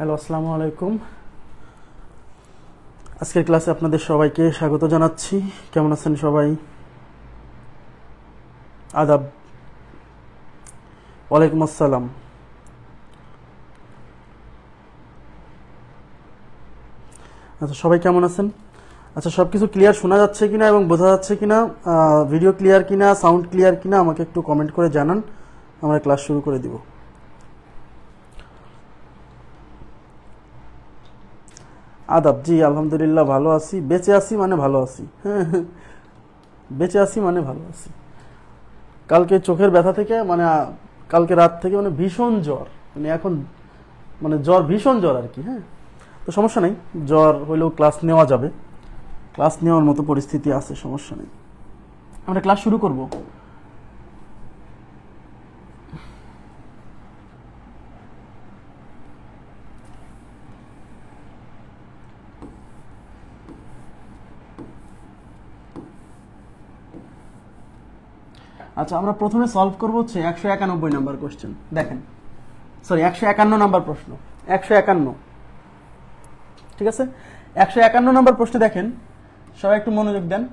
Hello, আসসালামু আলাইকুম। আজকের ক্লাসে আপনাদের সবাইকে স্বাগত জানাচ্ছি। কেমন আছেন সবাই? আদাব। ওয়ালাইকুম আসসালাম। আচ্ছা, সবাই কেমন আছেন? আচ্ছা, সব কিছু ক্লিয়ার শোনা যাচ্ছে কিনা এবং বোঝা যাচ্ছে কিনা, ভিডিও ক্লিয়ার কিনা, সাউন্ড ক্লিয়ার কিনা আমাকে একটু কমেন্ট করে জানান, আমরা ক্লাস শুরু করে দিব। আদাব। জি আলহামদুলিল্লাহ ভালো আছি, বেঁচে আছি মানে ভালো আছি। হ্যাঁ, বেঁচে আছি মানে ভালো আছি। কালকে চোখের ব্যথা থেকে কালকে রাত থেকে ভীষণ জ্বর, এখন জ্বর, ভীষণ জ্বর আর কি। হ্যাঁ, তো সমস্যা নেই, জ্বর হইলেও ক্লাস নেওয়া যাবে, ক্লাস নেওয়ার মতো পরিস্থিতি আছে, সমস্যা নেই। আমরা ক্লাস শুরু করব। আচ্ছা, আমরা প্রথমে সলভ করবো হচ্ছে 191 নাম্বার কোশ্চেন। দেখেন, সরি 151 নাম্বার প্রশ্ন, 151। ঠিক আছে, 151 নাম্বার প্রশ্নে দেখেন, সবাই একটু মনোযোগ দেন।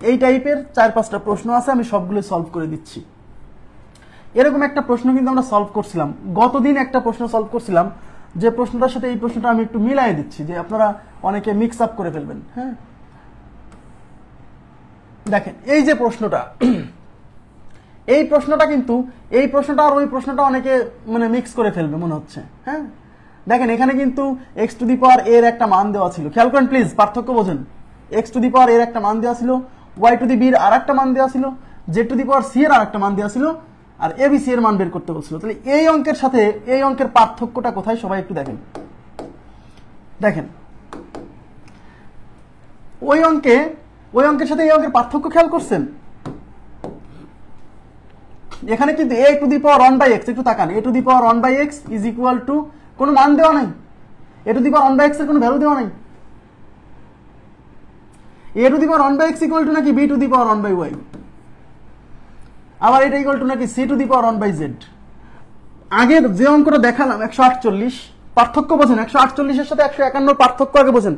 এই টাইপের 4-5টা প্রশ্ন আছে, আমি সবগুলো সলভ করে দিচ্ছি। এরকম একটা প্রশ্ন কিন্তু আমরা সলভ করছিলাম গতদিন, একটা প্রশ্ন সলভ করছিলাম, যে প্রশ্নটার সাথে এই প্রশ্নটা আমি একটু মিলাই দিচ্ছি, যে আপনারা অনেকে মিক্স আপ করে ফেলবেন। হ্যাঁ, দেখেন এই যে প্রশ্নটা, এই প্রশ্নটা আর ওই প্রশ্নটা অনেকে মিক্স করে ফেলবে মনে হচ্ছে। হ্যাঁ, দেখেন এখানে কিন্তু x টু দি পাওয়ার এর একটা মান দেওয়া ছিল, খেয়াল করেন প্লিজ, পার্থক্য বোঝেন। x টু দি পাওয়ার এর একটা মান দেওয়া ছিল, y টু দি বি এর আর একটা মান দেওয়া ছিল, z to the power c এর আর একটা মান দেওয়া ছিল, আর abc এর মান বের করতে বলছিল। তাহলে এই অঙ্কের সাথে এই অঙ্কের পার্থক্যটা কোথায়, সবাই একটু দেখেন। দেখেন ওই অঙ্কের সাথে এই অঙ্কের পার্থক্য খেয়াল করছেন? এখানে কিন্তু a two the power 1/x, একটু তাকান, a two the power 1/x is equal two কোনো মান দেওয়া নাই, a two the power 1/x এর কোনো ভ্যালু দেওয়া নাই। a two the power 1/x equal to নাকি b two the power 1/y, আবার এটা ইকুয়াল টু নাকি c two the power 1/z। আগের যে অঙ্কটা দেখালাম 148, পার্থক্য বোঝেন, 148 এর সাথে 151 পার্থক্য আগে বোঝেন।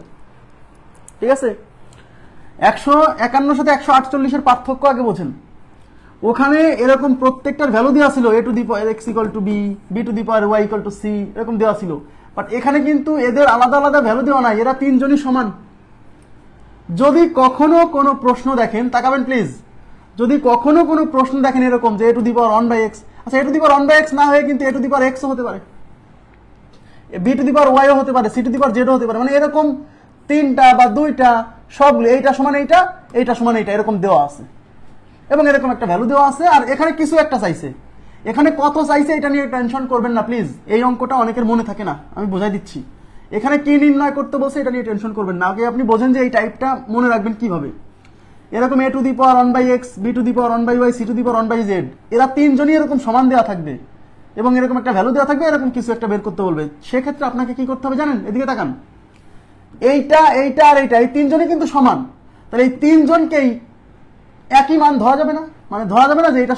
ঠিক আছে, 151 সাথে 148 এর পার্থক্য আগে বোঝেন। ওখানে এরকম প্রত্যেকটার ভ্যালু দেওয়া ছিল, a two the power x equal to b, b two the power y equal two c, এরকম দেওয়া ছিল। বাট এখানে কিন্তু এদের আলাদা আলাদা ভ্যালু দেওয়া নাই, এরা তিনজনই সমান। যদি কখনো কোনো প্রশ্ন দেখেন, তাকাবেন প্লিজ, যদি কখনো কোনো প্রশ্ন দেখেন এরকম যে a two the power 1/x, আচ্ছা a two the power 1/x না হয়ে কিন্তু a two the power x ও হতে পারে, b two the power y ও হতে পারে, c two the power z ও হতে পারে, এরকম তিনটা বা দুইটা, সবগুলো এইটা সমান এইটা, এইটা সমান এইটা, এরকম দেওয়া আছে এবং এরকম একটা ভ্যালু দেওয়া আছে। আর এখানে কিছু একটা চাইছে, এখানে কত চাইছে এটা নিয়ে টেনশন করবেন না প্লিজ, এই অঙ্কটা অনেকের মনে থাকে না, আমি বোঝাই দিচ্ছি। এখানে কি নির্ণয় করতে বলছে এটা নিয়ে টেনশন করবেন না, আগে আপনি বোঝেন যে এই টাইপটা মনে রাখবেন কিভাবে। এরকম a two the power 1/x, b two the power 1/y, c two the power 1/z, এরা তিনজনই এরকম সমান দেওয়া থাকবে এবং এরকম একটা ভ্যালু দেওয়া থাকবে, এরকম কিছু একটা বের করতে বলবে। সেক্ষেত্রে আপনাকে কি করতে হবে জানেন? এদিকে তাকান, এইটা, এইটা আর এইটা, এই তিনজনই কিন্তু সমান। তাহলে এই তিনজনকেই একই মান ধরা যাবে না, ধরা যাবে না যে এটা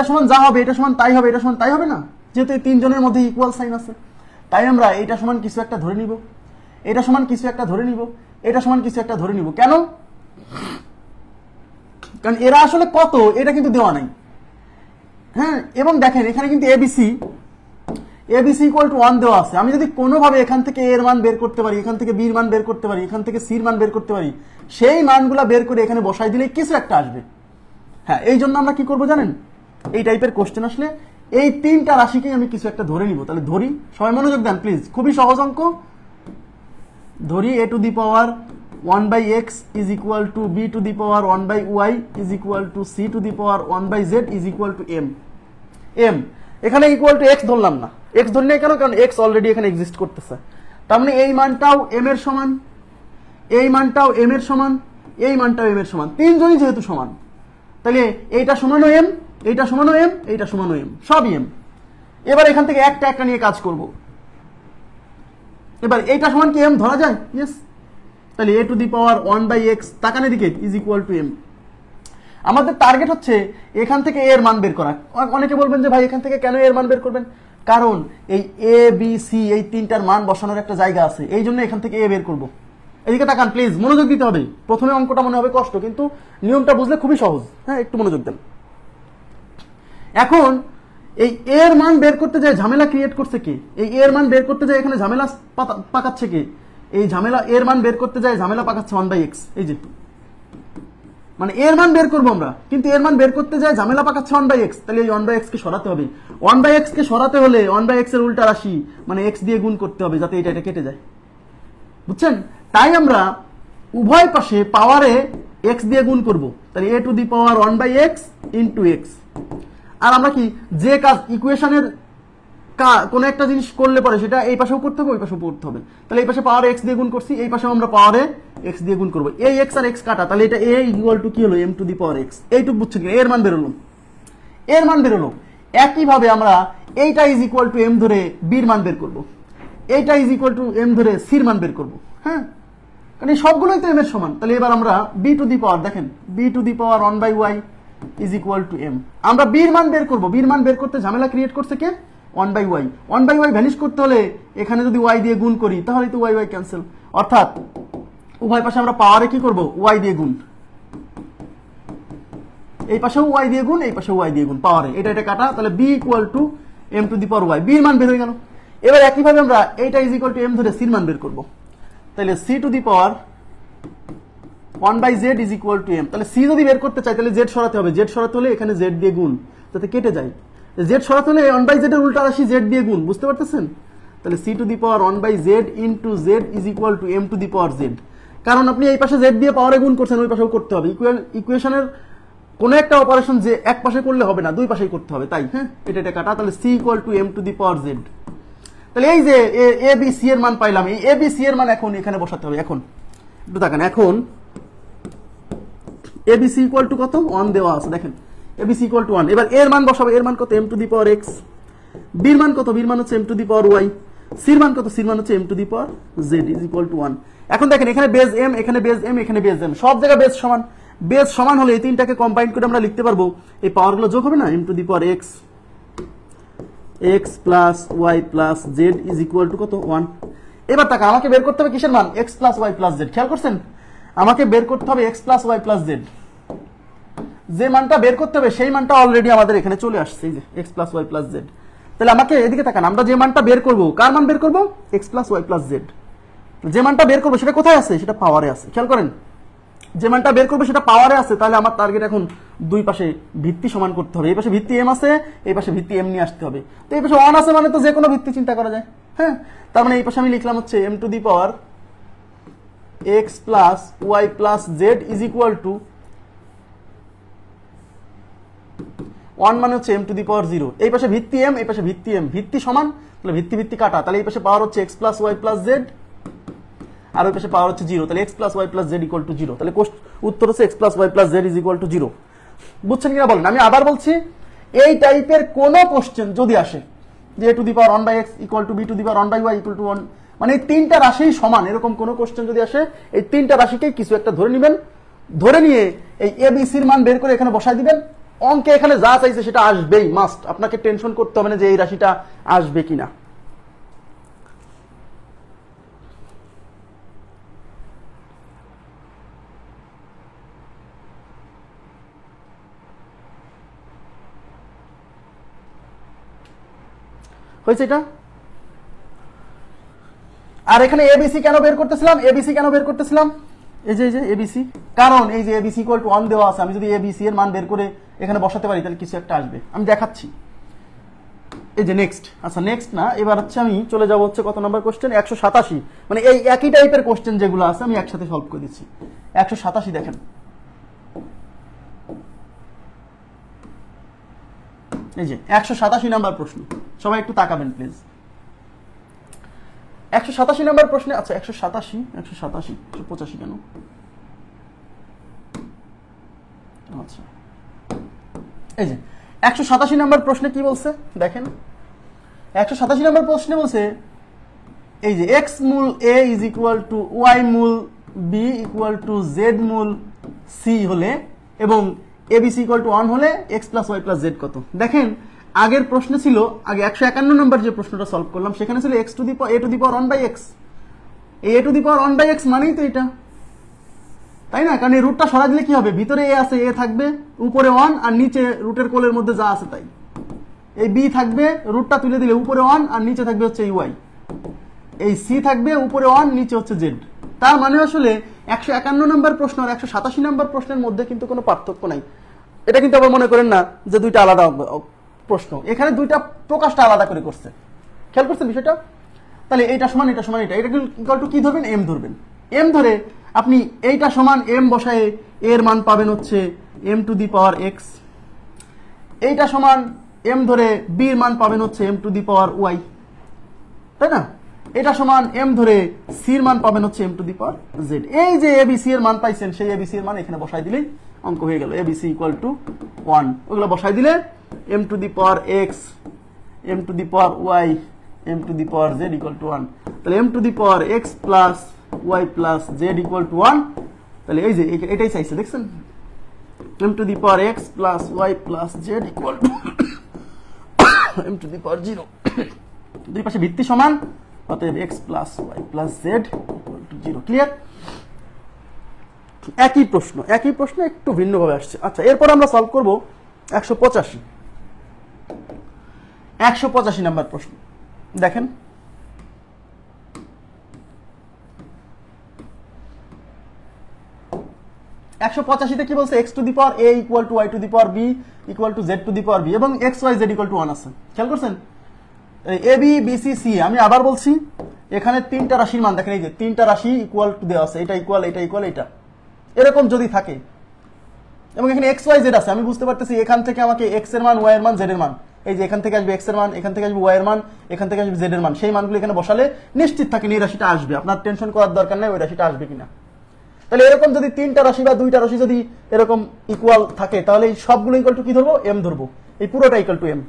সমান যা হবে এটা সমান তাই হবে, এটা সমান তাই হবে না, যেহেতু এই তিনজনের মধ্যে ইকুয়াল সাইন আছে। তাই আমরা এইটা সমান কিছু একটা ধরে নিব, এটা সমান কিছু একটা ধরে নিব, এটা সমান কিছু একটা ধরে নিব। কেন? কারণ এরা আসলে কত এটা কিন্তু দেওয়া নাই। হ্যাঁ, এবং দেখেন এখানে কিন্তু এবিসি ইকুয়াল টু 1 দেওয়া আছে। আমি যদি কোনোভাবে এখান থেকে এর মান বের করতে পারি, এখান থেকে বির মান বের করতে পারি, এখান থেকে সির মান বের করতে পারি, সেই মানগুলা বের করে এখানে বসাই দিলে কিছু একটা আসবে। হ্যাঁ, এই জন্য আমরা কি করবো জানেন? এই টাইপের কোশ্চেন আসলে এই তিনটা রাশিকেই আমি কিছু একটা ধরে নিব। তাহলে ধরি, সবাই মনোযোগ দেন প্লিজ, খুবই সহজ অঙ্ক। ধরি a two the power 1/x is equal two b two the power 1/y is equal two c two the power 1/z is equal to m। এখানে ইকুয়াল টু x ধরলাম না, x ধরলে কেন? কারণ x অলরেডি এখানে exist করতেছে। তার মানে এই মানটাও m এর সমান, এই মানটাও m এর সমান, এই মানটাও m এর সমান, তিনজনই যেহেতু সমান, তাহলে এইটা সমানও m, এইটা সমানও m, এইটা সমানও m, সবই m। এবার এখান থেকে একটা একটা নিয়ে কাজ করব। এবার এইটা সমান কি m ধরা যায়? ইয়েস। তাহলে a two the power 1/x, তাকানের দিকে, ইজ ইকুয়াল টু m। আমাদের টার্গেট হচ্ছে এখান থেকে এর মান বের করা। অনেকে বলবেন যে ভাই এখান থেকে কেন এর মান বের করবেন, কারণ এই এ বি সি এই তিনটার মান বসানোর একটা জায়গা আছে, এই জন্য এখান থেকে এ বের করব। এদিকে তাকান প্লিজ, মনোযোগ দিতে হবে। প্রথমে অঙ্কটা মনে হবে কষ্ট, কিন্তু নিয়মটা বুঝলে খুবই সহজ। হ্যাঁ, একটু মনোযোগ দেন। এখন এই এর মান বের করতে যায় ঝামেলা ক্রিয়েট করছে কে? এই এর মান বের করতে যায় এখানে ঝামেলা পাকাচ্ছে কে? এই ঝামেলা এর মান বের করতে যায় ঝামেলা পাকাচ্ছে 1/x। এই যে মানে এর মান বের করবো আমরা, কিন্তু এর মান বের করতে যায় ঝামেলা পাকাচ্ছে 1/x। তাহলে এই 1/x কে সরাতে হবে। 1/x কে সরাতে হলে 1/x এর উল্টা রাশি মানে x দিয়ে গুণ করতে হবে, যাতে এটা কেটে যায়। বুঝছেন? তাই আমরা উভয় পাশে পাওয়ারে x দিয়ে গুণ করব। তাহলে a two the power 1/x into x। আর আমরা কি যে কাজ ইকুয়েশনের কোন একটা জিনিস করলে পরে সেটা এই পাশেও করতে হবে, ওই পাশেও করতে হবে। তাহলে এই পাশে পাওয়ারে x দিয়ে গুণ করছি, এই পাশেও আমরা পাওয়ারে x দিয়ে গুণ করবো। এই x আর x কাটা, তাহলে এটা a ইকুয়াল টু কি হলো, m to the power x। এইটুকু বুঝছেন কিনা? এর মান বেরোলো, এর মান বেরোলো। একইভাবে আমরা এইটা ইজ ইকুয়াল টু m ধরে b এর মান বের করবো, এইটা ইজ ইকুয়াল টু m ধরে c এর মান বের করবো। হ্যাঁ, কারণ এই সবগুলোই তো m এর সমান। তাহলে এবার আমরা b টু দি পাওয়ার, দেখেন b two the power 1/y is equal to m। আমরা b এর মান বের করবো। b এর মান বের করতে ঝামেলা ক্রিয়েট করছে কে? 1/y। 1/y ভ্যানিশ করতে হলে এখানে যদি y দিয়ে গুণ করি তাহলে তো y ক্যান্সেল। অর্থাৎ উভয় পাশে আমরা পাওয়ারে কি করব, y দিয়ে গুণ। এই পাশেও y দিয়ে গুণ, এই পাশেও y দিয়ে গুণ পাওয়ারে, এটা কাটা। তাহলে b equal to m to the power y। b এর মান বের হয়ে গেল। এবার একইভাবে আমরা এইটা ইজ ইকুয়াল টু m ধরে c এর মান বের করব। তাহলে c two the power 1/z is equal to m। তাহলে c যদি বের করতে চাই তাহলে z সরাতে হবে। z সরাতে হলে এখানে z দিয়ে গুণ, যাতে কেটে যায়। z সরাতে হলে 1/z এর উল্টা রাশি z দিয়ে গুণ। বুঝতে পারতেছেন? তাহলে c two the power 1/z into z is equal to m to the power z। কারণ আপনি এই পাশে z দিয়ে পাওয়ারে গুণ করছেন, ওই পাশেও করতে হবে। ইকুয়েশনের কোনো একটা অপারেশন যে এক পাশে করলে হবে না, দুই পাশেই করতে হবে। তাই হ্যাঁ, এটা কাটা। তাহলে c equal to m to the power z। তাহলে এই যে এ বি সি এর মান পাইলাম, এই এ বি সি এর মান এখন এখানে বসাতে হবে। এখন একটু তাকান, এখন A B C equal to কত? 1 দেওয়া আছে, দেখেন A B C equal to 1। এবার এর মান বসাবো। এর মান কত? m to the power x। বির মান কত? বির মান হচ্ছে m to the power y। সির মান কত? সির মান হচ্ছে m to the power z is equal to 1। এখন দেখেন এখানে বেজ m, এখানে বেজ m, এখানে বেজ m, সব জায়গায় বেজ সমান। বেজ সমান হলে এই তিনটাকে কম্বাইন করে আমরা লিখতে পারবো, এই পাওয়ারগুলো যোগ হবে না, m to the power x x plus y plus z is equal two কত? 1। এবার তাকা, আমাকে বের করতে হবে কিসের মান? x plus y plus z। খেয়াল করছেন? আমাকে বের করতে হবে x plus y plus z। যে মানটা বের করতে হবে সেই মানটা অলরেডি আমাদের এখানে চলে আসছে, এই যে x plus y plus z। তাহলে আমাকে এদিকে তাকান, আমরা যে মানটা বের করব, কার মান বের করব? x plus y plus z। যে মানটা বের করবো সেটা কোথায় আছে? সেটা পাওয়ারে আছে। খেয়াল করেন, যে মানটা বের করবো সেটা পাওয়ারে আছে। তাহলে আমার টার্গেট এখন দুই পাশে ভিত্তি সমান করতে হবে। এই পাশে ভিত্তি m আছে, এই পাশে ভিত্তি m নিয়ে আসতে হবে। তো এই পাশে 1 আছে মানে তো যে কোনো ভিত্তি চিন্তা করা যায়। হ্যাঁ, তার মানে এই পাশে আমি লিখলাম হচ্ছে m to the power x plus y plus z is equal to 1 মানে হচ্ছে m টু দি পাওয়ার 0। এই পাশে ভিত্তি m, এই পাশে ভিত্তি m, ভিত্তি সমান, তাহলে ভিত্তি ভিত্তি কাটা। তাহলে এই পাশে পাওয়ার হচ্ছে x plus y plus z, আর ওই পাশে পাওয়ার হচ্ছে 0। তাহলে x plus y plus z equal to 0। তাহলে উত্তর হচ্ছে x plus y plus z is equal to 0। বুঝছেন কিনা বলেন? আমি আবার বলছি, এই টাইপের কোন কোশ্চেন যদি আসে যে a two the power 1/x equal to b two the power 1/y equal to 1, মানে এই তিনটা রাশি সমান, এরকম কোন কোশ্চেন যদি আসে এই তিনটা রাশিকেই কিছু একটা ধরে নেবেন, ধরে নিয়ে এই এ বি সির মান বের করে এখানে বসাই দিবেন। অঙ্কে এখানে যা চাইছে সেটা আসবেই, মাস্ট। আপনাকে টেনশন করতে হবে না যে এই রাশিটা আসবে কিনা। হয়েছে এটা? আর এখানে এবিসি কেন বের করতেছিলাম? এবিসি কেন বের করতেছিলাম? এই যে এবিসি, কারণ এই যে এবিসি ইকুয়াল টু 1 দেওয়া আছে। আমি যদি এবিসি এর মান বের করে এখানে বসাতে পারি তাহলে কিছু একটা আসবে, আমি দেখাচ্ছি। এই যে নেক্সট, আচ্ছা নেক্সট না, এবার হচ্ছে আমি চলে যাব হচ্ছে কত নাম্বার কোশ্চেন? 187। মানে এই একই টাইপের কোশ্চেন যেগুলো আছে আমি একসাথে সলভ করে দিচ্ছি। 187 দেখেন, এই যে 187 নাম্বার প্রশ্ন। সবাই একটু তাকাবেন প্লিজ। 187 নাম্বার প্রশ্নে, আচ্ছা 187 185 কেন? আচ্ছা এই যে 187 নাম্বার প্রশ্নে কি বলছে দেখেন। 187 নাম্বার প্রশ্নে বলছে এই যে x মূল a is equal two y মূল b ইকুয়াল টু z মূল c হলে এবং এবিসি ইকুয়াল টু 1 হলে x plus y plus z কত। দেখেন আগের প্রশ্ন ছিল, আগে 151 নম্বর যে প্রশ্নটা সলভ করলাম সেখানে ছিল x to the power a to the power 1 by x. এই a to the power 1 by x মানেই তো এটা, তাই না? কারণ এই রুটটা সরা দিলে কি হবে, ভিতরে এ আছে, এ থাকবে, উপরে 1 আর নিচে রুটের কোলের মধ্যে যা আছে তাই। এই বি থাকবে, রুটটা তুলে দিলে উপরে 1 আর নিচে থাকবে হচ্ছে এই ওয়াই। এই সি থাকবে, উপরে 1 নিচে হচ্ছে জেড। তার মানে আসলে 151 নম্বর প্রশ্ন আর 187 নম্বর প্রশ্নের মধ্যে কিন্তু কোনো পার্থক্য নাই। এটা কিন্তু আবার মনে করেন না যে দুইটা আলাদা প্রশ্ন, এখানে দুইটা প্রকাশটা আলাদা করে করছে। খেয়াল করছেন বিষয়টা? তাহলে এইটা সমান এটা সমান এটা, এটা ইকুয়াল টু কি ধরবেন, এম ধরবেন। এম ধরে আপনি এইটা সমান এম বসায়ে এর মান পাবেন হচ্ছে m to the power x, এইটা সমান এম ধরে বির মান পাবেন হচ্ছে m to the power y, তাই না? এটা সমান এম ধরে সির মান পাবেন হচ্ছে m to the power z. এই যে এবিসি এর মান পাইছেন, সেই এবিসি এর মান এখানে বসাই দিলেই অঙ্ক হয়ে গেল। এবিসি ইকুয়াল টু 1, ওগুলো বসাই দিলে m to the power x, m to the power y, m to the power z equal to 1। তাহলে m to the power x plus y plus z equal to 1। তাহলে এই যে এটাই চাইছে, দেখছেন? M to the power x plus y plus z equal to m to the power 0। দুই পাশে ভিত্তি সমান, অতএব x plus y plus z equal to 0। Clear? একই প্রশ্ন একটু ভিন্নভাবে আসছে। আচ্ছা, এরপর আমরা সলভ করব 185 নাম্বার প্রশ্ন। দেখেন একশো 85তে কি বলছে, x to the power a equal to y to the power b equal to z to the power b এবং x y z equal to 1 আছে। খেয়াল করছেন? A b b c c, আমি আবার বলছি এখানে তিনটা রাশির মান দেখেন, এই যে তিনটা রাশি ইকুয়াল টু দেওয়া আছে, এটা ইকুয়াল, এটা ইকুয়াল, এটা এরকম যদি থাকে এবং এখানে এক্স ওয়াই জেড আছে, আমি বুঝতে পারতেছি এখান থেকে আমাকে এক্স এর মান, ওয়াই এর মান, জেড এর মান, এই যে এখান থেকে আসবে এক্স এর মান, এখান থেকে আসবে ওয়াই এর মান, এখান থেকে আসবে জেড এর মান, সেই মানগুলো এখানে বসালে নিশ্চিত থাকেন এই রাশিটা আসবে, আপনার টেনশন করার দরকার নেই ওই রাশিটা আসবে কিনা। তাহলে এরকম যদি তিনটা রাশি বা দুইটা রাশি যদি এরকম ইকুয়াল থাকে তাহলে এই সবগুলো ইকুয়াল টু কি ধরবো, এম ধরবো, এই পুরোটা ইকুয়াল টু এম।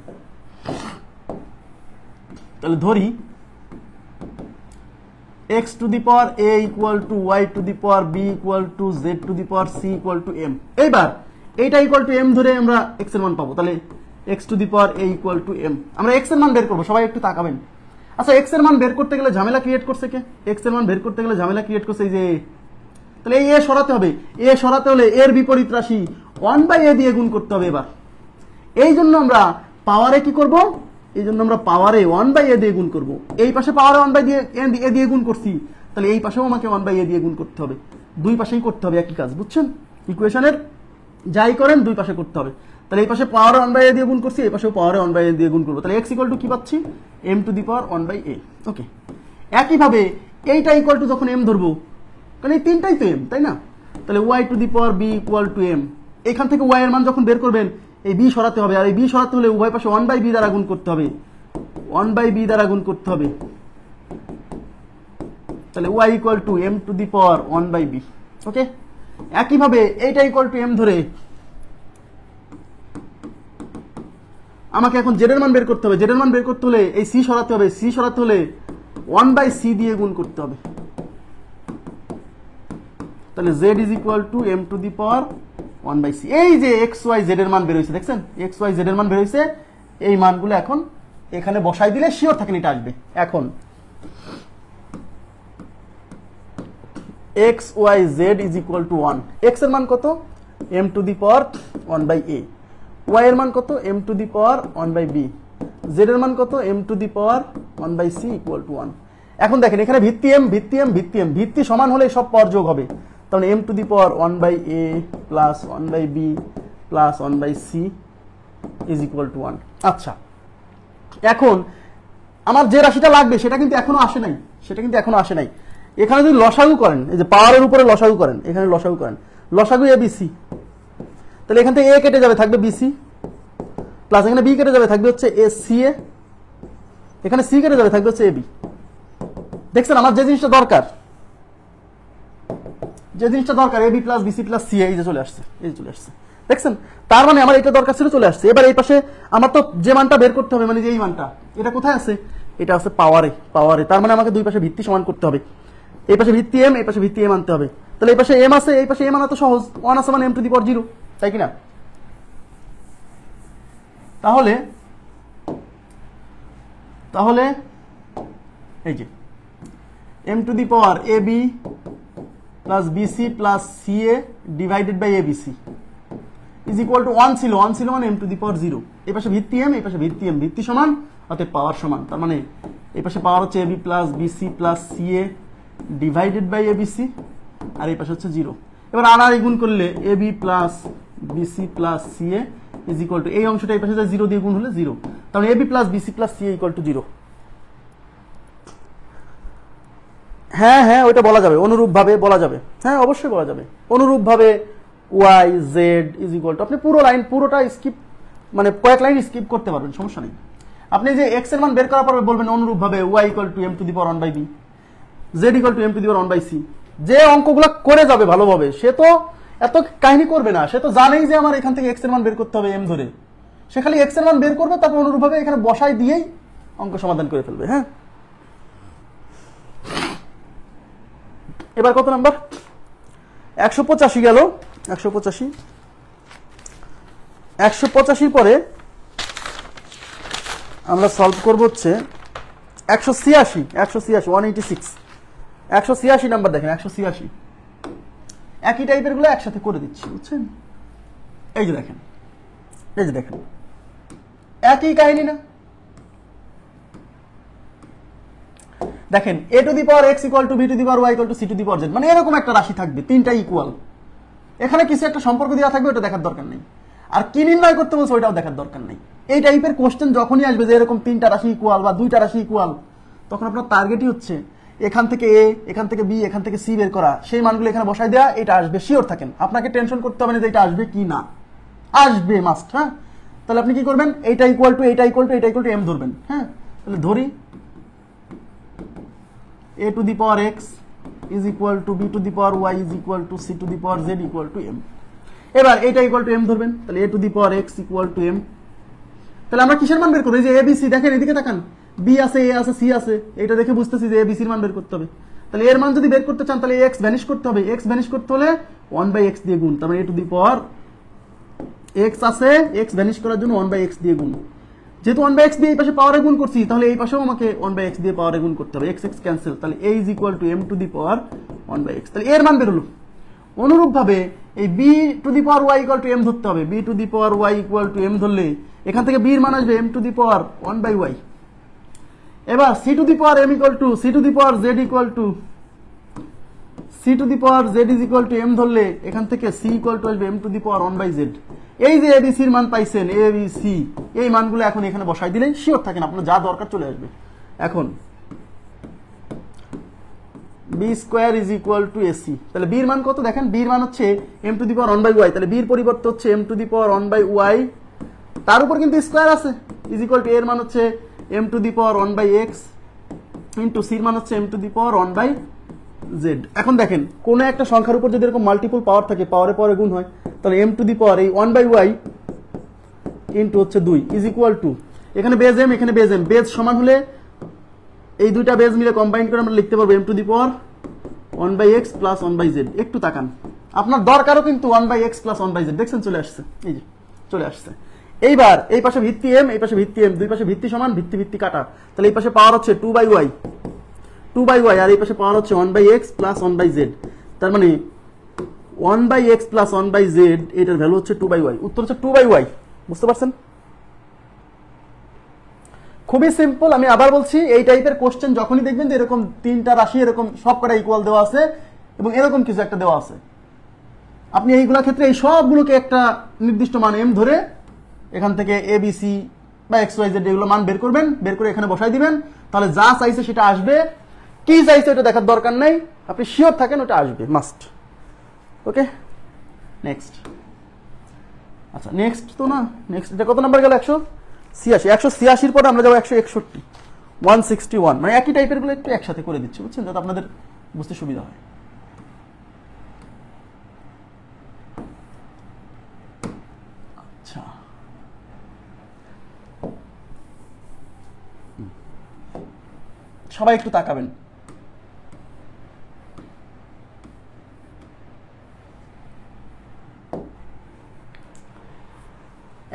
তাহলে ধরি x to the power a equal to y to the power b equal to z to the power c equal to m। এইবার এইটা ইকুয়াল টু m ধরে আমরা x এর মান পাবো। তাহলে x to the power a equal to m, আমরা x এর মান বের করব, সবাই একটু তাকাবেন। আচ্ছা, x এর মান বের করতে গেলে ঝামেলা ক্রিয়েট করছে কে? x এর মান বের করতে গেলে ঝামেলা ক্রিয়েট করছে এই যে, তাহলে এই a সরাতে হবে, a সরাতে হলে এর বিপরীত রাশি 1/a দিয়ে গুণ করতে হবে। এবার এই জন্য আমরা পাওয়ারে কি করব, এই জন্য আমরা পাওয়ারে 1/a দিয়ে গুণ করব। এই পাশে পাওয়ারে 1/a দিয়ে গুণ করছি, তাহলে এই পাশেও আমাকে 1/a দিয়ে গুণ করতে হবে। দুই পাশেই করতে হবে একই কাজ, বুঝছেন? ইকুয়েশনের যাই করেন দুই পাশে করতে হবে। তাহলে এই পাশে পাওয়ারে 1/a দিয়ে গুণ করছি, এই পাশেও পাওয়ারে 1/a দিয়ে গুণ করব। তাহলে x ইকুয়াল টু কি পাচ্ছি, m to the power 1/a। ওকে, একইভাবে এইটা ইকুয়াল টু যখন m ধরবো, কারণ এই তিনটাই তো m, তাই না? তাহলে y two the power b equal to m। এখান থেকে y এর মান যখন বের করবেন এই b সরাতে হবে, আর এই b সরাতে হলে উভয় পাশে 1/b দ্বারা গুণ করতে হবে, 1/b দ্বারা গুণ করতে হবে। তাহলে y equal to m to the power 1/b। ওকে, একইভাবে এইটা ইকুয়াল টু m ধরে আমাকে এখন z এর মান বের করতে হবে। z এর মান বের করতে হলে এই c সরাতে হবে, c সরাতে হলে 1/c দিয়ে গুণ করতে হবে। তাহলে z is equal to m to the power 1/c। এই যে এক্স ওয়াই জেড এর মান বের হয়েছে, দেখছেন? এক্স ওয়াই জেড এর মান বের হয়েছে, এই মানগুলো এখন এখানে বসাই দিলে শিওর থাকেন এটা আসবে। এখন x y z is equal to 1, x এর মান কত, m to the power 1/a, y এর মান কত, m to the power 1/b, z এর মান কত, m to the power 1/c equal to 1। এখন দেখেন এখানে ভিত্তি m, ভিত্তি m, ভিত্তি m, ভিত্তি সমান হলে সব পাওয়ার যোগ হবে। তাহলে m to the power 1/a plus 1/b plus 1/c is equal to 1। আচ্ছা, এখন আমার যে রাশিটা লাগবে সেটা কিন্তু এখনো আসে নাই, এখানে যদি লসাগু করেন, এই যে পাওয়ারের উপরে লসাগু করেন, এখানে লসাগু করেন, লসাগু abc, তাহলে এখান থেকে a কেটে যাবে থাকবে bc, প্লাস এখানে b কেটে যাবে থাকবে হচ্ছে ca, এখানে c কেটে যাবে থাকবে হচ্ছে ab। দেখছেন আমার যে জিনিসটা দরকার, ab plus bc plus ca, এই যে চলে আসছে, দেখছেন? তার মানে আমার এটা দরকার ছিল, চলে আসছে। এবার এই পাশে আমার তো যে মানটা বের করতে হবে, মানে যে এই মানটা, এটা কোথায় আছে, এটা আছে পাওয়ারে। তার মানে আমাকে দুই পাশে ভিত্তি সমান করতে হবে, এই পাশে ভিত্তি m, এই পাশে ভিত্তি m আনতে হবে। তাহলে এই পাশে m আছে, এই পাশে m আনা তো সহজ, 1 আছে মানে m টু দি পাওয়ার 0, তাই কিনা? তাহলে তাহলে এই যে m to the power ab plus bc plus ca divided by abc is equal to 1 ছিল মানে m টু দি পাওয়ার 0, এই পাশে ভিত্তি m, এই পাশে ভিত্তি m, ভিত্তি সমান অতএব পাওয়ার সমান। তার মানে এই পাশে পাওয়ার হচ্ছে ab plus bc plus ca divided by abc, আর এই পাশে হচ্ছে 0। এবার আর গুণ করলে ab plus bc plus ca is equal to এই অংশটা এই পাশে 0 দিয়ে গুণ হলে 0, তাহলে ab plus bc plus ca equal to 0। হ্যাঁ হ্যাঁ ওইটা বলা যাবে, অনুরূপভাবে বলা যাবে, হ্যাঁ অবশ্যই বলা যাবে। অনুরূপভাবে y z is equal two, আপনি পুরো লাইন পুরোটা স্কিপ, মানে কয়েক লাইন স্কিপ করতে পারবেন, সমস্যা নেই। আপনি যে x এর মান বের করার পর বলবেন অনুরূপভাবে y equal to m to the power 1 by b, z equal to m to the power 1 by c। যে অঙ্কগুলো করে যাবে ভালোভাবে সে তো এত কাহিনী করবে না, সে তো জানেই যে আমার এখান থেকে x এর মান বের করতে হবে m ধরে, সে খালি x এর মান বের করবে, তারপর অনুরূপভাবে এখানে বসাই দিয়েই অঙ্ক সমাধান করে ফেলবে। হ্যাঁ, এবার কত নাম্বার? 185 গেল। 185 পরে আমরা সলভ করব হচ্ছে 186 নাম্বার। দেখেন 186 একই টাইপের গুলো একসাথে করে দিচ্ছি, বুঝছেন? এই যে দেখেন একই কাহিনী না? দেখেন a two the power x equal to b two the power y equal two c two the power z, মানে এরকম একটা রাশি থাকবে, তিনটা ইকুয়াল, এখানে কিছু একটা সম্পর্ক দেওয়া থাকবে, ওটা দেখার দরকার নেই। আর কি নির্ণয় করতে বলছে ওইটাও দেখার দরকার নেই। এই টাইপের কোশ্চেন যখনই আসবে যে এরকম তিনটা রাশি ইকুয়াল বা দুইটা রাশি ইকুয়াল, তখন আপনার টার্গেটই হচ্ছে এখান থেকে a, এখান থেকে b, এখান থেকে c বের করা, সেই মানগুলো এখানে বসাই দেওয়া, এটা আসবে, শিওর থাকেন, আপনাকে টেনশন করতে হবে না যে এটা আসবে কি না, আসবে মাস্ট। হ্যাঁ, তাহলে আপনি কি করবেন? এইটা ইকুয়াল টু এইটা ইকুয়াল টু এইটা ইকুয়াল টু m ধরবেন। হ্যাঁ, তাহলে ধরি a to the power x is equal to b to the power y is equal to c to the power z equal to m। এবার এটা equal to m ধরবেন, তাহলে a to the power x equal to m। তাহলে আমরা কিসের মান বের করব? এই যে a b c, দেখেন এদিকে তাকান, b আছে, a আছে, c আছে, এটা দেখে বুঝতেছি যে a b c এর মান বের করতে হবে। তাহলে এর মান যদি বের করতে চান তাহলে x ভ্যানিশ করতে হবে, x ভ্যানিশ করতে হলে 1/x দিয়ে গুণ, তার মানে a to the power x আছে, x ভ্যানিশ করার জন্য 1/x দিয়ে গুণ। যেহেতু 1/x দিয়ে এই পাশে পাওয়ারে গুণ করছি, তাহলে এই পাশেও আমাকে 1/x দিয়ে পাওয়ারে গুণ করতে হবে, x x ক্যান্সেল, তাহলে a is equal to m to the power 1/x। তাহলে এর মান বের হলো। অনুরূপভাবে এই b to the power y equal to m ধরতে হবে, b to the power y equal to m ধরলে এখান থেকে b এর মান আসবে m to the power 1/y। এবার c to the power m equal to c to the power z equal to c to the power z is equal to m ধরলে এখান থেকে c equal to আসবে m to the power 1/z। এই যে abc এর মান পাইছেন, abc, এই মানগুলো এখন এখানে বসাই দিলেই শিওর থাকেন আপনার যা দরকার চলে আসবে। এখন b square is equal two ac, তাহলে b এর মান কত? দেখেন b এর মান হচ্ছে m to the power 1/y, তাহলে b এর পরিবর্তে হচ্ছে m to the power 1/y, তার উপর কিন্তু স্কয়ার আছে, ইজ ইকুয়াল টু এর মান হচ্ছে m to the power 1/x into c এর মান হচ্ছে m to the power 1/z। এখন দেখেন কোন একটা সংখ্যার উপর যদি এরকম মাল্টিপল পাওয়ার থাকে, পাওয়ারে পাওয়ারে গুণ হয়, তাহলে m টু দি পাওয়ার এই 1/y ইনটু হচ্ছে 2 ইজ ইকুয়াল টু, এখানে বেজ m, এখানে বেজ m, বেজ সমান হলে এই দুইটা বেজ মিলে কম্বাইন করে আমরা লিখতে পারবো m to the power 1/x plus 1/z। একটু তাকান, আপনার দরকারও কিন্তু 1/x প্লাস 1/z, দেখছেন চলে আসছে, এই যে চলে আসছে। এইবার এই পাশে ভিত্তি m, এই পাশে ভিত্তি m, দুই পাশে ভিত্তি সমান, ভিত্তি ভিত্তি কাটা, তাহলে এই পাশে পাওয়ার হচ্ছে 2/y, আর এই পাশে পাওয়ার হচ্ছে 1/x প্লাস 1/z, তার মানে 1/x প্লাস 1/z, এটার ভ্যালু হচ্ছে 2/y, উত্তর হচ্ছে 2/y। বুঝতে পারছেন? খুবই সিম্পল। আমি আবার বলছি, এই টাইপের কোশ্চেন যখনই দেখবেন যে এরকম তিনটা রাশি এরকম সবকটা ইকুয়াল দেওয়া আছে এবং এরকম কিছু একটা দেওয়া আছে, আপনি এইগুলা ক্ষেত্রে এই সবগুলোকে একটা নির্দিষ্ট মান m ধরে এখান থেকে a b c বা x y z এগুলো মান বের করবেন, বের করে এখানে বসাই দিবেন, তাহলে যা চাইছে সেটা আসবে, কি চাইছে ওটা দেখার দরকার নাই, আপনি শিওর থাকেন ওটা আসবে, মাস্ট। ওকে, নেক্সট। আচ্ছা নেক্সট তো না, নেক্সট এটা কত নাম্বার গেল? 186 পরে আমরা যাবো 161, 161, মানে একই টাইপের গুলো একটু একসাথে করে দিচ্ছি, বুঝছেন, যাতে আপনাদের বুঝতে সুবিধা হয়। আচ্ছা সবাই একটু তাকাবেন।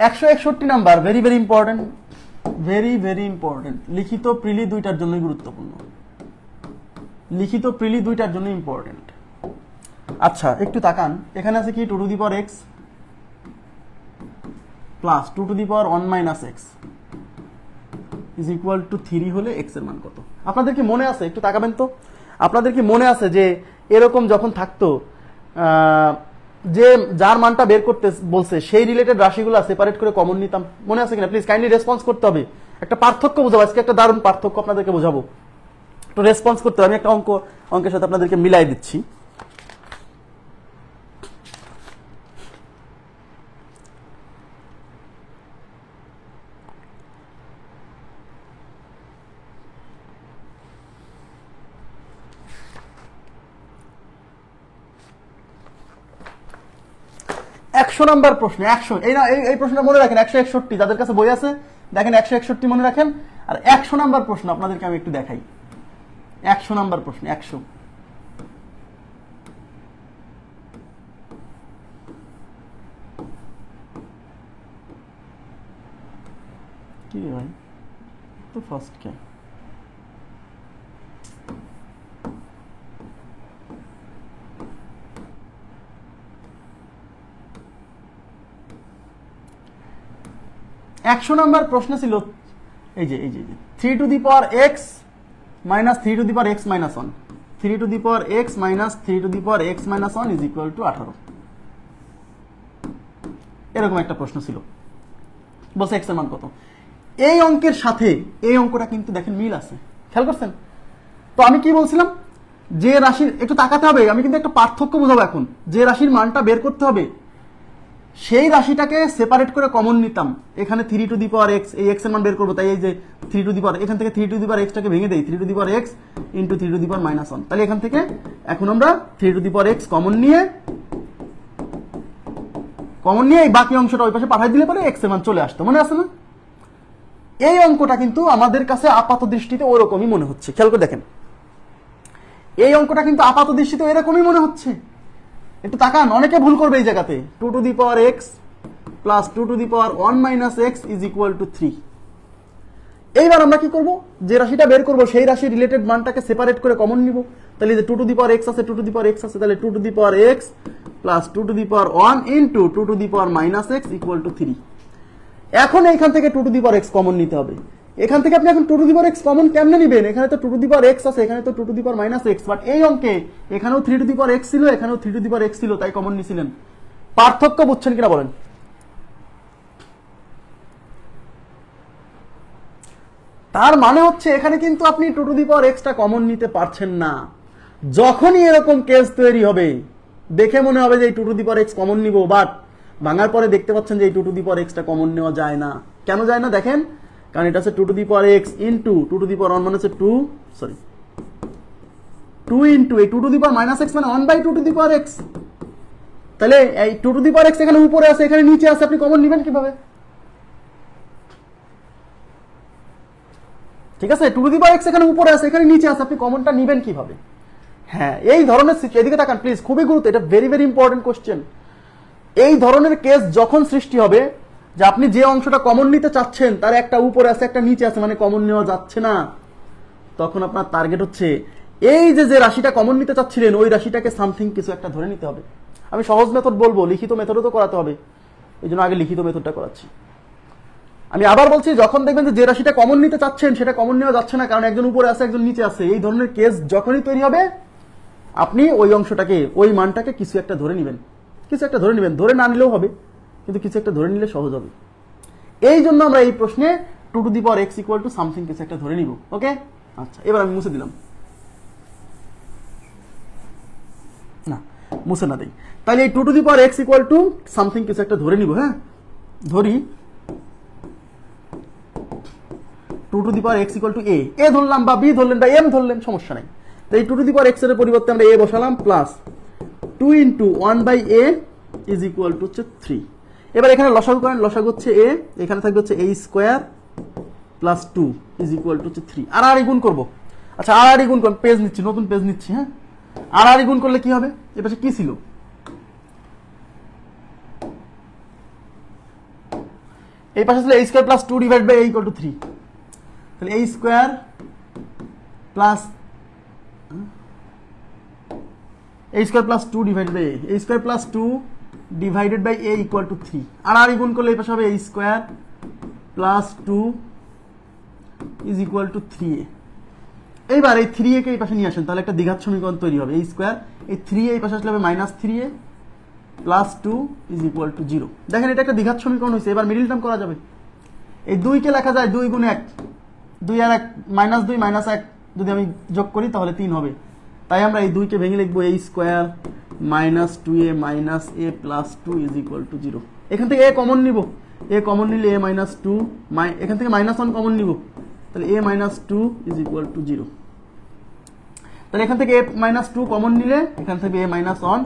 161 number, very very important, very very important. লিখিত প্রিলি দুইটার জন্যই গুরুত্বপূর্ণ, লিখিত প্রিলি দুইটার জন্য ইম্পর্টেন্ট। আচ্ছা একটু তাকান, এখানে আছে কি 2 to the power x plus 2 to the power 1 minus x is equal to 3 হলে x এর মান কত? আপনাদের কি মনে আছে, একটু তাকাবেন তো, আপনাদের কি মনে আছে যে এরকম যখন থাকতো যে যার মানটা বের করতে বলছে সেই রিলেটেড রাশিগুলো সেপারেট করে কমন নিতাম? মনে আছে কিনা? প্লিজ কাইন্ডলি রেসপন্স করতে হবে, একটা পার্থক্য বোঝাবো আজকে, একটা দারুণ পার্থক্য আপনাদেরকে বোঝাবো, তো রেসপন্স করতে হবে। আমি একটা অঙ্কের সাথে আপনাদেরকে মিলাই দিচ্ছি। একশো নাম্বার প্রশ্ন, 100, এই প্রশ্নটা মনে রাখেন, 161, যাদের কাছে বই আছে দেখেন 161 মনে রাখেন। আর 100 নাম্বার প্রশ্ন আপনাদেরকে আমি একটু দেখাই, 100 নাম্বার প্রশ্ন, 100। কি রে ভাই, তো ফার্স্ট কে? একশো নাম্বার প্রশ্ন ছিল এই যে 3 to the power x minus 3 to the power x minus 1, 3 to the power x minus 3 to the power x minus 1 is equal two 18। এরকম একটা প্রশ্ন ছিল, বলছে x এর মান কত। এই অঙ্কের সাথে এই অঙ্কটা কিন্তু দেখেন মিল আছে, খেয়াল করছেন তো? আমি কি বলছিলাম, যে রাশির, একটু তাকাতে হবে, আমি কিন্তু একটা পার্থক্য বোঝাবো এখন, যে রাশির মানটা বের করতে হবে সেই রাশিটাকে সেপারেট করে কমন নিতাম। এখানে 3 টু দি পাওয়ার x, এই x এর মান বের করবো, তাই এই যে 3 টু দি পাওয়ার, এখান থেকে 3 টু দি পাওয়ার x টাকে ভেঙে দেই, 3 to the power x into 3 to the power minus 1, তাহলে এখান থেকে এখন আমরা 3 to the power x common নিয়ে এই বাকি অংশটা ওই পাশে পাঠাই দিলে পরে x এর মান চলে আসতো, মনে আছে না? এই অঙ্কটা কিন্তু আমাদের কাছে আপাত দৃষ্টিতে ওরকমই মনে হচ্ছে, খেয়াল করে দেখেন, এই অঙ্কটা কিন্তু আপাত দৃষ্টিতে এরকমই মনে হচ্ছে। একটু তাকান, অনেকে ভুল করবে এই জায়গাতে, 2 to the power x plus 2 to the power 1 minus x is equal to 3। এইবার আমরা কি করব, যে রাশিটা বের করব সেই রাশির রিলেটেড মানটাকে সেপারেট করে কমন নিব। তাহলে যে 2 টু দি পাওয়ার x আছে, 2 টু দি পাওয়ার x আছে, তাহলে 2 to the power x plus 2 to the power 1 into 2 to the power minus x equal to 3। এখন এইখান থেকে 2 to the power x common নিতে হবে। এখান থেকে আপনি এখন 2 to the power x common কেমনে নেবেন? এখানে তো 2 টু দি পাওয়ার x আছে, এখানে তো 2 to the power minus x, but এই অঙ্কে এখানেও 3 টু দি পাওয়ার x ছিল, এখানেও 3 টু দি পাওয়ার x ছিল, তাই কমন নিছিলেন। পার্থক্য বুঝছেন কিনা বলেন? তার মানে হচ্ছে এখানে কিন্তু আপনি 2 টু দি পাওয়ার x টা কমন নিতে পারছেন না। যখনই এরকম কেস তৈরি হবে, দেখে মনে হবে যে এই 2 to the power x common নিব, বাট ভাঙার পরে দেখতে পাচ্ছেন যে এই 2 টু দি পাওয়ার x টা কমন নেওয়া যায় না। কেন যায় না দেখেন, কারণ এটা আছে 2 to the power x into 2 to the power 1 মানে হচ্ছে 2 ইনটু এই 2 to the power minus x মানে 1/2 টু দি পাওয়ার x। তাহলে এই 2 টু দি পাওয়ার x এখানে উপরে আছে, এখানে নিচে আছে, আপনি কমন নেবেন কিভাবে? ঠিক আছে, 2 টু দি পাওয়ার x এখানে উপরে আছে, এখানে নিচে আছে, আপনি কমনটা নেবেন কিভাবে? হ্যাঁ, এই ধরনের, এদিকে তাকান প্লিজ, খুবই গুরুত্ব, এটা ভেরি ভেরি ইম্পর্টেন্ট কোশ্চেন। এই ধরনের কেস যখন সৃষ্টি হবে যে আপনি যে অংশটা কমন নিতে চাচ্ছেন তার একটা উপরে আছে একটা নিচে আছে, মানে কমন নেওয়া যাচ্ছে না, তখন আপনার টার্গেট হচ্ছে এই যে রাশিটা কমন নিতে চাচ্ছিলেন ওই রাশিটাকে সামথিং কিছু একটা ধরে নিতে হবে। আমি সহজ মেথড বলবো, লিখিত মেথডও তো করাতে হবে, এই জন্য আগে লিখিত মেথডটা করাচ্ছি। আমি আবার বলছি, যখন দেখবেন যে রাশিটা কমন নিতে চাচ্ছেন সেটা কমন নেওয়া যাচ্ছে না, কারণ একজন উপরে আছে একজন নিচে আছে, এই ধরনের কেস যখনই তৈরি হবে আপনি ওই অংশটাকে, ওই মানটাকে কিছু একটা ধরে নেবেন, ধরে না নিলেও হবে, কিন্তু কিছু একটা ধরে নিলে সহজ হবে। এই জন্য আমরা এই প্রশ্নে 2 to the power x equal to something কিছু একটা ধরে নিব। ওকে, আচ্ছা, এবার আমি মুছে দিলাম, না মুছে না দেই, তাহলে এই 2 to the power x equal to something কিছু একটা ধরে নিব। হ্যাঁ, ধরি 2 to the power x equal to a ধরলাম, বা b ধরলেন, বা m ধরলেন, সমস্যা নাই। তাই 2 টু দি পাওয়ার x এর পরিবর্তে আমরা a বসালাম, plus 2 into 1/a is equal two হচ্ছে 3। এবার এখানে লসাগু করেন, লসাগু হচ্ছে a, এখানে থাকবে হচ্ছে a square plus 2 is equal two হচ্ছে 3। আর গুণ করবো, আচ্ছা আর গুণ করুন, পেজ নিচ্ছি, নতুন পেজ নিচ্ছি। হ্যাঁ, আর গুণ করলে কি হবে? এ পাশে কি ছিল? এই পাশে ছিল a square plus 2 divide by a equal to 3, তাহলে a square plus a square plus 2 divide by a square plus 2 divided by a equal to 3, আর গুণ করলে এই পাশে হবে a square plus 2 is equal to 3a। এইবার এই 3a কে এই পাশে নিয়ে আসেন, তাহলে একটা দ্বিঘাত সমীকরণ তৈরি হবে। a স্কয়ার এই 3a এই পাশে আসলে হবে minus 3a plus 2 is equal to 0। দেখেন এটা একটা দ্বিঘাত সমীকরণ হয়েছে। এবার মিডল টার্ম করা যাবে। এই 2 কে লেখা যায় 2 গুণ 1, 2 আর 1 মাইনাস 2 মাইনাস 1 যদি আমি যোগ করি তাহলে 3 হবে। তাই আমরা এই 2 কে ভেঙে লিখবো a square minus 2a minus a plus 2 is equal to 0। এখান থেকে a কমন নিব, a কমন নিলে a মাইনাস 2, এখান থেকে মাইনাস 1 কমন নিব, তাহলে a minus 2 is equal to 0। তাহলে এখান থেকে a মাইনাস 2 কমন নিলে এখান থেকে a minus 1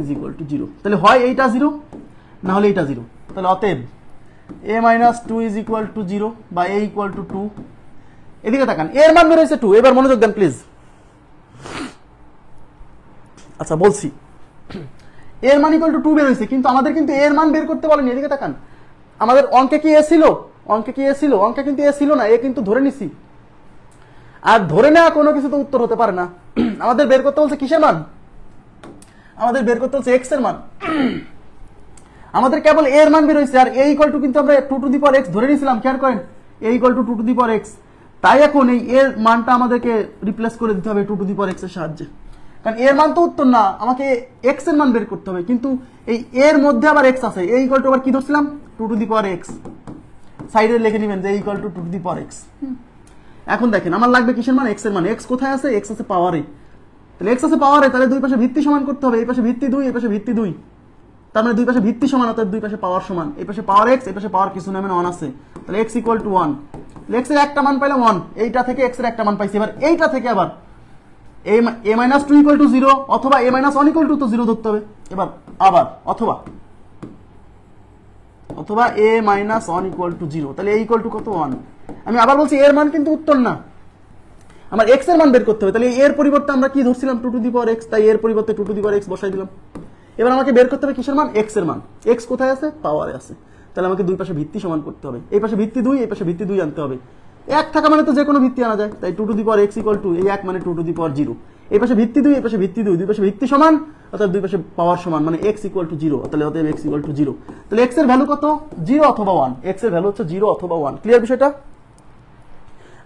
is equal to 0। তাহলে হয় এইটা 0 না হলে এইটা 0। তাহলে অতএব a minus 2 is equal to 0 বা a ইকুয়াল টু 2। এদিকে তাকান, এর মান বের হয়েছে 2। এবার মনোযোগ দেন প্লিজ। আচ্ছা বলছি, এর মান ইকুয়াল টু 2 বের হয়েছে, কিন্তু আমাদের কিন্তু এর মান বের করতে বলেনি। এদিকে তাকান, আমাদের অঙ্কে কি a ছিল? অঙ্কে কি a ছিল? অঙ্কে কিন্তু a ছিল না, এ কিন্তু ধরে নিছি। আর ধরে নেওয়া কোনো কিছু তো উত্তর হতে পারে না। আমাদের বের করতে বলছে কিসের মান? আমাদের বের করতে বলছে x এর মান। আমাদের কেবল এর মান বের হয়েছে, আর a ইকুয়াল টু কিন্তু আমরা 2 টু দি পাওয়ার x ধরে নিয়েছিলাম। খেয়াল করেন, a equal to 2 to the power x। তাই এখন এই এর মানটা আমাদেরকে রিপ্লেস করে দিতে হবে 2 টু দি পাওয়ার x এর সাহায্যে, কারণ এর মান তো উত্তর না, আমাকে x এর মান বের করতে হবে। কিন্তু এই এর মধ্যে আবার x আছে, a ইকুয়াল টু আবার কি ধরছিলাম? 2 টু দি পাওয়ার x। সাইডে লিখে নেবেন যে a equal to 2 to the power x। এখন দেখেন আমার লাগবে কিসের মান? x এর মান। x কোথায় আছে? x আছে পাওয়ারে। তাহলে x আছে পাওয়ারে, তাহলে দুই পাশে ভিত্তি সমান করতে হবে। এই পাশে ভিত্তি 2, এই পাশে ভিত্তি 2, তার মানে দুই পাশে ভিত্তি সমান, অর্থাৎ দুই পাশে পাওয়ার সমান। এই পাশে পাওয়ার x, এই পাশে পাওয়ার কিছু না, মানে 1 আছে। তাহলে x ইকুয়াল টু 1। x এর একটা মান পাইলাম 1, এইটা থেকে x এর একটা মান পাইছি। এবার এইটা থেকে আবার a মাইনাস 2 ইকুয়াল টু 0 অথবা a মাইনাস 1 ইকুয়াল টু তো 0 ধরতে হবে। এবার আবার অথবা a মাইনাস 1 ইকুয়াল টু 0, তাহলে a ইকুয়াল টু কত? 1। আমি আবার বলছি এর মান কিন্তু উত্তর না, আমার x এর মান বের করতে হবে। তাহলে এর পরিবর্তে আমরা কি ধরছিলাম? 2 টু দি পাওয়ার x, তাই এর পরিবর্তে 2 টু দি পাওয়ার x বসাই দিলাম। এবার আমাকে বের করতে হবে কিসের মান? x এর মান। x কোথায় আছে? পাওয়ারে আছে। তাহলে আমাকে দুই পাশে ভিত্তি সমান করতে হবে। এই পাশে ভিত্তি 2, এই পাশে ভিত্তি 2 আনতে হবে। 1 থাকা মানে তো যে কোনো ভিত্তি আনা যায়, তাই 2 to the power x equal to এই 1 মানে 2 টু দি পাওয়ার 0। এই পাশে ভিত্তি 2, এই পাশে ভিত্তি 2, দুই পাশে ভিত্তি সমান, অর্থাৎ দুই পাশে পাওয়ার সমান, মানে x ইকুয়াল টু 0। তাহলে অতএব x ইকুয়াল টু 0। তাহলে x এর ভ্যালু কত? 0 অথবা 1। x এর ভ্যালু হচ্ছে 0 অথবা 1। ক্লিয়ার বিষয়টা?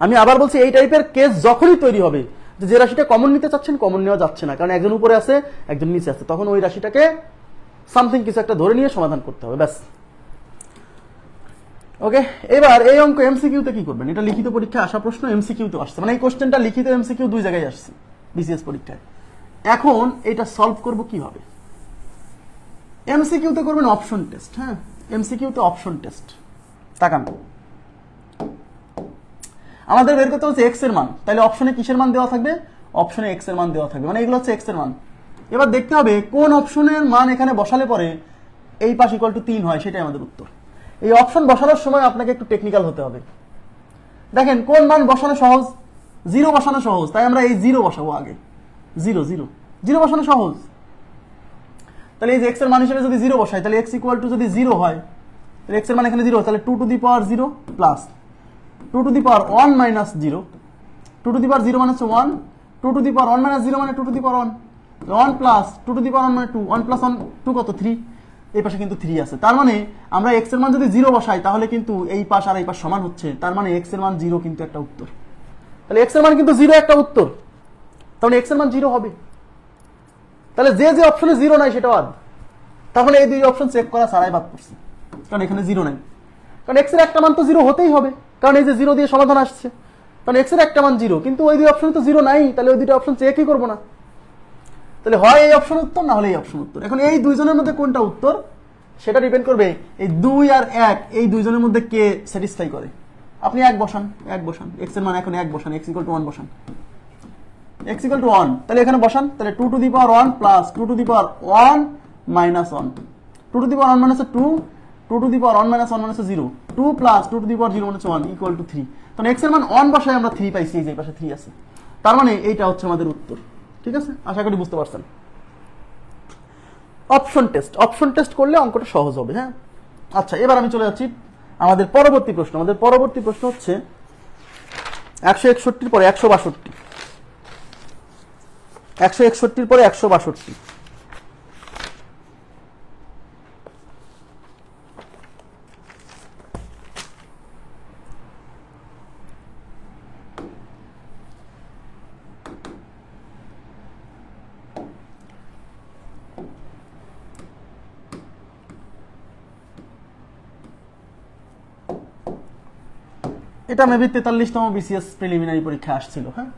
আমি আবার বলছি, এই টাইপের কেস যখনই তৈরি হবে যে রাশিটা কমন নিতে চাচ্ছেন, কমন নেওয়া যাচ্ছে না, কারণ একজন উপরে আছে একজন নিচে আছে, তখন ওই রাশিটাকে সামথিং কিছু একটা ধরে নিয়ে সমাধান করতে হবে, ব্যাস। ওকে, এবার এই অঙ্ক এমসিকিউতে কি করবেন? এটা লিখিত পরীক্ষায় আসা প্রশ্ন, এমসিকিউতে আসছে, মানে এই কোশ্চেনটা লিখিত এমসিকিউ দুই জায়গায় আসছে বিসিএস পরীক্ষায়। এখন এটা সলভ করব কিভাবে? এমসিকিউতে করবেন অপশন টেস্ট। হ্যাঁ, এমসিকিউতে অপশন টেস্ট। তাকান, আমাদের বের করতে হচ্ছে x এর মান, তাহলে অপশনে কিসের মান দেওয়া থাকবে? অপশনে x এর মান দেওয়া থাকবে, মানে এগুলো হচ্ছে x এর মান। এবার দেখতে হবে কোন অপশনের মান এখানে বসালে পরে এই পাশ ইকুয়াল টু 3 হয়, সেটাই আমাদের উত্তর। এই অপশন বসানোর সময় আপনাকে একটু টেকনিক্যাল হতে হবে। দেখেন কোন মান বসানো সহজ? 0 বসানো সহজ, তাই আমরা এই 0 বসাবো আগে। 0 বসানো সহজ। তাহলে এই যে x এর মান হিসেবে যদি 0 বসাই, তাহলে x ইকুয়াল টু যদি 0 হয়, তাহলে x এর মান এখানে 0, তাহলে 2 to the power 0 plus 2 to the power 1 minus 0। 2 to the power 0 মানে হচ্ছে 1, 2 টু দি পাওয়ার 1 মাইনাস 0 মানে 2 to the power 1, 1 plus 2 to the power 1 মানে 2, 1 প্লাস 1 2 কত? 3। এই পাশে কিন্তু 3 আছে, তার মানে আমরা x এর মান যদি 0 বসাই তাহলে কিন্তু এই পাশ আর এই পাশ সমান হচ্ছে, তার মানে x এর মান 0 কিন্তু একটা উত্তর। তাহলে x এর মান কিন্তু 0 একটা উত্তর, তাহলে x এর মান 0 হবে। তাহলে যে যে অপশনে 0 নাই সেটা বাদ, তাহলে এই দুই অপশন চেক করা ছাড়াই বাদ পড়ছে, কারণ এখানে 0 নাই। কারণ x এর একটা মান তো 0 হতেই হবে, কারণ এই যে 0 দিয়ে সমাধান আসছে, কারণ x এর একটা মান 0, কিন্তু ওই দুই অপশনে তো 0 নাই, তাহলে ওই দুটো অপশন চেকই করব না। তাহলে হয় এই অপশন উত্তর, না হলে এই অপশন উত্তর। এখন এই দুইজনের মধ্যে কোনটা উত্তর সেটা ডিপেন্ড করবে এই 2 আর 1, এই দুইজনের মধ্যে কে স্যাটিসফাই করে। আপনি 1 বসান, x এর মান এখন 1 বসান, x ইকুয়াল টু 1 বসান, x ইকুয়াল টু 1, তাহলে এখানে বসান, তাহলে 2 to the power 1 plus 2 to the power 1 minus 1, 2 to the power 1 মানে হচ্ছে 2, 2 টু দি পাওয়ার 1 মাইনাস 1 মানে হচ্ছে 0, 2 প্লাস 2 টু দি পাওয়ার 0 মানে হচ্ছে 1 ইকুয়াল টু 3। তাহলে x এর মান 1 বসায় আমরা 3 পাইছি, এই যে পাশে 3 আছে, তার মানে এইটা হচ্ছে আমাদের উত্তর। ঠিক আছে, আশা করি বুঝতে পারছেন। অপশন টেস্ট করলে অঙ্কটা সহজ হবে। হ্যাঁ, আচ্ছা, এবার আমি চলে যাচ্ছি আমাদের পরবর্তী প্রশ্ন হচ্ছে 161 পরে 162, 161 পরে 162। এটা মেবি 43তম বিসিএস প্রিলিমিনারি পরীক্ষা আসছিল। হ্যাঁ,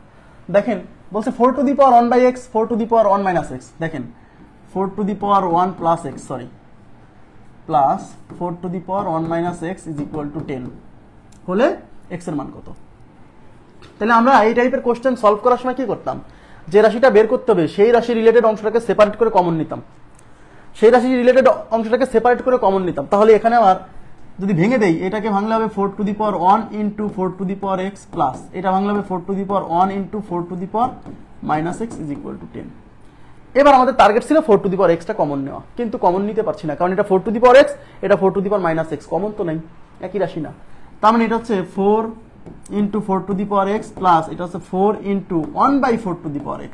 দেখেন বলছে 4 to the power 1 by x, 4 to the power 1 minus x। দেখেন 4 to the power 1 plus x, sorry, plus 4 to the power 1 minus x is equal to 10 হলে x এর মান কত? তাহলে আমরা এই টাইপের কোশ্চেন সলভ করার সময় কি করতাম, যে রাশিটা বের করতে হবে সেই রাশি রিলেটেড অংশটাকে সেপারেট করে কমন নিতাম, তাহলে এখানে আবার যদি ভেঙে দেই, এটাকে ভাঙলে হবে 4 to the power 1 into 4 to the power x plus এটা ভাঙলে হবে 4 to the power 1 into 4 to the power minus x is equal to 10। এবার আমাদের টার্গেট ছিল 4 টু দি পাওয়ার x টা কমন নেওয়া, কিন্তু কমন নিতে পারছি না, কারণ এটা 4 টু দি পাওয়ার x, এটা 4 to the power minus x, common তো নাই, একই রাশি না। তার মানে এটা হচ্ছে 4 into 4 to the power x plus এটা হচ্ছে 4 into 1 by 4 to the power x।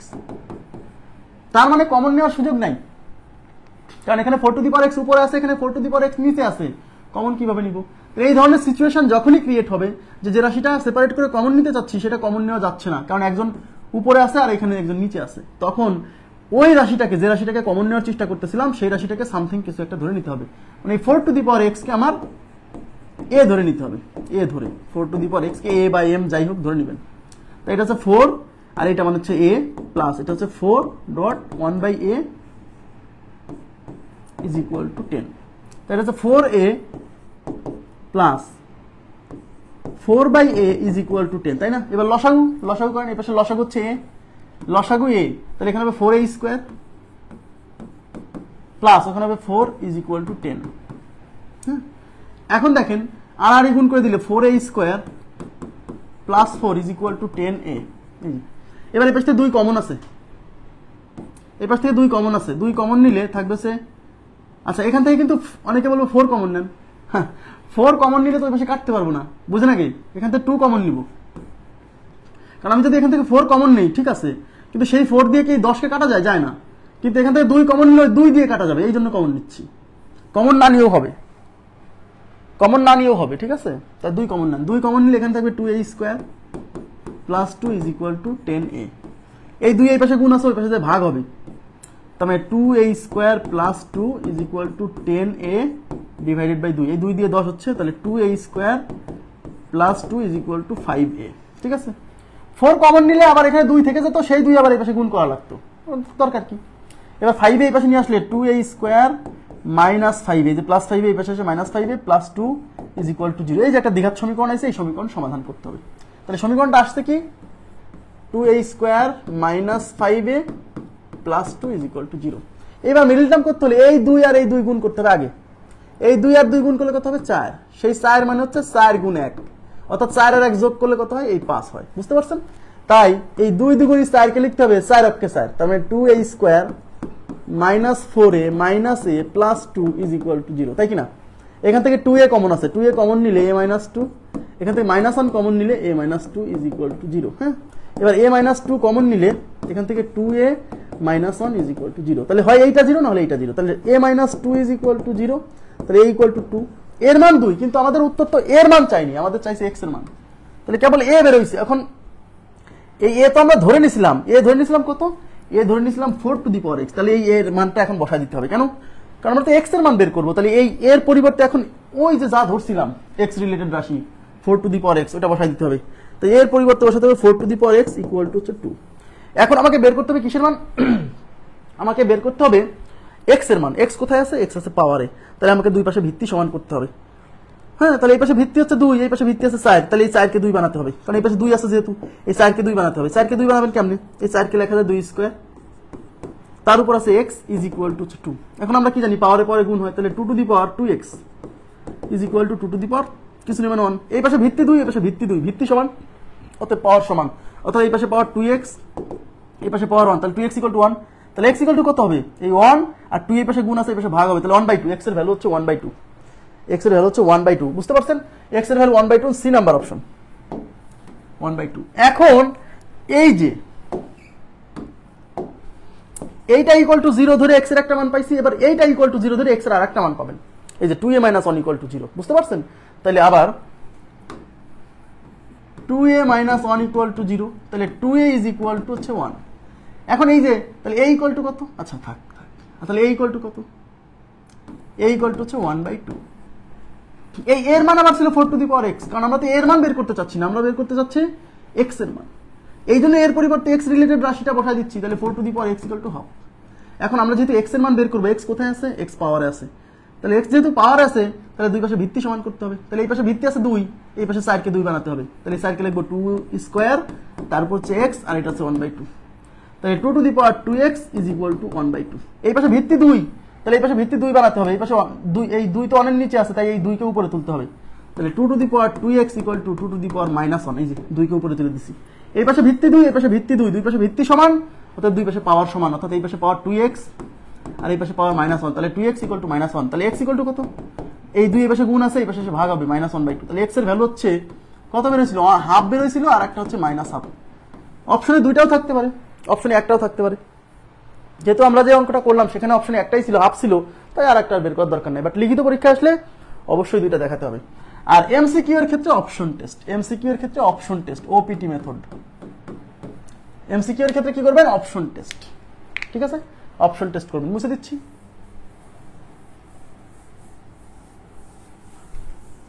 তার মানে কমন নেওয়ার সুযোগ নাই, কারণ এখানে 4 টু দি পাওয়ার x উপরে আছে, এখানে 4 টু দি পাওয়ার x নিচে আছে, কমন কিভাবে নিব? এই ধরনের সিচুয়েশন যখনই ক্রিয়েট হবে যে রাশিটা সেপারেট করে কমন নিতে চাচ্ছি সেটা কমন নেওয়া যাচ্ছে না, কারণ একজন উপরে আছে আর এখানে একজন নিচে আছে, তখন ওই রাশিটাকে, যে রাশিটাকে কমন নেওয়ার চেষ্টা করতেছিলাম সেই রাশিটাকে সামথিং কিছু একটা ধরে নিতে হবে। মানে 4 টু দি পাওয়ার x কে আমার a ধরে নিতে হবে, a ধরে 4 টু দি পাওয়ার x কে a বাই m যাই হোক ধরে নেবেন। তো এটা হচ্ছে 4 আর এটা মানে হচ্ছে a প্লাস এটা হচ্ছে 4 dot 1 by a is equal to 10। তো এটা হচ্ছে 4a plus 4 by a is equal to 10, তাই না? এবার লসাগু করেন, এই পাশে লসাগু হচ্ছে a, লসাগু a, তাহলে এখানে হবে 4a স্কোয়ার প্লাস ওখানে হবে 4 ইজ ইকুয়াল টু 10। হ্যাঁ, এখন দেখেন আর গুণ করে দিলে 4a square plus 4 is equal to 10a। এবার এই পাশ থেকে 2 কমন আছে, দুই কমন নিলে থাকবে সে, আচ্ছা এখান থেকে কিন্তু অনেকে বলবো 4 কমন নেন, হ্যাঁ 4 কমন নিলে তো ওই পাশে কাটতে পারবো না, বুঝে নাকি? এখান থেকে 2 কমন নিব, কারণ আমি যদি এখান থেকে 4 কমন নেই ঠিক আছে, কিন্তু সেই 4 দিয়ে কি 10 কে কাটা যায় না, কিন্তু এখান থেকে 2 কমন নিলে 2 দিয়ে কাটা যাবে, এই জন্য কমন নিচ্ছি। কমন না নিয়েও হবে, ঠিক আছে? তাই 2 কমন নেন, 2 কমন নিলে এখানে থাকবে 2a square plus 2 is equal to 10a। এই 2 এই পাশে গুণ আছে, ওই পাশে ভাগ হবে, তার মানে 2a square plus 2 is equal to 10a divided by 2, এই 2 দিয়ে 10 হচ্ছে, তাহলে 2a square plus 2 is equal to 5a, ঠিক আছে? 4 কমন নিলে আবার এখানে 2 থেকে যেত, সেই 2 আবার এই পাশে গুণ করা লাগতো, দরকার কি? এবার 5a এই পাশে নিয়ে আসলে 2a স্কোয়ার মাইনাস 5a, যে প্লাস 5a এই পাশে আসে minus 5a plus 2 is equal to 0। এই যে একটা দ্বিঘাত সমীকরণ আছে, এই সমীকরণ সমাধান করতে হবে। তাহলে সমীকরণটা আসছে কি, 2a square minus 5a plus 2 is equal to 0। এবার মিডল টার্ম করতে হলে এই 2 আর এই 2 গুণ করতে হবে আগে, এই 2 আর 2 গুণ করলে কত হবে 4, সেই 4 মানে হচ্ছে 4 গুণ 1, অর্থাৎ 4 আর 1 যোগ করলে কত হয়, এই 5 হয়, বুঝতে পারছেন? তাই এই 2 দ্বিগুণ 4 কে লিখতে হবে 4 অক্ষে 4, তার মানে 2a square minus 4a minus a plus 2 is equal to 0, তাই কি না? এখান থেকে 2a কমন আছে, 2a কমন নিলে a মাইনাস 2, এখান থেকে মাইনাস 1 কমন নিলে a minus 2 is equal to 0। হ্যাঁ, এবার a মাইনাস 2 কমন নিলে এখান থেকে 2a minus 1 is equal to 0, তাহলে হয় এইটা 0 না হলে এইটা 0, তাহলে a minus 2 is equal to 0, তাহলে a ইকুয়াল টু 2, এর মান 2, কিন্তু আমাদের উত্তর তো এর মান চাইনি, আমাদের চাইছে x এর মান, তাহলে কেবল a বের হইছে। এখন এই a তো আমরা ধরে নিছিলাম, কত, a ধরে নিছিলাম 4 টু দি পাওয়ার x, তাহলে এই এর মানটা এখন বসাই দিতে হবে, কেন? কারণ আমরা তো x এর মান বের করব, তাহলে এই এর পরিবর্তে এখন ওই যে যা ধরছিলাম x রিলেটেড রাশি 4 টু দি পাওয়ার x, ওটা বসাই দিতে হবে। তো এর পরিবর্তে বসাতে হবে 4 to the power x equal to 2। এখন আমাকে বের করতে হবে কিসের মান? আমাকে বের করতে হবে x এর মান। x কোথায় আছে? x আছে পাওয়ারে, তাহলে আমাকে দুই পাশে ভিত্তি সমান করতে হবে। হ্যাঁ, তাহলে এই পাশে ভিত্তি হচ্ছে 2, এই পাশে ভিত্তি আছে 4, তাহলে এই 4 কে 2 বানাতে হবে, কারণ এই পাশে 2 আছে যেহেতু, এই 4 কে 2 বানাতে হবে। 4 কে 2 বানাবেন কেমনে? এই 4 কে লেখা যায় 2 স্কয়ার, তার উপর আছে x ইজ ইকুয়াল টু 2। এখন আমরা কি জানি, পাওয়ারে পরে গুণ হয়, তাহলে 2 to the power 2x is equal to 2 to the power কিছু নেবেন 1। এই পাশে ভিত্তি 2, এই পাশে ভিত্তি 2, ভিত্তি সমান অতএব পাওয়ার সমান, অর্থাৎ এই পাশে পাওয়ার 2x, এই পাশে পাওয়ার 1, তাহলে 2x ইকুয়াল টু 1, তাহলে x ইকুয়াল টু কত হবে? এই 1 আর 2 এই পাশে গুণ আছে, এই পাশে ভাগ হবে, তাহলে 1/2, x এর ভ্যালু হচ্ছে 1/2। x এর ভ্যালু হচ্ছে 1/2, বুঝতে পারছেন? x এর ভ্যালু 1/2, সি নাম্বার অপশন 1/2। এখন এই যে এইটা ইকুয়াল টু 0 ধরে x এর একটা মান পাইছি, এবার এইটা ইকুয়াল টু 0 ধরে x এর আরেকটা মান পাবেন, এই যে 2a - 1 ইকুয়াল টু 0, বুঝতে পারছেন? তাহলে আবার 2a - 1 ইকুয়াল টু 0, তাহলে 2a ইজ ইকুয়াল টু হচ্ছে 1। এখন এই যে তাহলে a ইকুয়াল টু কত? আচ্ছা থাক, তাহলে a ইকুয়াল টু কত? a ইকুয়াল টু হচ্ছে 1/2। এই এর মান আবার ছিল 4 টু দি পাওয়ার x, কারণ আমরা তো এর মান বের করতে চাচ্ছি না, আমরা বের করতে চাচ্ছি x এর মান। এই জন্য এর পরিবর্তে x রিলেটেড রাশিটা বসাই দিচ্ছি, তাহলে 4 to the power x equal to half. এখন আমরা যেহেতু x এর মান বের করবো, x কোথায় আছে? x পাওয়ারে আছে, তাহলে x যেহেতু পাওয়ার আছে তাহলে দুই পাশে ভিত্তি সমান করতে হবে। তাহলে এই পাশে ভিত্তি আছে 2, এই পাশে 4 কে 2 বানাতে হবে, তাহলে 4 কে লিখবো 2 স্কয়ার, তারপর হচ্ছে x, আর এটা হচ্ছে 1/2। তাহলে 2 to the power 2x is equal two 1/2। এই পাশে ভিত্তি 2, তাহলে এই পাশে ভিত্তি 2 বানাতে হবে, এই পাশে 2, এই 2 তো অনের নিচে আছে, তাই এই 2 কে উপরে তুলতে হবে। তাহলে 2 to the power 2x equal to 2 to the power -1, এই যে 2 কে উপরে তুলে দিছি। এই পাশে ভিত্তি 2, এই পাশে ভিত্তি 2, দুই পাশে ভিত্তি সমান, অর্থাৎ দুই পাশে পাওয়ার সমান, অর্থাৎ এই পাশে পাওয়ার 2x আর এই পাশে পাওয়ার -1, তাহলে 2x ইকুয়াল টু -1, তাহলে x ইকুয়াল টু কত? এই 2 এই পাশে গুণ আছে, এই পাশে এসে ভাগ হবে, -1/2। তাহলে x এর ভ্যালু হচ্ছে কত বের হয়েছিল? হাফ বের হয়েছিল, আর একটা হচ্ছে -হাফ। অপশনে দুইটাও থাকতে পারে, অপশনে একটাও থাকতে পারে। যেহেতু আমরা যে অঙ্কটা করলাম সেখানে অপশনে একটাই ছিল, হাফ ছিল, তাই আর একটা বের করার দরকার নেই। বাট লিখিত পরীক্ষা আসলে অবশ্যই দুইটা দেখাতে হবে। আর এমসিকিউ এর ক্ষেত্রে অপশন টেস্ট, এমসিকিউ এর ক্ষেত্রে option test, OPT method. MCQ এর ক্ষেত্রে কি করবেন? অপশন টেস্ট, ঠিক আছে? অপশন টেস্ট করবেন। মুছে দিচ্ছি।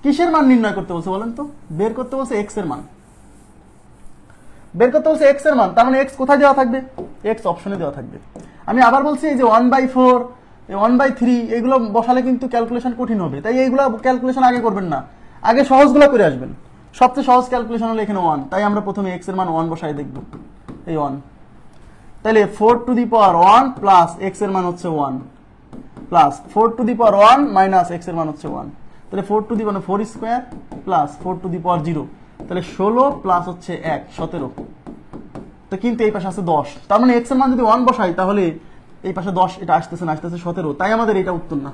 কিসের মান নির্ণয় করতে বলছে বলেন তো? বের করতে বলছে x এর মান, বের করতে বলছে x এর মান। তার মানে x কোথায় দেওয়া থাকবে? x অপশনে দেওয়া থাকবে। আমি আবার বলছি এই যে 1/4, 1/3 এগুলো বসালে কিন্তু ক্যালকুলেশন কঠিন হবে, তাই এইগুলো ক্যালকুলেশন আগে করবেন না, আগে সহজগুলো করে আসবেন। সবচেয়ে সহজ ক্যালকুলেশন হলো এখানে 1, তাই আমরা প্রথমে x এর মান 1 বসাই দেখব, এই 1। তাহলে 4 to the power 1 plus x এর মান হচ্ছে 1, plus 4 to the power 1 minus x এর মান হচ্ছে 1। তাহলে 4 to the power 4 square plus 4 to the power 0, তাহলে 16 প্লাস হচ্ছে 1 17। তো কিন্তু এই পাশে আছে 10, তার মানে x এর মান যদি 1 বসাই তাহলে এই পাশে 10, এটা আসতেছে না, আসতেছে 17, তাই আমাদের এটা উত্তর না।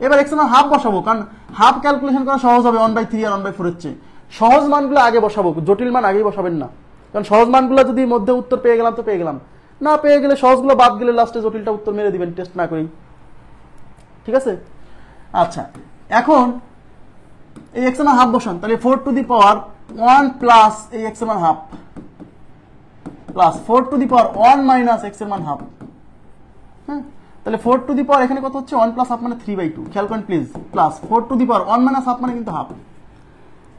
এবার x এর মান হাফ বসাবো, কারণ হাফ ক্যালকুলেশন করা সহজ হবে 1/3 আর 1/4 এর চেয়ে। সহজ মানগুলো আগে বসাবো, জটিল মান আগেই বসাবেন না, কারণ সহজ মানগুলো যদি মধ্যে উত্তর পেয়ে গেলাম তো পেয়ে গেলাম, না পেয়ে গেলে সহজগুলো বাদ গেলে লাস্টে জটিলটা উত্তর মেরে দিবেন টেস্ট না করেই, ঠিক আছে? আচ্ছা, এখন এই x এর মান হাফ বসান, তাহলে 4 টু দি পাওয়ার 1 প্লাস এই x এর মান half plus 4 to the power 1 minus x এর মান হাফ। হ্যাঁ, তাহলে 4 টু দি পাওয়ার এখানে কত হচ্ছে? 1 প্লাস হাফ মানে 3/2, খেয়াল করেন please, plus 4 to the power 1 minus half মানে কিন্তু হাফ।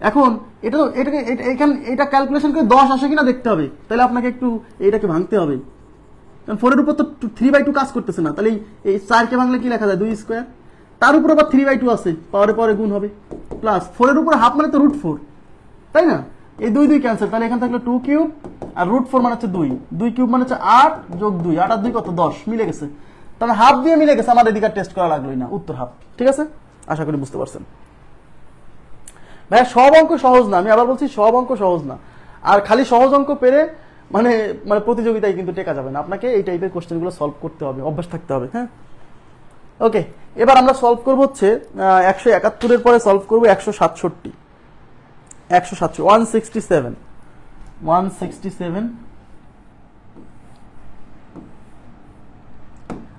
এখন এটা তো এটাকে এখানে এটা ক্যালকুলেশন করে 10 আসে কিনা দেখতে হবে, তাহলে আপনাকে একটু এইটাকে ভাঙতে হবে, কারণ 4 এর উপর তো 3/2 কাজ করতেছে না, তাহলে এই 4 কে ভাঙলে কি লেখা যায়? 2 স্কয়ার, তার উপর আবার 3/2 আছে, পাওয়ারে পাওয়ারে গুণ হবে, প্লাস 4 এর উপর হাফ মানে তো √4, তাই না? এই 2 2 ক্যান্সেল, তাহলে এখানে থাকলো 2 কিউব, আর √4 মানে হচ্ছে 2, 2 কিউব মানে হচ্ছে 8 যোগ 2, 8 আর 2 কত? 10, মিলে গেছে। তাহলে হাফ দিয়ে মিলে গেছে, আমাদের এদিকে টেস্ট করা লাগলোই না, উত্তর হাফ, ঠিক আছে? আশা করি বুঝতে পারছেন। ভাই সব অঙ্ক সহজ না, আমি আবার বলছি সব অঙ্ক সহজ না, আর খালি সহজ অঙ্ক পেরে মানে মানে প্রতিযোগিতায় কিন্তু টেকা যাবে না, আপনাকে এই টাইপের কোশ্চেনগুলো সলভ করতে হবে, অভ্যাস থাকতে হবে। হ্যাঁ, ওকে, এবার আমরা সলভ করব হচ্ছে 171 এর পরে সলভ করব 167, 167, 167।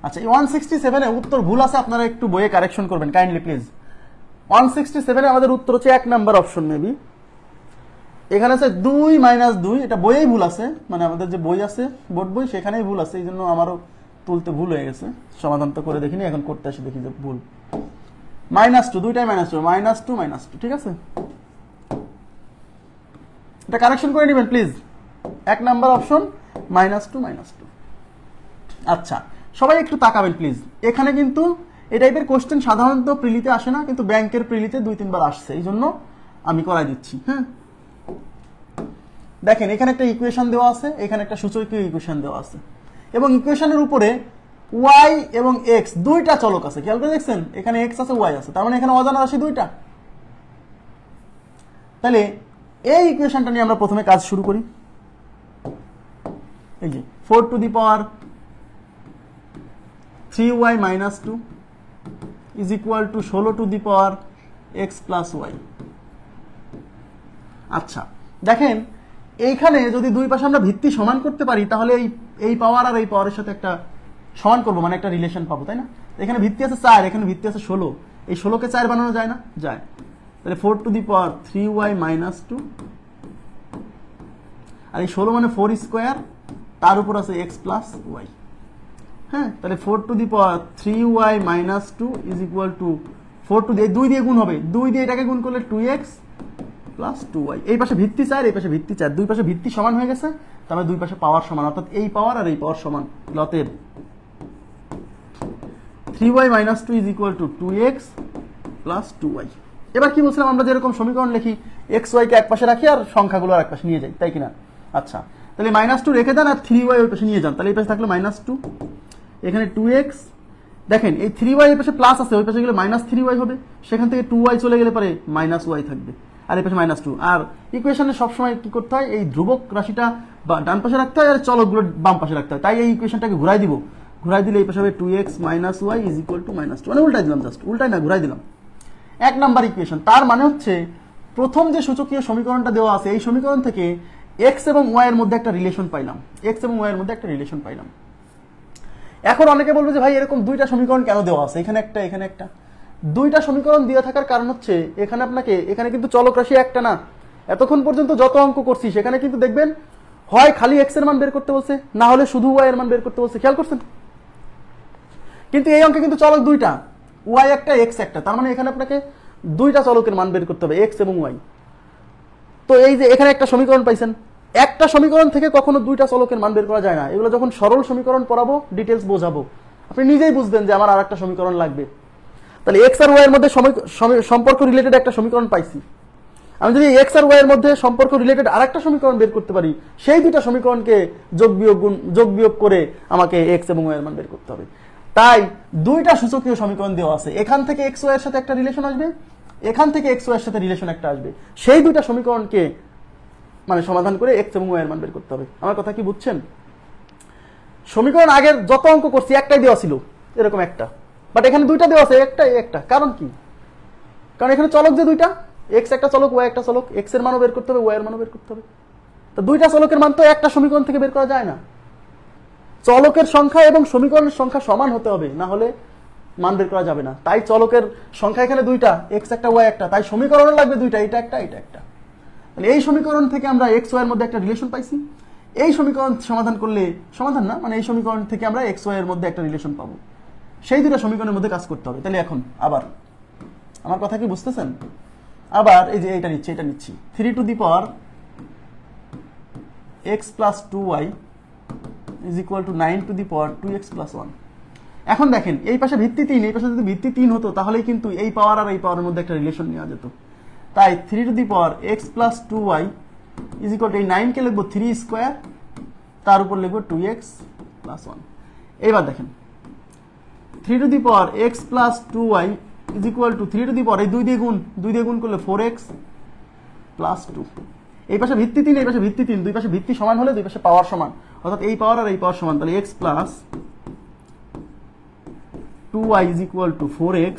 আচ্ছা, এই 167 এ উত্তর ভুল আছে, আপনারা একটু বইয়ে কারেকশন করবেন কাইন্ডলি প্লিজ। 167 এ আমাদের উত্তর হচ্ছে 1 নাম্বার অপশন মেবি, এখানে আছে 2 - 2, এটা বইয়েই ভুল আছে, মানে আমাদের যে বই আছে বোর্ড বই সেখানেই ভুল আছে, এই জন্য আমারও তুলতে ভুল হয়ে গেছে, সমাধান তো করে দেখিনি, এখন করতে আসি দেখি যে ভুল। -2, দুইটাই -2, -2, ঠিক আছে? এটা কারেকশন করে নেবেন প্লিজ, 1 নাম্বার অপশন -2। আচ্ছা, সবাই একটু তাকাবেন প্লিজ, এখানে কিন্তু এই টাইপের কোশ্চেন সাধারণত প্রিলিতে আসে না, কিন্তু ব্যাংকের প্রিলিতে 2-3 বার আসছে, এই জন্য আমি করাই দিচ্ছি। হ্যাঁ, দেখেন এখানে একটা ইকুয়েশন দেওয়া আছে, এখানে একটা সূচকীয় ইকুয়েশন দেওয়া আছে, এবং ইকুয়েশনের উপরে y এবং x দুইটা চলক আছে, খেয়াল করে দেখছেন, এখানে x আছে y আছে, তার মানে এখানে অজানা রাশি দুইটা। তাহলে এই ইকুয়েশনটা নিয়ে আমরা প্রথমে কাজ শুরু করি। এই যে 4 to the power 3y - 2 is equal to 16 to the power x plus y. আচ্ছা দেখেন এইখানে যদি দুই পাশে আমরা ভিত্তি সমান করতে পারি তাহলে এই পাওয়ার আর এই পাওয়ারের সাথে একটা সমান করবো, মানে একটা রিলেশন পাবো, তাই না? এখানে ভিত্তি আছে 4, এখানে ভিত্তি আছে 16, এই 16কে 4 বানানো যায় না? যায়। তাহলে 4 to the power 3y minus 2, আর এই 16 মানে 4 স্কোয়ার, তার উপর আছে এক্স প্লাস ওয়াই। হ্যাঁ, তাহলে 4 to the power 3y minus 2 is equal to 4 to দিয়ে 2 দিয়ে গুণ হবে, 2 দিয়ে এটাকে গুণ করলে 2x প্লাস 2y। এই পাশে ভিত্তি 4, এই পাশে ভিত্তি 4, দুই পাশে ভিত্তি সমান হয়ে গেছে, তাহলে দুই পাশে পাওয়ার সমান, অর্থাৎ এই পাওয়ার আর এই পাওয়ার সমান। অতএব 3y minus 2 is equal two 2x plus 2y। এবার কি বলছিলাম, আমরা যেরকম সমীকরণ লিখি এক্স ওয়াই কে এক পাশে রাখি আর সংখ্যাগুলো আর এক পাশে নিয়ে যাই, তাই কিনা? আচ্ছা তাহলে মাইনাস 2 রেখে দেন আর 3y ওই পাশে নিয়ে যান, তাহলে এই পাশে থাকলো মাইনাস 2, এখানে 2x। দেখেন এই 3y এর পাশে প্লাস আছে, ওই পাশে গেলে মাইনাস 3y হবে, সেখান থেকে 2y চলে গেলে পরে মাইনাস y থাকবে, আর এই পাশে মাইনাস 2। আর ইকুয়েশনে সবসময় কি করতে হয়, এই ধ্রুবক রাশিটা ডান পাশে রাখতে হয় আর চলকগুলো বাম পাশে রাখতে হয়। তাই এই ইকুয়েশনটাকে ঘুরাই দিব, ঘুরাই দিলে এই পাশে হবে 2x minus y is equal two minus 2, মানে উল্টাই দিলাম, জাস্ট উল্টাই না ঘুরাই দিলাম। 1 নাম্বার ইকুয়েশন, তার মানে হচ্ছে প্রথম যে সূচকীয় সমীকরণটা দেওয়া আছে এই সমীকরণ থেকে x এবং y এর মধ্যে একটা রিলেশন পাইলাম, x এবং y এর মধ্যে একটা রিলেশন পাইলাম। এখন অনেকে বলবে যে ভাই এরকম দুইটা সমীকরণ কেন দেওয়া আছে, এখানে একটা এখানে একটা। দুইটা সমীকরণ দেওয়া থাকার কারণ হচ্ছে এখানে আপনাকে, এখানে কিন্তু চলক রাশি একটা না, এতক্ষণ পর্যন্ত যত অঙ্ক করছি সেখানে কিন্তু দেখবেন হয় খালি x এর মান বের করতে বলছে, না হলে শুধু y এর মান বের করতে বলছে, খেয়াল করছেন? কিন্তু এই অঙ্কে কিন্তু চলক দুইটা, y একটা x একটা, তার মানে এখানে আপনাকে দুইটা চলকের মান বের করতে হবে, x এবং y। তো এই যে এখানে একটা সমীকরণ পাইছেন, একটা সমীকরণ থেকে কখনো দুইটা চলকের মান বের করা যায় না। এগুলো যখন সরল সমীকরণ পড়াবো, ডিটেলস বোঝাবো, আপনি নিজেই বুঝবেন যে আমার আরেকটা সমীকরণ লাগবে। তাহলে x আর y এর মধ্যে সম্পর্ক রিলেটেড একটা সমীকরণ পাইছি, আমি যদি x আর y এর মধ্যে সম্পর্ক রিলেটেড আরেকটা সমীকরণ বের করতে পারি, সেই দুইটা সমীকরণকে যোগ বিয়োগ করে আমাকে x এবং y এর মান বের করতে হবে। তাই দুইটা সূচকীয় সমীকরণ দেওয়া আছে, এখান থেকে x y এর সাথে একটা রিলেশন আসবে, এখান থেকে x y এর সাথে রিলেশন একটা আসবে, সেই দুইটা সমীকরণকে মানে সমাধান করে x এবং y এর মান বের করতে হবে। আমার কথা কি বুঝছেন? সমীকরণ আগের যত অঙ্ক করছি একটাই দেওয়া ছিল, এরকম একটা, বাট এখানে দুইটা দেওয়া আছে, একটা। কারণ কি? কারণ এখানে চলক যে দুইটা, x একটা চলক, y একটা চলক, x এর মানও বের করতে হবে, y এর মানও বের করতে হবে। তো দুইটা চলকের মান তো একটা সমীকরণ থেকে বের করা যায় না, চলকের সংখ্যা এবং সমীকরণের সংখ্যা সমান হতে হবে, না হলে মান বের করা যাবে না। তাই চলকের সংখ্যা এখানে দুইটা, x একটা y একটা, তাই সমীকরণও লাগবে দুইটা, এটা একটা এটা একটা। তাহলে এই সমীকরণ থেকে আমরা x y এর মধ্যে একটা রিলেশন পাইছি, এই সমীকরণ সমাধান করলে, সমাধান না মানে এই সমীকরণ থেকে আমরা x y এর মধ্যে একটা রিলেশন পাবো, সেই দুটো সমীকরণের মধ্যে কাজ করতে হবে। তাহলে এখন আবার আমার কথা কি বুঝতেছেন? আবার এই যে এটা নিচ্ছি 3 to the power x plus 2y is equal two 9 to the power 2x plus 1। এখন দেখেন এই পাশে ভিত্তি 3, এই পাশে যদি ভিত্তি 3 হতো তাহলেই কিন্তু এই পাওয়ার আর এই পাওয়ারের মধ্যে একটা রিলেশন নেওয়া যেত। তাই 3 to the power x plus 2y is equal to এই 9 কে লিখবো 3 স্কোয়ার, তার উপর লিখবো 2x প্লাস 1। এইবার দেখেন 3 to the power x plus 2y is equal to 3 to the power এই 2 দিয়ে গুণ করলে 4x প্লাস 2। এই পাশে ভিত্তি 3, এই পাশে ভিত্তি 3, দুই পাশে ভিত্তি সমান হলে দুই পাশে পাওয়ার সমান, অর্থাৎ এই পাওয়ার আর এই পাওয়ার সমান, তাহলে x plus 2y is equal two 4x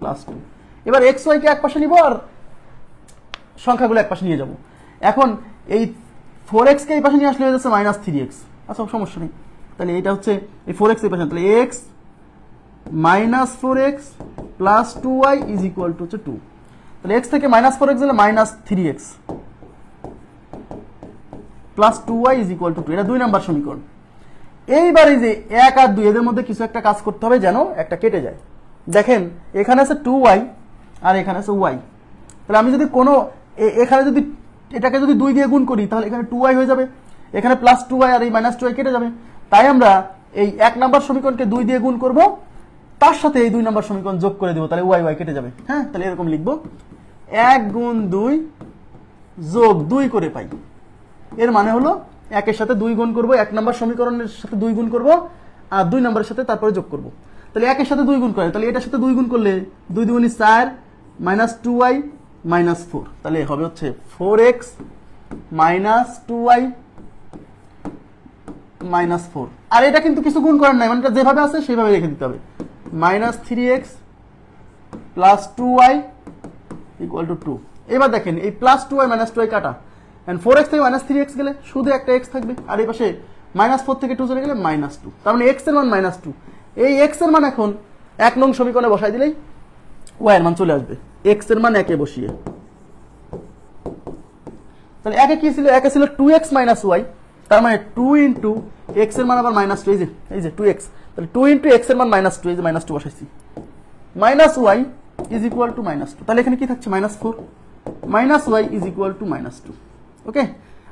plus 2। এবার xy কে এক পাশে নিব আর সংখ্যাগুলো এক পাশে নিয়ে যাব। এখন এই 4x কে এই পাশে নিয়ে আসলে হয়ে যাচ্ছে মাইনাস 3x। আচ্ছা সমস্যা নেই, তাহলে এটা হচ্ছে এই 4x এই পাশে, তাহলে x minus 4x plus 2y is equal two হচ্ছে 2। তাহলে x থেকে মাইনাস 4x গেলে minus 3x plus 2y is equal to 2, এটা 2 নাম্বার সমীকরণ। এইবার এই যে 1 আর 2 এদের মধ্যে কিছু একটা কাজ করতে হবে যেন একটা কেটে যায়। দেখেন এখানে আছে 2y আর এখানে আছে y, তাহলে আমি যদি কোনো এখানে যদি এটাকে যদি 2 দিয়ে গুণ করি তাহলে এখানে 2y হয়ে যাবে, এখানে প্লাস 2y আর এই মাইনাস 2y কেটে যাবে। তাই আমরা এই 1 নাম্বার সমীকরণকে 2 দিয়ে গুণ করব, তার সাথে এই 2 নাম্বার সমীকরণ যোগ করে দেব, তাহলে y কেটে যাবে। হ্যাঁ, তাহলে এরকম লিখবো 1 গুণ 2 যোগ 2 করে পাই। এর মানে হলো 1 এর সাথে 2 গুণ করব, 1 নাম্বার সমীকরণের সাথে 2 গুণ করব আর 2 নাম্বারের সাথে তারপরে যোগ করব। তাহলে 1 এর সাথে 2 গুণ করে, তাহলে এটার সাথে 2 গুণ করলে 2 2 4 মাইনাস 2y মাইনাস 4, তাহলে হবে হচ্ছে 4x মাইনাস 2y মাইনাস 4। আর এটা কিন্তু কিছু গুণ করার নাই, মানে এটা যেভাবে আছে সেইভাবে রেখে দিতে হবে, minus 3x plus 2y equal to 2। এবার দেখেন এই প্লাস 2y মাইনাস 2y কাটা, এন্ড 4x থেকে মাইনাস 3x গেলে শুধু একটা x থাকবে, আর এই পাশে মাইনাস 4 থেকে 2 চলে গেলে মাইনাস 2, তার মানে x এর মান মাইনাস 2। এই x এর মান এখন 1 নং সমীকরণে বসাই দিলেই y এর মান চলে আসবে, x এর মান 1 এ বসিয়ে। তাহলে একে কি ছিল, একে ছিল 2x মাইনাস y, তার মানে 2 ইন্টু x এর মান আবার মাইনাস 2, এই যে 2x, তাহলে 2 ইন্টু x এর মান মাইনাস 2, এই যে মাইনাস 2 বসাইছি, minus y is equal two minus 2। তাহলে এখানে কি থাকছে, minus 4, minus y is equal two minus 2। ওকে,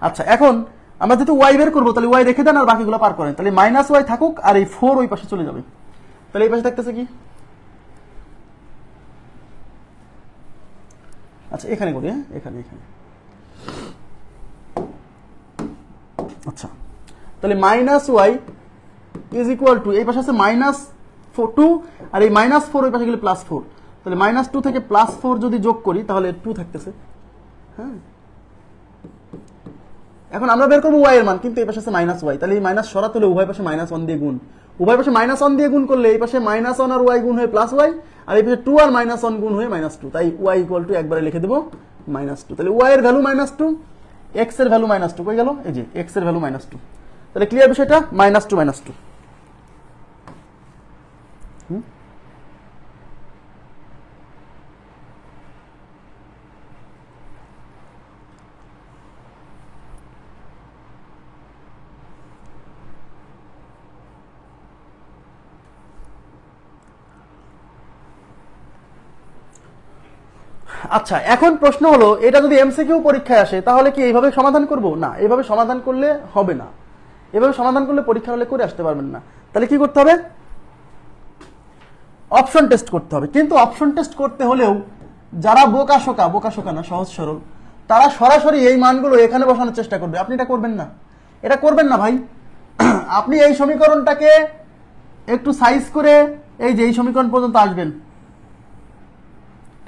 আচ্ছা এখন আমরা যেহেতু y বের করবো, তাহলে y রেখে দেন আর বাকিগুলো পার করেন, তাহলে মাইনাস y থাকুক আর এই 4 ওই পাশে চলে যাবে। তাহলে এই পাশে থাকতেছে কি, আচ্ছা এখানে করি, হ্যাঁ এখানে এখানে, আচ্ছা তাহলে minus y is equal to, এই পাশে আছে মাইনাস 2 আর এই মাইনাস 4 ওই পাশে গেলে প্লাস 4, তাহলে মাইনাস 2 থেকে প্লাস 4 যদি যোগ করি তাহলে 2 থাকতেছে। হ্যাঁ, এখন আমরা বের করবো ওয়াই এর মান, কিন্তু এই পাশে আছে মাইনাস ওয়াই, তাহলে এই মাইনাস সরাতে হলে উভয় পাশে মাইনাস 1 দিয়ে গুণ, উভয় পাশে মাইনাস 1 দিয়ে গুণ করলে এই পাশে মাইনাস 1 আর ওয়াই গুণ হয়ে প্লাস ওয়াই, আর এই পাশে 2 আর মাইনাস 1 গুণ হয়ে মাইনাস 2, তাই ওয়াই ইকুয়াল টু একবারে লিখে দেবো মাইনাস 2। তাহলে ওয়াই এর ভ্যালু মাইনাস 2, এক্স এর ভ্যালু মাইনাস 2, কই গেল, এই যে এক্স এর ভ্যালু মাইনাস 2। তাহলে ক্লিয়ার বিষয়টা, মাইনাস 2 মাইনাস 2। আচ্ছা এখন প্রশ্ন হলো, এটা যদি এমসিকিউ পরীক্ষায় আসে তাহলে কি এইভাবে সমাধান করব? না, এইভাবে সমাধান করলে হবে না, এভাবে সমাধান করলে পরীক্ষা হলে করে আসতে পারবেন না। তাহলে কি করতে হবে, অপশন টেস্ট করতে হবে। কিন্তু অপশন টেস্ট করতে হলেও যারা বোকাশোকা না, সহজ সরল, তারা সরাসরি এই মানগুলো এখানে বসানোর চেষ্টা করবে। আপনি এটা করবেন না, এটা করবেন না ভাই। আপনি এই সমীকরণটাকে একটু সাইজ করে এই যে এই সমীকরণ পর্যন্ত আসবেন,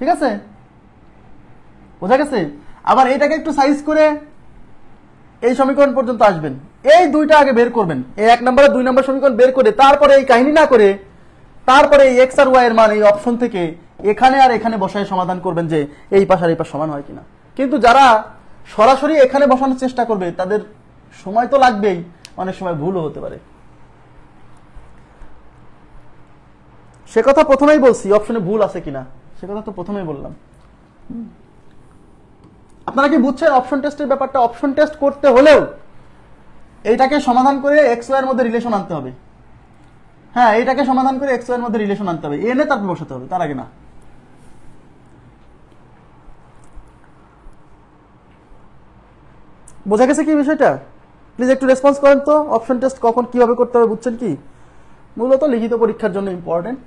ঠিক আছে, বোঝা গেছে? আবার এটাকে একটু সাইজ করে এই সমীকরণ পর্যন্ত আসবেন, এই দুইটা আগে বের করবেন, এই 1 নম্বর আর 2 নম্বর সমীকরণ বের করে তারপরে এই কাহিনী না করে তারপরে এই এক্স আর ওয়াই এর মান এই অপশন থেকে এখানে আর এখানে বসায় সমাধান করবেন যে এই পাশ আর এই পাশ সমান হয় কিনা। কিন্তু যারা সরাসরি এখানে বসানোর চেষ্টা করবে তাদের সময় তো লাগবেই, অনেক সময় ভুলও হতে পারে। সে কথা প্রথমেই বলছি, অপশনে ভুল আছে কিনা সে কথা তো প্রথমেই বললাম। আপনারা কি বুঝছেন অপশন টেস্টের ব্যাপারটা? অপশন টেস্ট করতে হলেও এইটাকে সমাধান করে এক্স ওয়াই এর মধ্যে রিলেশন আনতে হবে। হ্যাঁ, এইটাকে সমাধান করে এক্স ওয়াই এর মধ্যে রিলেশন আনতে হবে, এনে তারপর বসাতে হবে, তার আগে না। বোঝা গেছে কি বিষয়টা? প্লিজ একটু রেসপন্স করেন তো, অপশন টেস্ট কখন কিভাবে করতে হবে বুঝছেন কি? মূলত লিখিত পরীক্ষার জন্য ইম্পর্টেন্ট।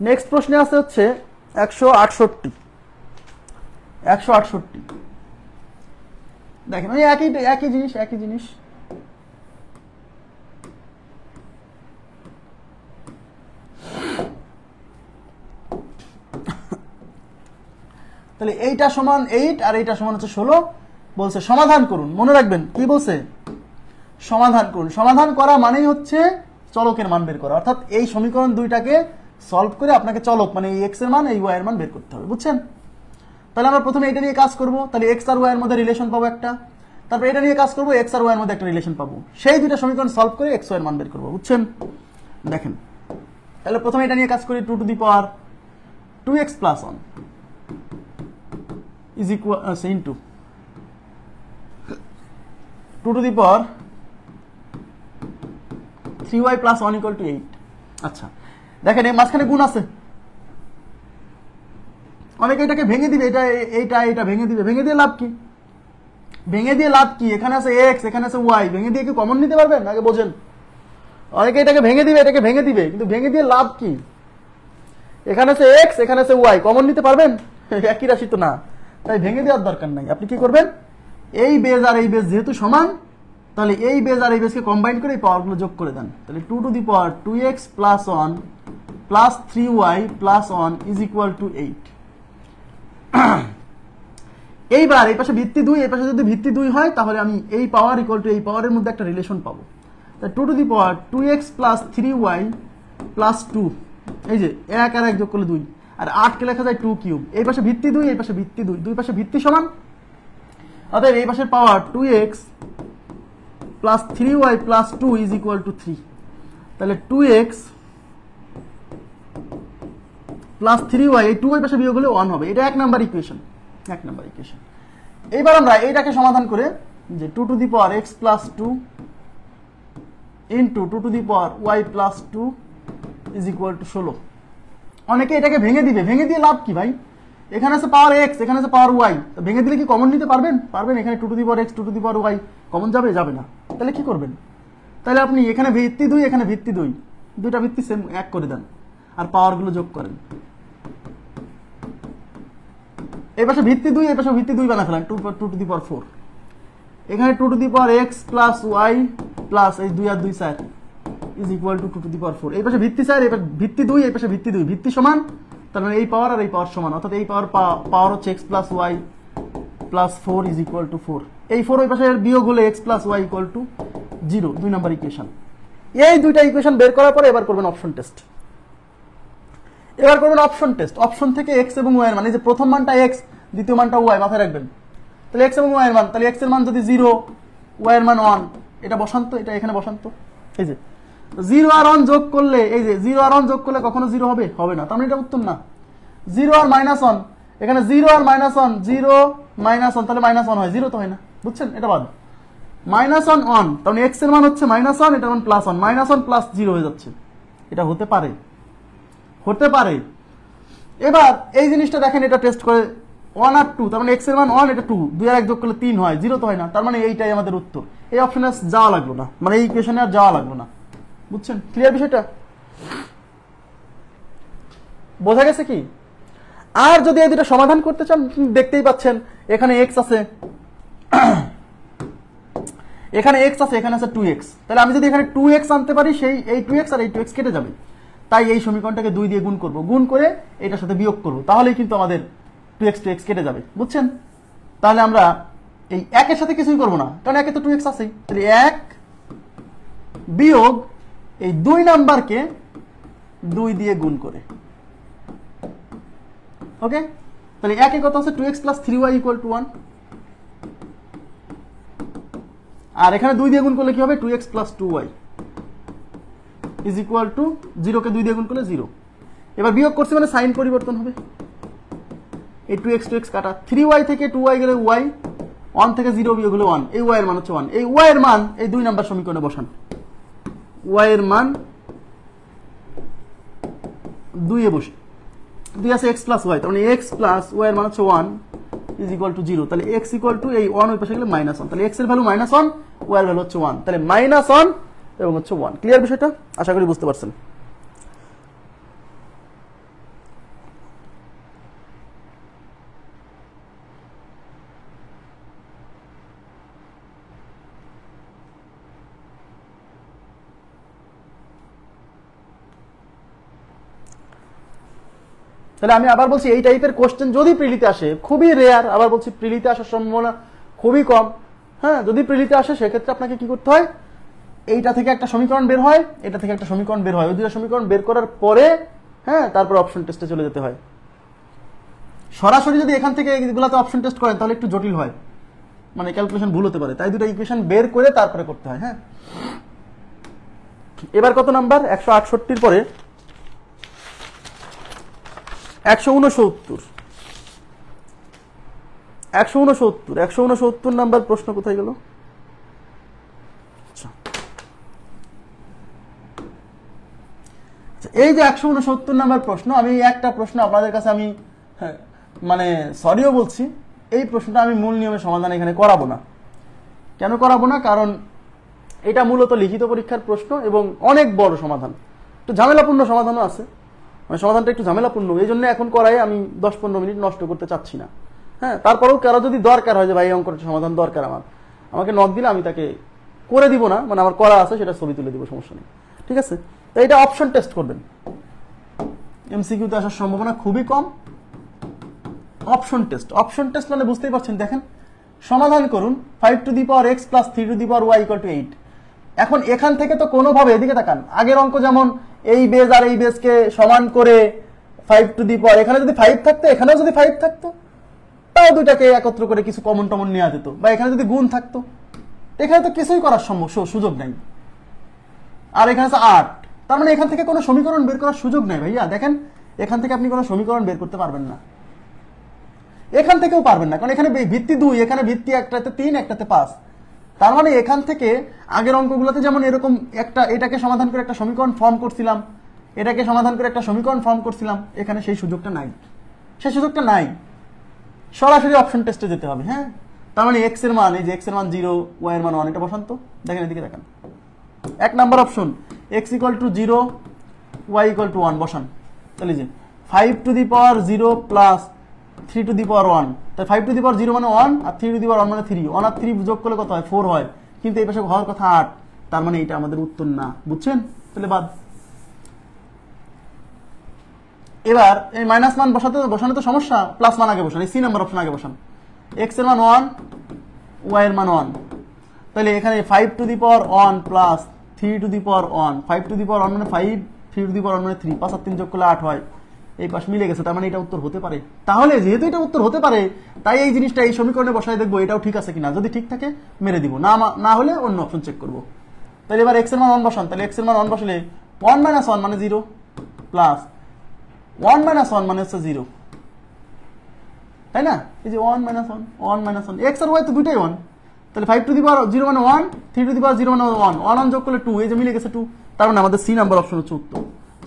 নেক্সট প্রশ্নে আছে হচ্ছে 168। দেখেন ওই একই জিনিস। তাহলে এইটা সমান 8 আর এইটা সমান হচ্ছে 16, বলছে সমাধান করুন। মনে রাখবেন কি বলছে, সমাধান করুন। সমাধান করা মানেই হচ্ছে চলকের মান বের করা, অর্থাৎ এই সমীকরণ দুইটাকে সলভ করে আপনাকে চলক মানে এই এক্স এর মান এই ওয়াই এর মান বের করতে হবে, বুঝছেন? তাহলে আমরা প্রথমে এটা নিয়ে কাজ করব, তাহলে এক্স আর ওয়াই এর মধ্যে রিলেশন পাবো একটা, তারপর এটা নিয়ে কাজ করব, এক্স আর ওয়াই এর মধ্যে একটা রিলেশন পাবো, সেই দুইটা সমীকরণ সলভ করে এক্স ওয়াই এর মান বের করব, বুঝছেন? দেখেন তাহলে প্রথমে এটা নিয়ে কাজ করি, 2 to the power 2x plus 1 is equal into 2 to the power 3y plus 1 equal to 8। আচ্ছা দেখেন এই মাঝখানে গুণ আছে, অনেকে এটাকে ভেঙে দিবে, এটা ভেঙে দিয়ে লাভ কি? এখানে আছে x, এখানে আছে y, ভেঙে দিয়ে কি কমন নিতে পারবেন? আগে বোঝেন। অনেকে এটাকে ভেঙে দিবে কিন্তু ভেঙে দিয়ে লাভ কি? এখানে আছে x, এখানে আছে y, কমন নিতে পারবেন? একই রাশি তো না, তাই ভেঙে দেওয়ার দরকার নাই। আপনি কি করবেন, এই বেজ আর এই বেজ যেহেতু সমান, তাহলে এই বেজ আর এই বেজকে কম্বাইন করে এই পাওয়ারগুলো যোগ করে দেন। তাহলে 2 to the power 2x plus 1 plus 3y plus 1 is equal two 8। এইবার এই পাশে ভিত্তি 2, এই পাশে যদি ভিত্তি 2 হয় তাহলে আমি এই পাওয়ার ইকুয়াল টু এই পাওয়ারের মধ্যে একটা রিলেশন পাবো। 2 to the power 2x plus 3y plus 2, এই যে 1 আর 1 যোগ করলে 2, আর 8 কে লেখা যায় 2 কিউব, এই পাশে ভিত্তি 2, এই পাশে ভিত্তি 2, দুই পাশে ভিত্তি সমান, অতএব এই পাশের পাওয়ার 2x plus 3y plus 2 is equal to 3। তাহলে 2x প্লাস 3y, এই 2y পাশে বিয়োগ হলে 1 হবে। এটা 1 নাম্বার ইকুয়েশন, 1 নাম্বার ইকুয়েশন। এবার আমরা এইটাকে সমাধান করে যে 2 to the power x plus 2 into 2 to the power y plus 2 is equal to 16। অনেকে এটাকে ভেঙে দিবে, ভেঙে দিয়ে লাভ কি ভাই? এখানে আছে পাওয়ার x, এখানে আছে পাওয়ার y, তো ভেঙে দিলে কি কমন নিতে পারবেন? পারবেন। এখানে 2 to the power x 2 to the power y common যাবে? যাবে না। তাহলে কি করবেন? তাহলে আপনি এখানে ভিত্তি 2, এখানে ভিত্তি 2, দুইটা ভিত্তি সেম এক করে দেন আর পাওয়ারগুলো যোগ করেন। এই পাশে ভিত্তি 2, এই পাশে ভিত্তি 2 বানা ফেলেন, 2 টু দি পাওয়ার 4। এখানে 2 to the power x plus y plus এই 2 আর 2 4 is equal to 2 to the power 4। এই পাশে ভিত্তি 4, এই পাশে ভিত্তি 2, এই পাশে ভিত্তি 2, ভিত্তি সমান, তার মানে এই পাওয়ার আর এই পাওয়ার সমান, অর্থাৎ এই পাওয়ার হচ্ছে x plus y plus 4 is equal to 4। এই 4 ওই পাশে বিয়োগ হলে x plus y equal to 0, 2 number equation. এই দুইটা ইকুয়েশন বের করার পরে এবার করবেন অপশন টেস্ট। এবার করবেন অপশন টেস্ট। অপশন থেকে x এবং y এর মান, এই যে প্রথম মানটা x, দ্বিতীয় মানটা y, মাথায় রাখবেন। তাহলে x এবং y এর মান, তাহলে x এর মান যদি 0, y এর মান 1, এটা বসান্ত, এটা এখানে বসান্ত। এই যে 0 আর 1 যোগ করলে, এই যে 0 আর 1 যোগ করলে কখনো 0 হবে? হবে না। তার মানে এটা উত্তর না। 0 আর -1, এখানে 0 আর -1, 0 -1, তাহলে -1 হয়, 0 তো হয় না, বুঝছেন? এটা বাদ। -1 1, তার মানে x এর মান হচ্ছে -1, এটার মান +1, -1 প্লাস 0 হয়ে যাচ্ছে। এটা হতে পারে, হতে পারে। এবার এই জিনিসটা দেখেন, এটা টেস্ট করে 1 আর 2, তার মানে x এর মান 1, এটা 2, 2 আর 1 যোগ করলে 3 হয়, 0 তো হয় না। তার মানে এইটাই আমাদের উত্তর। এই অপশনে যাওয়া লাগলো না, মানে এই ইকুয়েশনে আর যাওয়া লাগলো না, বুঝছেন? ক্লিয়ার বিষয়টা? বোঝা গেছে কি? আর যদি এই দুটো সমাধান করতে চান, দেখতেই পাচ্ছেন এখানে x আছে, এখানে x আছে, এখানে আছে 2x। তাহলে আমি যদি এখানে 2x আনতে পারি, সেই এই 2x আর এই 2x কেটে যাবে। তাই এই সমীকরণটাকে 2 দিয়ে গুণ করব, গুণ করে এটার সাথে বিয়োগ করব, তাহলেই কিন্তু আমাদের 2x কেটে যাবে, বুঝছেন? তাহলে আমরা এই 1 এর সাথে কিছুই করব না, কারণ 1 এ তো 2x আছেই। তাহলে 1 বিয়োগ এই 2 নাম্বারকে 2 দিয়ে গুণ করে, ওকে? তাহলে 1 এ কত আছে? 2x plus 3y equal to 1। আর এখানে 2 দিয়ে গুণ করলে কি হবে? 2x plus 2y is equal to 0 কে 2 দিয়ে গুণ করলে 0। এবার বিয়োগ করছি মানে সাইন পরিবর্তন হবে, এই 2x কাটা, 3y থেকে 2y গেলে y, 1 থেকে 0 বিয়োগ হলে 1, এই y এর মান হচ্ছে 1। এই y এর মান এই 2 নাম্বার সমীকরণে বসান, y এর মান 2 এ বসে, 2 আছে x প্লাস y, তার মানে x প্লাস y এর মান হচ্ছে 1 ইজ ইকুয়াল টু 0। তাহলে x ইকুয়াল টু এই 1 ওই পাশে গেলে -1, তাহলে x এর ভ্যালু -1, y এর ভ্যালু হচ্ছে 1, তাহলে -1 এবং হচ্ছে 1। ক্লিয়ার বিষয়টা? আশা করি বুঝতে পারছেন। তাহলে আমি আবার বলছি, এই টাইপের কোশ্চেন যদি প্রিলিতে আসে, খুবই রেয়ার, আবার বলছি প্রিলিতে আসার সম্ভাবনা খুবই কম। হ্যাঁ, যদি প্রিলিতে আসে সেক্ষেত্রে আপনাকে কি করতে হয়? এইটা থেকে একটা সমীকরণ বের হয়, এটা থেকে একটা সমীকরণ বের হয়, ওই দুটো সমীকরণ বের করার পরে হ্যাঁ তারপর অপশন টেস্টে চলে যেতে হয়। সরাসরি যদি এখান থেকে এগুলাতে অপশন টেস্ট করেন তাহলে একটু জটিল হয়, মানে ক্যালকুলেশন ভুল হতে পারে, তাই দুটো ইকুয়েশন বের করে তারপরে করতে হয়। হ্যাঁ, এবার কত নাম্বার? 168 পরে 169 নাম্বার প্রশ্ন কোথায় গেল? এই যে 169 নাম্বার প্রশ্ন, আমি একটা প্রশ্ন আপনাদের কাছে আমি মানে সরিও বলছি, এই প্রশ্নটা আমি মূল নিয়মে সমাধান এখানে করাবো না। কেন করাবো না? কারণ এটা মূলত লিখিত পরীক্ষার প্রশ্ন এবং অনেক বড় সমাধান, একটু ঝামেলাপূর্ণ সমাধানও আছে, মানে সমাধানটা একটু ঝামেলাপূর্ণ, এই জন্য এখন করাই আমি 10-15 মিনিট নষ্ট করতে চাচ্ছি না। হ্যাঁ, তারপরেও কারো যদি দরকার হয় যে ভাই অঙ্কটা সমাধান দরকার আমাকে নক দিলে আমি তাকে করে দিব না, মানে আমার করা আছে সেটা ছবি তুলে দিব, সমস্যা নেই, ঠিক আছে? তো এটা অপশন টেস্ট করবেন, এমসিকিউতে আসার সম্ভাবনা খুবই কম। অপশন টেস্ট মানে বুঝতেই পারছেন, দেখেন সমাধান করুন 5 to the power x plus 3 to the power y equal two 8। এখন এখান থেকে তো কোনোভাবে, এদিকে তাকান, আগের অঙ্ক যেমন এই বেজ আর এই বেজকে সমান করে 5 টু দি পাওয়ার, এখানে যদি 5 থাকতো, এখানেও যদি 5 থাকতো, তাও দুইটাকে একত্র করে কিছু কমন টমন নেওয়া যেত, বা এখানে যদি গুণ থাকতো, এখানে তো কিছুই করার সুযোগ নাই। আর এখানে আছে 8, তার মানে এখান থেকে কোনো সমীকরণ বের করার সুযোগ নাই ভাইয়া। দেখেন এখান থেকে আপনি কোনো সমীকরণ বের করতে পারবেন না, এখান থেকেও পারবেন না, কারণ এখানে ভিত্তি 2, এখানে ভিত্তি একটাতে 3, একটাতে 5। তার মানে এখান থেকে আগের অঙ্কগুলোতে যেমন এরকম একটা, এটাকে সমাধান করে একটা সমীকরণ ফর্ম করছিলাম, এটাকে সমাধান করে একটা সমীকরণ ফর্ম করছিলাম, এখানে সেই সুযোগটা নাই, সেই সুযোগটা নাই। সরাসরি অপশন টেস্টে যেতে হবে। হ্যাঁ, তার মানে এক্স এর মান, এই যে এক্স এর মান 0, ওয়াই এর মান 1, এটা বসান তো। দেখেন এদিকে দেখেন, 1 নাম্বার অপশন x = 0, y = 1 বসান। তাহলে যে 5 to the power 0 plus 3 to the power 1, তাই 5 টু দি পাওয়ার 0 মানে 1, আর 3 টু দি পাওয়ার 1 মানে 3, 1 আর 3 যোগ করলে কত হয়? 4 হয়, কিন্তু এই পাশে হওয়ার কথা 8, তার মানে এটা আমাদের উত্তর না, বুঝছেন? তাহলে বাদ। এবার এই মাইনাস মান বসানো তো সমস্যা, প্লাস মান আগে বসান, এই সি নাম্বার অপশন আগে বসান। x এর মান 1, y এর মান 1, তাহলে এখানে 5 to the power 1 plus 3 to the power 1, 5 to the power 1 মানে 5, 3 টু দি পাওয়ার 1 মানে 3, 5 আর 3 যোগ করলে 8 হয়, এই পাশ মিলে গেছে, তার মানে এটা উত্তর হতে পারে। তাহলে যেহেতু এটা উত্তর হতে পারে, তাই এই জিনিসটা এই সমীকরণে বসায় দেখবো এটাও ঠিক আছে কিনা, যদি ঠিক থাকে মেরে দিব, না হলে অন্য অপশন চেক করবো। তাহলে এবার x এর মান 1 বসান, তাহলে x এর মান 1 বসালে 1 - 1 মানে 0 প্লাস 1 - 1 মানে হচ্ছে 0, তাই না? এই যে 1 - 1, 1 - 1, x আর y তো দুইটাই 1, তাহলে 5 টু দি পাওয়ার 0 মানে 1, 3 টু দি পাওয়ার 0 মানে 1, 1 যোগ করলে 2, এই যে মিলে গেছে 2, তার মানে আমাদের সি নাম্বার অপশন হচ্ছে উত্তর।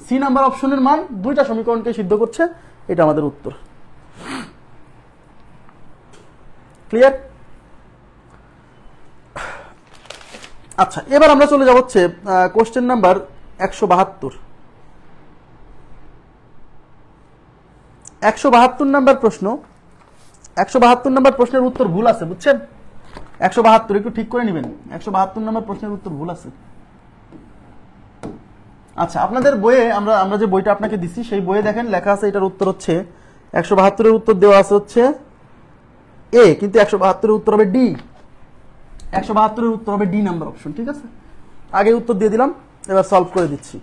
সি নাম্বার অপশনের মান দুইটা সমীকরণকে সিদ্ধ করছে, এটা আমাদের উত্তর। ক্লিয়ার? আচ্ছা, এবার আমরা চলে যাব হচ্ছে কোশ্চেন নাম্বার 172। 172 নাম্বার প্রশ্ন। 172 নাম্বার প্রশ্নের উত্তর ভুল আছে, বুঝছেন? 172 একটু ঠিক করে নেবেন, 172 নাম্বার প্রশ্নের উত্তর ভুল আছে। আচ্ছা, আপনাদের বইয়ে আমরা যে বইটা আপনাকে দিছি, সেই বইয়ে দেখেন লেখা আছে এটার উত্তর হচ্ছে 172 এর উত্তর দেওয়া আছে হচ্ছে এ, কিন্তু 172 এর উত্তর হবে ডি। 172 এর উত্তর হবে ডি নাম্বার অপশন, ঠিক আছে? আগে উত্তর দিয়ে দিলাম, এবার সলভ করে দিচ্ছি।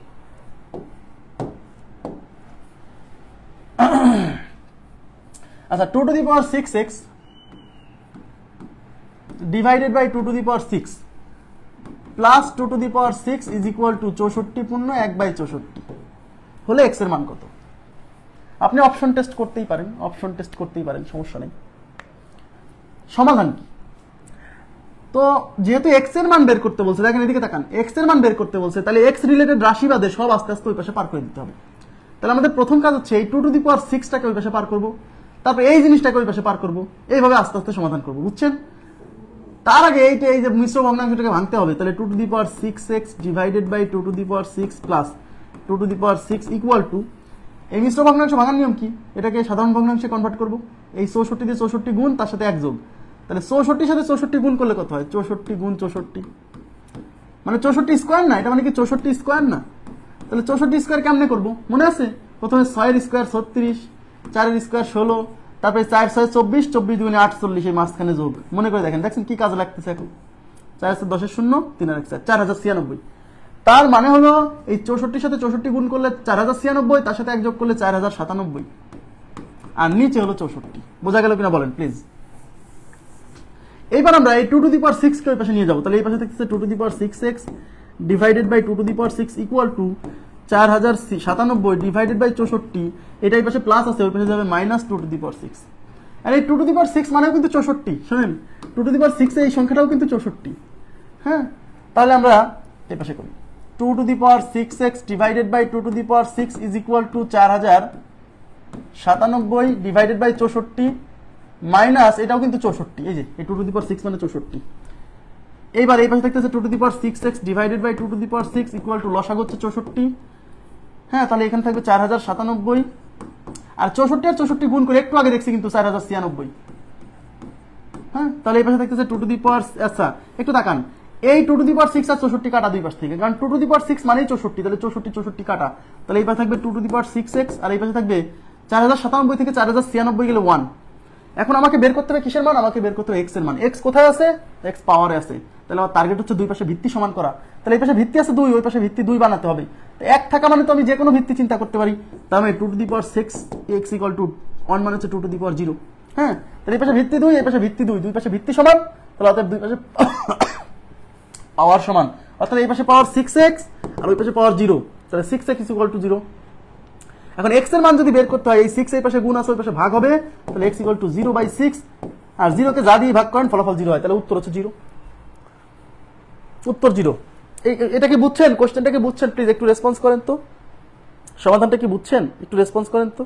আচ্ছা, 2 to the power 6x divided by 2 to the power 6 plus 2 to the power 6 is equal to 64 পূর্ণ 1/64 হলে x এর মান কত? আপনি অপশন টেস্ট করতেই পারেন, সমস্যা নেই। সমাধান কি? তো যেহেতু x এর মান বের করতে বলছে, দেখেন এদিকে তাকান, x এর মান বের করতে বলছে, তাহলে x রিলেটেড রাশি বাদে সব আস্তে আস্তে ওই পাশে পার করে দিতে হবে। তাহলে আমাদের প্রথম কাজ হচ্ছে এই 2 টু দি পাওয়ার 6টাকে ওই পাশে পার করব, তারপর এই জিনিসটাকে ওই পাশে পার করব, এইভাবে আস্তে আস্তে সমাধান করব, বুঝছেন? তার আগে এই যে মিশ্র ভগ্নাংশটাকে ভাঙতে হবে, তাহলে 2 to the power 6x divided by 2 to the power 6 plus 2 to the power 6 equal to, এই মিশ্র ভগ্নাংশ ভাঙার নিয়ম কি? এটাকে সাধারণ ভগ্নাংশে কনভার্ট করব, এই 64 দিয়ে 64 গুণ, তার সাথে 1 যোগ, তাহলে 64 সাথে 64 গুণ করলে কত হয়? 64 গুণ 64, মানে 64 স্কোয়ার না, এটা মানে কি 64 স্কোয়ার না? তাহলে 64 স্কোয়ার কেমনে করব? মনে আছে? প্রথমে 6 এর স্কোয়ার 36, 4 এর স্কোয়ার 16, তারপরে 4 6 24, 24 দুগুণে 48, এই মাঝখানে যোগ। মনে করে দেখেন, দেখছেন কি কাজে লাগতেছে এখন? 4 আছে 10 এর 0, 3 আর 1 4, 4096। তার মানে হলো এই 64 সাথে 64 গুণ করলে 4096, তার সাথে 1 যোগ করলে 4097, আর নিচে হলো 64। বোঝা গেল কিনা বলেন প্লিজ? এইবার আমরা এই 2 টু দি পাওয়ার 6 কে ওই পাশে নিয়ে যাব, তাহলে এই পাশে থাকতেছে 2 to the power 6x divided by 2 to the power 6 equal to 4097 divided by 64, এটা এই পাশে প্লাস আছে, ওই পাশে যাবে মাইনাস 2 টু দি পাওয়ার 6। আর এই 2 টু দি পাওয়ার 6 মানেও কিন্তু 64, শুনেন, 2 টু দি পাওয়ার 6 এই সংখ্যাটাও কিন্তু 64। হ্যাঁ, তাহলে আমরা এই পাশে করি 2 to the power 6x divided by 2 to the power 6 is equal to 4097 divided by 64 minus, এটাও কিন্তু 64, এই যে এই 2 টু দি পাওয়ার 6 মানে 64। এইবার এই পাশে থাকতেছে 2 to the power 6x divided by 2 to the power 6 equal to লসাগু হচ্ছে 64। হ্যাঁ, তাহলে এখানে থাকবে 4097, আর 64 আর 64 গুণ করে একটু আগে দেখছি কিন্তু 4096। হ্যাঁ, তাহলে এই পাশে থাকতেছে 2 টু দি পাওয়ার, আচ্ছা একটু তাকান, এই 2 টু দি পাওয়ার 6 আর 64 কাটা দুই পাশ থেকে, কারণ 2 টু দি পাওয়ার 6 মানেই 64, তাহলে 64 কাটা, তাহলে এই পাশে থাকবে 2 টু দি পাওয়ার 6x, আর এই পাশে থাকবে 4097 থেকে 4096 গেলে 1, এখন আমাকে বের করতে হবে কিসের মান, আমাকে বের করতে হবে এক্স এর মান। এক্স কোথায় আছে, এক্স পাওয়ারে আছে, তাহলে আমার টার্গেট হচ্ছে দুই পাশে ভিত্তি সমান করা। তাহলে এই পাশে ভিত্তি আছে 2, ওই পাশে ভিত্তি 2 বানাতে হবে। তো 1 থাকা মানে তো আমি যে কোনো ভিত্তি চিন্তা করতে পারি, তার মানে 2 to the power 6 x equal to 1 মানে হচ্ছে 2 টু দি পাওয়ার 0। হ্যাঁ, তাহলে এই পাশে ভিত্তি 2, এই পাশে ভিত্তি 2, দুই পাশে ভিত্তি সমান, তাহলে অতএব দুই পাশে পাওয়ার সমান, অর্থাৎ এই পাশে পাওয়ার 6x আর ওই পাশে পাওয়ার 0, তাহলে 6x ইকুয়াল টু 0। এখন x এর মান যদি বের করতে হয়, এই 6 এই পাশে গুণ আছে ওই পাশে ভাগ হবে, তাহলে x ইকুয়াল টু 0/6, আর 0 কে যা দিয়ে ভাগ করেন ফলাফল 0 হয়, তাহলে উত্তর হচ্ছে 0, উত্তর 0। এটা কি বুঝছেন, কোশ্চেনটা কি বুঝছেন? প্লিজ একটু রেসপন্স করেন তো, সমাধানটা কি বুঝছেন, একটু রেসপন্স করেন তো।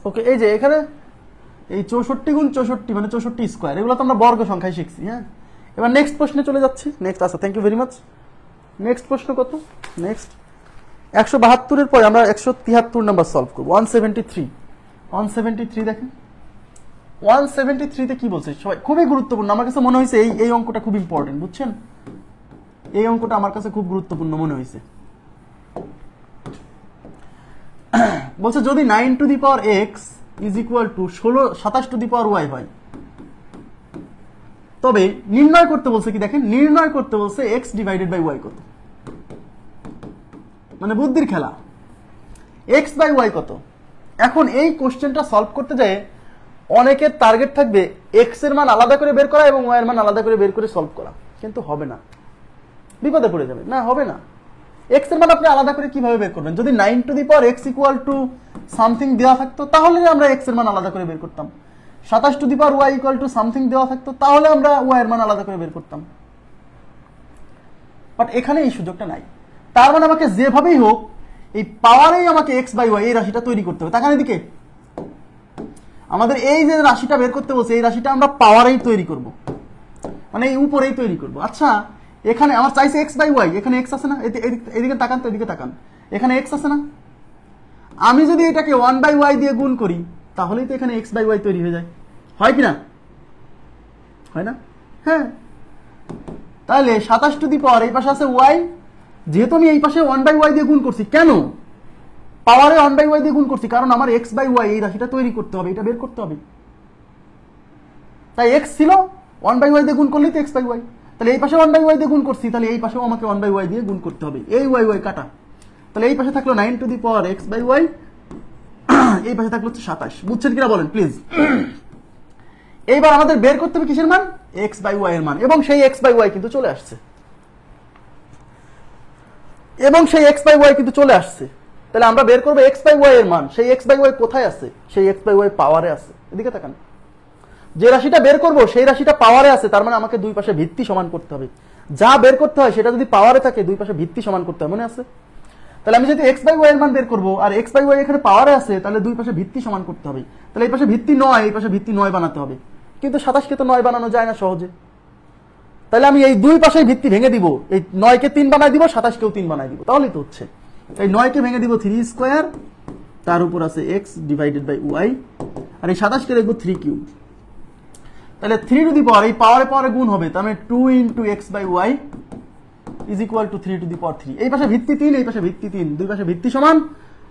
ওকে, এই যে এখানে এই 64 গুণ 64 মানে 64 স্কয়ার, এগুলো তো আমরা বর্গ সংখ্যায় শিখছি। হ্যাঁ, এবার নেক্সট প্রশ্নে চলে যাচ্ছি। নেক্সট আচ্ছা, thank you very much. Next প্রশ্ন কত? নেক্সট 172 এর পরে আমরা 173 নাম্বার সলভ করব। 173 দেখেন 173 তে কি বলছে সবাই, খুবই গুরুত্বপূর্ণ আমার কাছে মনে হয়েছে। এই অঙ্কটা খুব ইম্পর্টেন্ট, বুঝছেন? এই অঙ্কটা আমার কাছে খুব গুরুত্বপূর্ণ মনে হয়েছে। বলছে যদি 9 to the power x is equal two 27 two the power y হয়, তবে নির্ণয় করতে বলছে কি দেখেন, নির্ণয় করতে বলছে x ডিভাইডেড বাই y কত, মানে বুদ্ধির খেলা, x বাই y কত। এখন এই কোশ্চেনটা সলভ করতে যায় অনেকের টার্গেট থাকবে x এর মান আলাদা করে বের করা এবং y এর মান আলাদা করে বের করে সলভ করা, কিন্তু হবে না, বিপদে পড়ে যাবে। না, হবে না। x এর মান আপনি আলাদা করে কিভাবে বের করবেন? যদি 9 to the power x equal to something দেওয়া থাকতো তাহলে আমরা x এর মান আলাদা করে বের করতাম। 27 two the power y equal to something দেওয়া থাকতো তাহলে আমরা y এর মান আলাদা করে বের করতাম। বাট এখানে এই সুযোগটা নাই। তার মানে আমাকে যেভাবেই হোক এই পাওয়ারেই আমাকে x বাই y এই রাশিটা তৈরি করতে হবে। তাকান এদিকে, আমাদের এই যে রাশিটা বের করতে বলছে এই রাশিটা আমরা পাওয়ারেই তৈরি করব, মানে এই উপরেই তৈরি করব। আচ্ছা, এখানে আমার চাইছে x বাই y, এখানে x আছে না? এদিকে তাকান তো, এদিকে তাকান, এখানে x আছে না? আমি যদি এটাকে 1 বাই y দিয়ে গুণ করি তাহলেই তো এখানে x বাই y তৈরি হয়ে যায়, হয় কি না? হয় না? হ্যাঁ, তাহলে 27 টু দি পাওয়ার এই পাশে আছে y, যেহেতু আমি এই পাশে 1 বাই y দিয়ে গুণ করছি, কেন পাওয়ারে 1 বাই y দিয়ে গুণ করছি? কারণ আমার x বাই y এই রাশিটা তৈরি করতে হবে, এটা বের করতে হবে। তাই x ছিল 1 বাই y দিয়ে গুণ করলেই তো x বাই y, তাহলে এই পাশে 1 বাই y দিয়ে গুণ করছি, তাহলে এই পাশেও আমাকে 1 বাই y দিয়ে গুণ করতে হবে। এই y কাটা, তাহলে এই পাশে থাকলো 9 to the power x by y, এই পাশে থাকলো 27। বুঝছেন কিনা বলেন প্লিজ? এইবার আমাদের বের করতে হবে কিসের মান? x বাই y এর মান, এবং সেই x বাই y কিন্তু চলে আসছে, তাহলে আমরা বের করবো x বাই y এর মান। সেই x বাই y কোথায় আছে? সেই x বাই y পাওয়ারে আছে। এদিকে তাকান, যে রাশিটা বের করব সেই রাশিটা পাওয়ারে আছে, তার মানে আমাকে দুই পাশে ভিত্তি সমান করতে হবে। যা বের করতে হয় সেটা যদি পাওয়ারে থাকে দুই পাশে ভিত্তি সমান করতে হয়, মনে আছে? তাহলে আমি যদি x বাই y এর মান বের করব আর x বাই y এখানে পাওয়ারে আছে, তাহলে দুই পাশে ভিত্তি সমান করতে হবে। তাহলে এই পাশে ভিত্তি 9, এই পাশে ভিত্তি 9 বানাতে হবে, কিন্তু 27 কে তো 9 বানানো যায় না সহজে। তাহলে আমি এই দুই পাশে ভিত্তি ভেঙে দিব, এই 9 কে 3 বানাই দিব, 27 কেও 3 বানাই দিব, তাহলেই তো হচ্ছে। এই 9 কে ভেঙে দিব 3 স্কয়ার, তার উপর আছে x ডিভাইডেড বাই y, আর এই 27 কে লিখব 3 কিউব। তাহলে 3 টু দি পাওয়ার এই পাওয়ারে পাওয়ারে গুণ হবে, তার মানে 2 into x by y is equal to 3 to the power 3। এই পাশে ভিত্তি 3, এই পাশে ভিত্তি 3, দুই পাশে ভিত্তি সমান,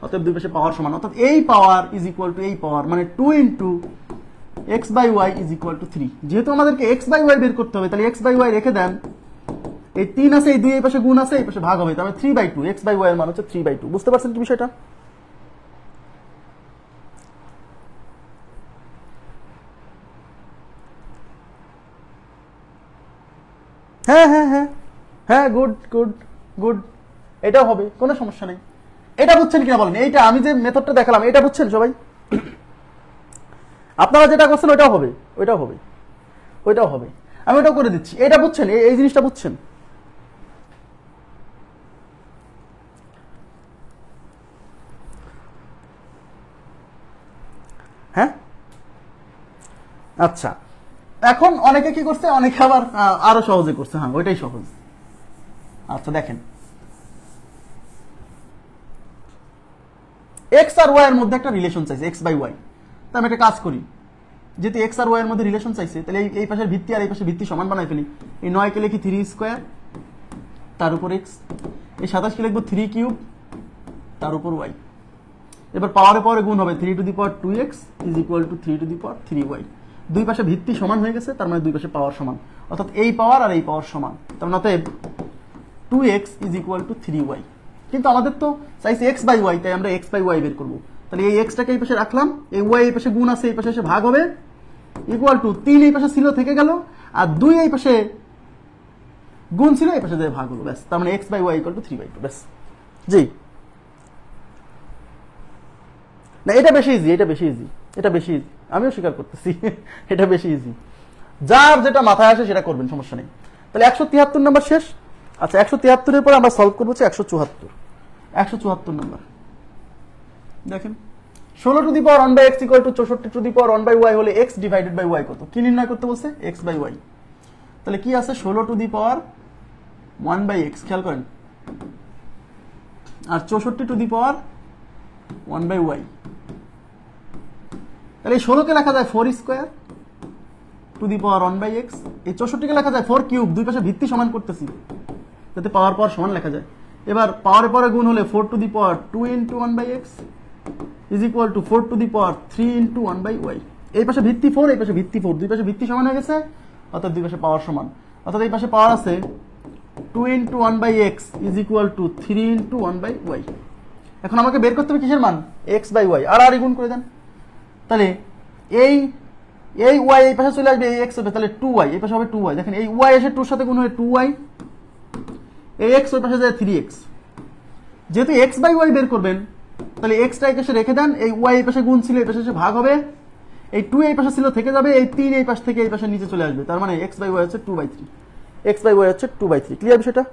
অতএব দুই পাশে পাওয়ার সমান, অর্থাৎ এই পাওয়ার ইজ ইকুয়াল টু এই পাওয়ার, মানে 2 into x by y is equal to 3। যেহেতু আমাদেরকে x বাই y বের করতে হবে, তাহলে x বাই y রেখে দেন, এই 3 আছে, এই 2 এই পাশে গুণ আছে, এই পাশে ভাগ হবে, তাহলে 3/2, x বাই y এর মান হচ্ছে 3/2। বুঝতে পারছেন কি বিষয়টা? হ্যাঁ হ্যাঁ হ্যাঁ হ্যাঁ, গুড গুড গুড, এটাও হবে, কোনো সমস্যা নেই। এটা বুঝছেন কিনা বলেন? এইটা আমি যে মেথডটা দেখালাম এটা বুঝছেন সবাই? আপনারা যেটা করছেন ওইটাও হবে, ওইটাও হবে, ওইটাও হবে, আমি ওটাও করে দিচ্ছি। এটা বুঝছেন? এই জিনিসটা বুঝছেন? হ্যাঁ, আচ্ছা, এখন অনেকে কি করছে, অনেকে আবার আরো সহজে করছে। হ্যাঁ, ওইটাই সহজ। আচ্ছা দেখেন, এক্স আর ওয়াই এর মধ্যে একটা রিলেশন চাইছে, এক্স বাই ওয়াই। তো আমি একটা কাজ করি, যেহেতু এক্স আর ওয়াই এর মধ্যে রিলেশন চাইছে, তাহলে এই পাশের ভিত্তি আর এই পাশের ভিত্তি সমান বানাই ফেলি। এই 9 কে লিখি 3 স্কোয়ার, তার উপর এক্স। এই 27 কে লিখবো 3 কিউব, তার উপর ওয়াই। এবার পাওয়ারে পাওয়ারে গুণ হবে, 3 to the power 2x is equal to 3 to the power 3y। দুই পাশে ভিত্তি সমান হয়ে গেছে, তার মানে দুই পাশে পাওয়ার সমান, অর্থাৎ এই পাওয়ার আর এই পাওয়ার সমান। তার মানে অতএব 2x is equal two 3y। কিন্তু আমাদের তো চাইছে x বাই ওয়াই, তাই আমরা x বাই ওয়াই বের করবো। তাহলে এই এক্সটাকে এই পাশে রাখলাম, এই ওয়াই এই পাশে গুণ আছে, এই পাশে এসে ভাগ হবে, ইকুয়াল টু 3 এই পাশে ছিল থেকে গেল, আর 2 এই পাশে গুণ ছিল, এই পাশে ভাগ হলো, ব্যাস। তার মানে x by y equal to 3/2, ব্যাস। জি না, এটা বেশি ইজি, এটা বেশি ইজি, এটা বেশি ইজি, আমিও স্বীকার করতেছি এটা বেশি ইজি। যার যেটা মাথায় আসে সেটা করবেন, সমস্যা নেই। তাহলে 173 নাম্বার শেষ। আচ্ছা, 173 এর পর আমরা সলভ করবো হচ্ছে 174 নাম্বার। দেখেন, 16 to the power 1 by x equal to 64 to the power 1 by y হলে এক্স ডিভাইডেড বাই ওয়াই কত? কি নির্ণয় করতে বলছে? X by y. তাহলে কি আছে? 16 to the power 1 by x, খেয়াল করেন, আর 64 to the power 1 by y. তাহলে এই 16 কে লেখা যায় 4 square to the power 1 by x. এই 64 কে লেখা যায় 4 কিউব, দুই পাশে ভিত্তি সমান করতেছি যাতে পাওয়ার পাওয়ার সমান লেখা যায়। এবার পাওয়ারে পরে গুণ হলে 4 to the power 2 into 1 by x is equal to 4 to the power 3 into 1 by y. এই পাশে ভিত্তি 4, এই পাশে ভিত্তি 4, দুই পাশে ভিত্তি সমান হয়ে গেছে, অর্থাৎ দুই পাশে পাওয়ার সমান। অর্থাৎ এই পাশে পাওয়ার আছে 2 into 1 by x is equal to 3 into 1 by y. এখন আমাকে বের করতে হবে কিসের মান? X by Y. আর গুণ করে দেন, তাহলে এই ওয়াই এই পাশে চলে আসবে, এই এক্স হবে, তাহলে 2y, এই পাশে হবে 2y। দেখেন, এই ওয়াই এসে 2 সাথে গুণ হয়ে 2y, এই এক্স ওই পাশে যায় 3x। যেহেতু এক্স বাই ওয়াই বের করবেন, তাহলে এক্সটা এই পাশে রেখে দেন, এই ওয়াই এই পাশে গুণ ছিল, এই পাশে এসে ভাগ হবে, এই 2 এই পাশে ছিল থেকে যাবে, এই 3 এই পাশ থেকে এই পাশে নিচে চলে আসবে। তার মানে এক্স বাই ওয়াই হচ্ছে 2/3, এক্স বাই ওয়াই হচ্ছে 2/3। ক্লিয়ার বিষয়টা?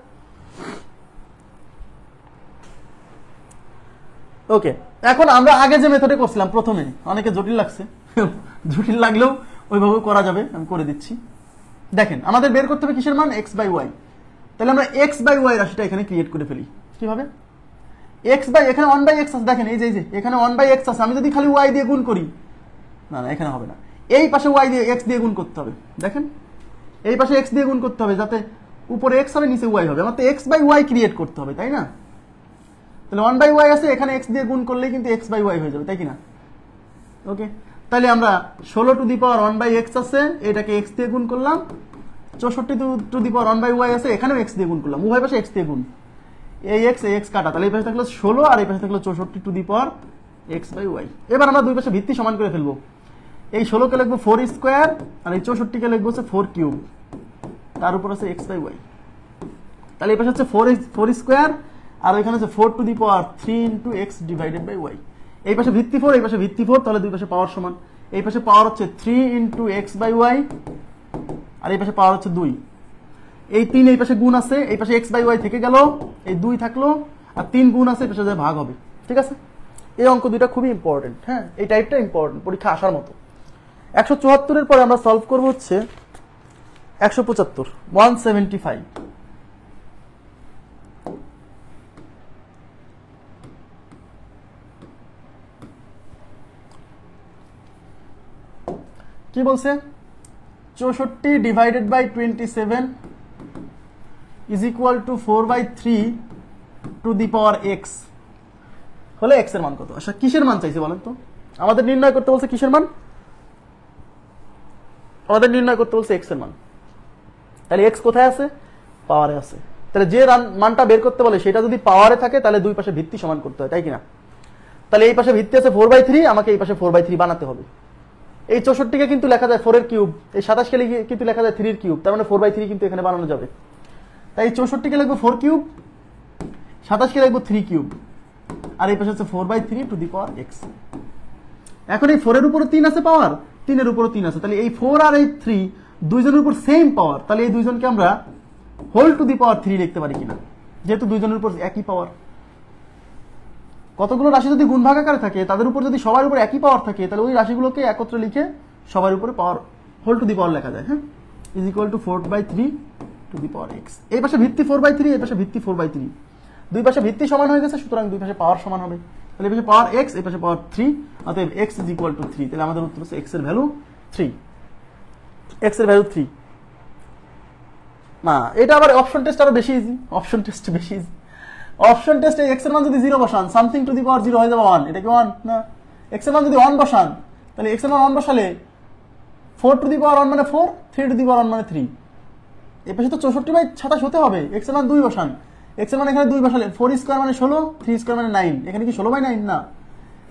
ওকে, এখন আমরা আগে যে মেথডে করছিলাম প্রথমে, অনেকে জটিল লাগছে জটিল লাগলেও ওইভাবে করা যাবে, আমি করে দিচ্ছি। দেখেন, আমাদের বের করতে হবে কিসের মান? X by y. তাহলে আমরা এক্স বাই ওয়াই রাশিটা এখানে ক্রিয়েট করে ফেলি। কিভাবে? এক্স বাই, এখানে 1 বাই এক্স আছে, দেখেন এই যে এখানে 1 বাই এক্স আছে, আমি যদি খালি ওয়াই দিয়ে গুণ করি, না এখানে হবে না, এই পাশে ওয়াই দিয়ে এক্স দিয়ে গুণ করতে হবে। দেখেন, এই পাশে এক্স দিয়ে গুণ করতে হবে, যাতে উপরে এক্স হবে নিচে ওয়াই হবে। আমার তো এক্স বাই ওয়াই ক্রিয়েট করতে হবে, তাই না? তাহলে 1 বাই ওয়াই আছে, এখানে এক্স দিয়ে গুণ করলেই কিন্তু এক্স বাই ওয়াই হয়ে যাবে, তাই কিনা? ওকে, তাহলে আমরা 16 to the power 1 by x আছে, এটাকে এক্স দিয়ে গুণ করলাম, 64 to the power 1 by y আছে, এখানেও এক্স দিয়ে গুণ করলাম, উভয় পাশে এক্স দিয়ে গুণ, এই এক্স কাটা, তাহলে এই পাশে থাকলো 16 আর এই পাশে থাকলো 64 to the power x by y. এবার আমরা দুই পাশে ভিত্তি সমান করে ফেলবো। এই 16 কে লিখবো 4 স্কোয়ার, আর এই 64 কে লিখবো হচ্ছে 4 কিউব, তার উপর আছে এক্স বাই ওয়াই। তাহলে এই পাশে হচ্ছে 4 স্কোয়ার, আর এখানে হচ্ছে 4 to the power 3 into x divided by y. এই পাশে ভিত্তি 4, এই পাশে ভিত্তি 4, তাহলে দুই পাশে পাওয়ার সমান। এই পাশে পাওয়ার হচ্ছে 3 ইন্টু এক্স বাই ওয়াই, আর এই পাশে পাওয়ার হচ্ছে 2। এই 3 এই পাশে গুণ আছে, এই পাশে এক্স বাই ওয়াই থেকে গেল, এই 2 থাকলো, আর 3 গুণ আছে, এই পাশে ভাগ হবে। ঠিক আছে, এই অঙ্ক দুইটা খুবই ইম্পর্টেন্ট। হ্যাঁ, এই টাইপটা ইম্পর্টেন্ট, পরীক্ষা আসার মতো। 174 এর পরে আমরা সলভ করবো হচ্ছে 175, 175। কি বলছে? 64 divided by 27 is equal to 4/3 to the power x হলে এক্স এর মান কত? আচ্ছা, কিসের মান চাইছে বলেন তো? আমাদের নির্ণয় করতে বলছে কিসের মান? আমাদের নির্ণয় করতে বলছে এক্স এর মান। তাহলে এক্স কোথায় আছে? পাওয়ারে আছে। তাহলে যে মানটা বের করতে বলে সেটা যদি পাওয়ারে থাকে, তাহলে দুই পাশে ভিত্তি সমান করতে হয়, তাই কিনা? তাহলে এই পাশে ভিত্তি আছে 4/3, আমাকে এই পাশে 4/3 বানাতে হবে। এই 64 কে কিন্তু লেখা যায় 4 এর কিউব, এই 27 কে কিন্তু লেখা যায় 3 এর কিউব, তার মানে 4/3 কিন্তু এখানে বানানো যাবে। তাই এই 64 কে লিখবো 4 কিউব, 27 কে লিখবো 3 কিউব, আর এই পাশে হচ্ছে 4/3 টু দি পাওয়ার এক্স। এখন এই 4 এর উপরে 3 আছে পাওয়ার, 3 এর উপরে 3 আছে, তাহলে এই 4 আর এই 3 দুইজনের উপর সেম পাওয়ার, তাহলে এই দুইজনকে আমরা হোল টু দি পাওয়ার 3 লিখতে পারি কিনা, যেহেতু দুইজনের উপর একই পাওয়ার। কতগুলো রাশি যদি গুণ ভাগাকারে থাকে, তাদের উপর যদি সবার উপর একই পাওয়ার থাকে, তাহলে ওই রাশিগুলোকে একত্রে লিখে সবার উপরে পাওয়ার হোল টু দি পাওয়ার লেখা যায়, হ্যাঁ, is equal to 4/3 to the power x. এই পাশে ভিত্তি 4/3, এই পাশে ভিত্তি 4/3, দুই পাশে ভিত্তি সমান হয়ে গেছে, সুতরাং দুই পাশে পাওয়ার সমান হবে। তাহলে এই পাশে পাওয়ার এক্স, এই পাশে পাওয়ার 3, অতএব এক্স ইজ ইকুয়াল টু 3। তাহলে আমাদের উত্তর হচ্ছে এক্স এর ভ্যালু 3, এক্স এর ভ্যালু 3 না। এটা আবার অপশন টেস্ট আরো বেশি ইজি, অপশন টেস্ট বেশি ইজি। অপশন টেস্টে এক্স এর মান যদি 0 বসান, সামথিং টু দি পাওয়ার 0 হয়ে যাবে 1, এটা কি 1 না? এক্স এর মান যদি 1 বসান, তাহলে এক্স এর মান 1 বসালে 4 টু দি পাওয়ার 1 মানে 4, 3 টু দি পাওয়ার 1 মানে 3। এই পাশে তো 64/27 হতে হবে। এক্স এর মান 2 বসান, এক্স এর মান এখানে 2 বসালে 4 স্কয়ার মানে 16, 3 স্কয়ার মানে 9, এখানে কি 16/9 না?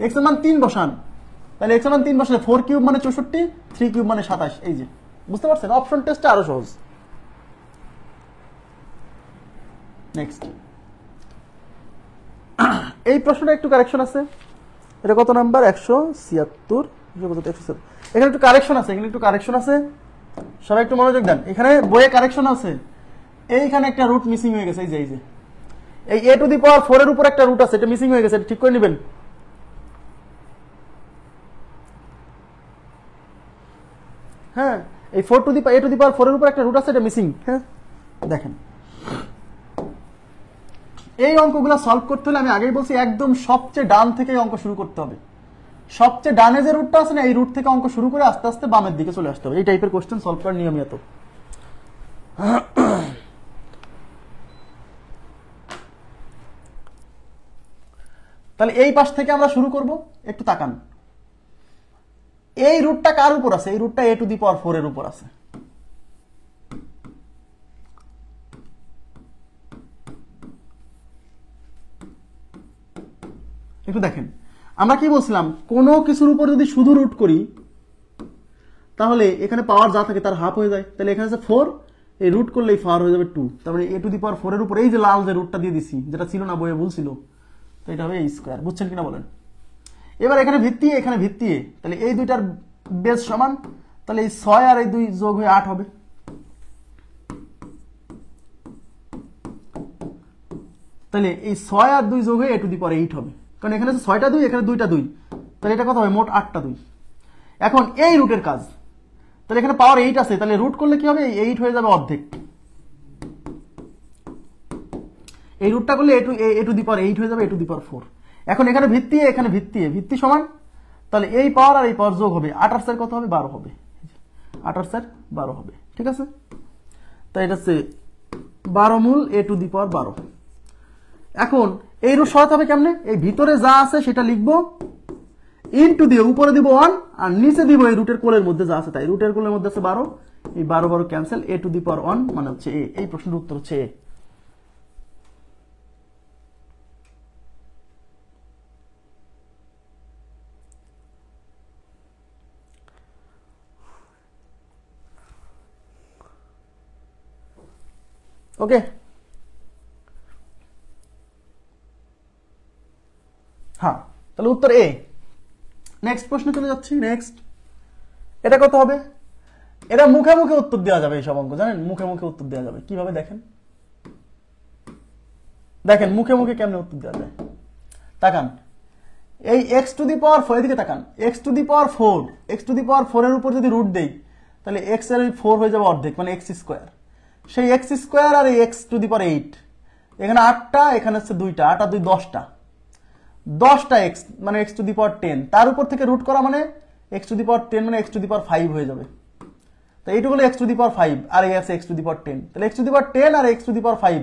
এক্স এর মান 3 বসান, তাহলে এক্স এর মান 3 বসালে 4 কিউব মানে 64, 3 কিউব মানে 27। এই যে বুঝতে পারছেন, অপশন টেস্টে আরো সহজ। নেক্সট, এই প্রশ্নটা একটু কারেকশন আছে। এটা কত নাম্বার? 176, এখানে একটু কারেকশন আছে, এখানে একটু কারেকশন আছে, সবাই একটু মনোযোগ দেন। এখানে বইয়ে কারেকশন আছে, এইখানে একটা রুট মিসিং হয়ে গেছে। এই যে এই a টু দি পাওয়ার 4 এর উপর একটা রুট আছে, এটা মিসিং হয়ে গেছে, এটা ঠিক করে নেবেন। হ্যাঁ, এই a টু দি পাওয়ার 4 এর উপর একটা রুট আছে, এটা মিসিং। হ্যাঁ, দেখেন এই অঙ্কগুলো সলভ করতে হলে আমি আগেই বলছি একদম সবচেয়ে ডান থেকে অঙ্ক শুরু করতে হবে। সবচেয়ে ডানে যে রুটটা আছে না, এই রুট থেকে অঙ্ক শুরু করে আস্তে আস্তে বামের দিকে চলে আসতে হবে। এই টাইপের কোশ্চেন সলভ করার নিয়ম এত। তাহলে এই পাশ থেকে আমরা শুরু করব। একটু তাকান, এই রুটটা কার উপর আছে? এই রুটটা a টু দি পাওয়ার 4 এর উপর আছে। একটু দেখেন, আমরা কি বলছিলাম, কোনো কিছুর উপর যদি শুধু রুট করি তাহলে এখানে পাওয়ার যা থাকে তার হাফ হয়ে যায়। তাহলে এখানে আছে 4, এই রুট করলে এই পাওয়ার হয়ে যাবে 2। তার মানে a টু দি পাওয়ার 4 এর উপর এই যে লাল যে রুটটা দিয়ে দিছি, যেটা ছিল না বইয়ে, ভুল ছিল, তো এটা হবে a স্কয়ার। বুঝছেন কিনা বলেন? এবার এখানে ভিত্তি, এখানে ভিত্তি, তাহলে এই দুইটার বেস সমান, তাহলে এই 6 আর এই 2 যোগ হয়ে 8 হবে। তাহলে এই 6 আর 2 যোগ হয়ে a টু দি পাওয়ার 8 হবে, কারণ এখানে আছে 6টা 2, এখানে 2টা 2, তাহলে এটা কত হবে? মোট 8টা 2। এখন এই রুটের কাজ, তাহলে এখানে পাওয়ার 8 আছে, তাহলে রুট করলে কি হবে? 8 হয়ে যাবে অর্ধেক। এই রুটটা করলে a টু দি পাওয়ার 8 হয়ে যাবে, a টু দি পাওয়ার 4। এখন এখানে ভিত্তি, এখানে ভিত্তি, ভিত্তি সমান, তাহলে এই পাওয়ার আর এই পাওয়ার যোগ হবে, 8 আর 4 কত হবে? 12 হবে। 8 আর 4 12 হবে, ঠিক আছে? তাই এটা হচ্ছে 12 মূল a টু দি পাওয়ার 12। এখন এই রুট সরাতে হবে কেমনে? এই ভিতরে যা আছে সেটা লিখবো, ইনটু দিয়ে উপরে দিব 1 আর নিচে দিব এই রুটের কোলের মধ্যে যা আছে তাই। রুটের কোলের মধ্যে আছে 12, এই 12 cancel, a two the power 1 মানে হচ্ছে a। এই প্রশ্নের উত্তর হচ্ছে a। ওকে, হ্যাঁ, তাহলে উত্তর এ। নেক্সট প্রশ্নে চলে যাচ্ছি। নেক্সট, এটা কত হবে? এটা মুখে মুখে উত্তর দেওয়া যাবে। এইসব অঙ্ক জানেন, মুখে মুখে উত্তর দেওয়া যাবে কিভাবে? দেখেন দেখেন মুখে মুখে কেমনে উত্তর দেওয়া যায়। তাকান, এই এক্স টু দি পাওয়ার 4 এদিকে তাকান, x to the power 4, x to the power 4 এর উপর যদি রুট দেই, তাহলে এক্স এর 4 হয়ে যাবে অর্ধেক, মানে এক্স স্কোয়ার। সেই এক্স স্কোয়ার আর এই এক্স টু দি পাওয়ার 8, এখানে 8টা, এখানে হচ্ছে 2টা, 8 আর 2 10টা, 10টা এক্স মানে এক্স টু দি পাওয়ার 10, তার উপর থেকে রুট করা মানে এক্স টু দি পাওয়ার 10 মানে এক্স টু দি পাওয়ার 5 হয়ে যাবে। তো এইটুকু হলো এক্স টু দি পাওয়ার 5 আর এই আছে এক্স টু দি পাওয়ার 10। তাহলে এক্স টু দি পাওয়ার 10 আর এক্স টু দি পাওয়ার 5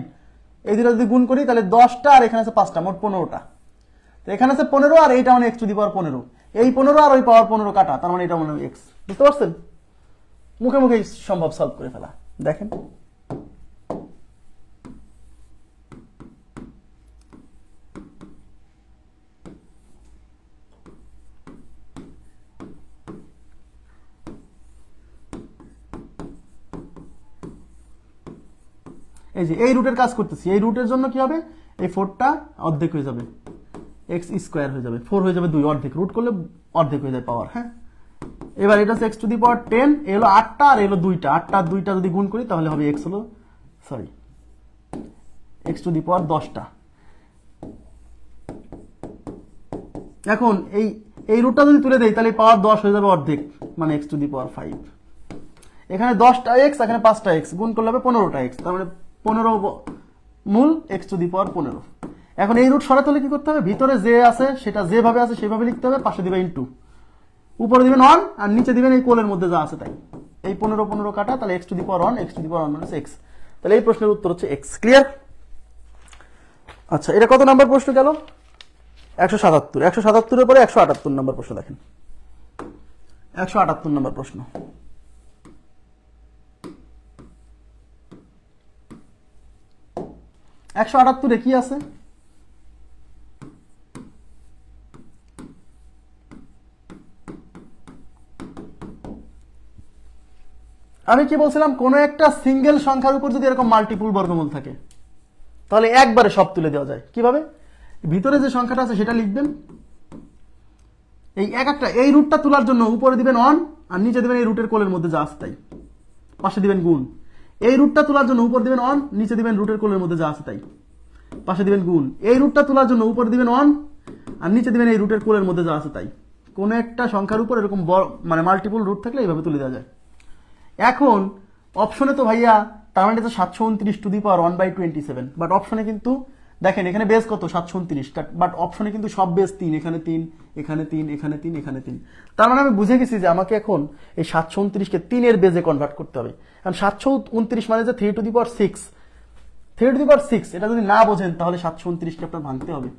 এই দুটো যদি গুণ করি তাহলে 10টা আর এখানে আছে 5টা, মোট 15টা। তো এখানে আছে 15 আর এইটা মানে এক্স টু দি পাওয়ার 15, এই 15 আর ওই পাওয়ার 15 কাটা, তার মানে এটা মানে এক্স। বুঝতে পারছেন? মুখে মুখে সম্ভব সলভ করে ফেলা। দেখেন এই যে এই রুটের কাজ করতেছি, এই রুটের জন্য কি হবে? এই 4টা অর্ধেক হয়ে যাবে, এক্স স্কোয়ার হয়ে যাবে, 4 হয়ে যাবে 2, অর্ধেক রুট করলে অর্ধেক হয়ে যায় পাওয়ার। হ্যাঁ, এবার এটা হচ্ছে এক্স টু দি পাওয়ার 10, এ হলো 8টা আর এলো 2টা, 8টা আর 2টা যদি গুণ করি তাহলে হবে এক্স হলো এক্স টু দি পাওয়ার 10টা। এখন এই রুটটা যদি তুলে দেই তাহলে পাওয়ার 10 হয়ে যাবে অর্ধেক, মানে এক্স টু দি পাওয়ার 5। এখানে 10টা এক্স, এখানে 5টা এক্স, গুণ করলে হবে 15টা এক্স, তার মানে 15 মূল এক্স টু দি পাওয়ার 15। এখন এই রুট সরাতে হলে কি করতে হবে, ভিতরে যে আছে সেটা যেভাবে আছে সেভাবে লিখতে হবে, পাশে দিবে ইনটু, উপরে দিবেন 1 আর নিচে দিবেন এই কোলের মধ্যে যা আছে তাই। এই 15 কাটা, তাহলে x to the power 1, x to the power 1 মানে এক্স। তাহলে এই প্রশ্নের উত্তর হচ্ছে এক্স। ক্লিয়ার? আচ্ছা, এটা কত নাম্বার প্রশ্ন গেল? 177। 177 এর পরে 178 নম্বর প্রশ্ন দেখেন। 178 নম্বর প্রশ্ন। একশো 178 কি আছে? আমি কি বলছিলাম, কোন একটা সিঙ্গেল সংখ্যার উপর যদি এরকম মাল্টিপুল বর্গমূল থাকে তাহলে একবারে সব তুলে দেওয়া যায়। কিভাবে? ভিতরে যে সংখ্যাটা আছে সেটা লিখবেন, এই এই রুটটা তোলার জন্য উপরে দিবেন 1 আর নিচে দিবেন এই রুটের কোলের মধ্যে যা আছে তাই, পাশে দিবেন গুণ। এই রুটটা তোলার জন্য উপরে দিবেন 1, নিচে দিবেন রুটের কোলের মধ্যে যা আছে তাই, পাশে দিবেন গুণ। এই রুটটা তোলার জন্য উপরে দিবেন 1 আর নিচে দিবেন এই রুটের কোলের মধ্যে যা আছে তাই। কোন একটা সংখ্যার উপর এরকম মানে মাল্টিপুল রুট থাকলে এইভাবে তুলে দেওয়া যায়। এখন অপশনে তো ভাইয়া তার মানে তো 729 টু দি পাওয়ার 1/27, বাট অপশনে কিন্তু দেখেন এখানে বেস কত 729, বাট অপশনে কিন্তু সব বেস 3, এখানে 3, এখানে 3, এখানে 3, এখানে 3। তার মানে আমি বুঝে গেছি যে আমাকে এখন এই 729 কে 3 এর বেজে কনভার্ট করতে হবে। কারণ 729 মানে যে 3 to the power 6, 3 to the power 6, এটা যদি না বোঝেন তাহলে 729 কে আপনার ভাঙতে হবে।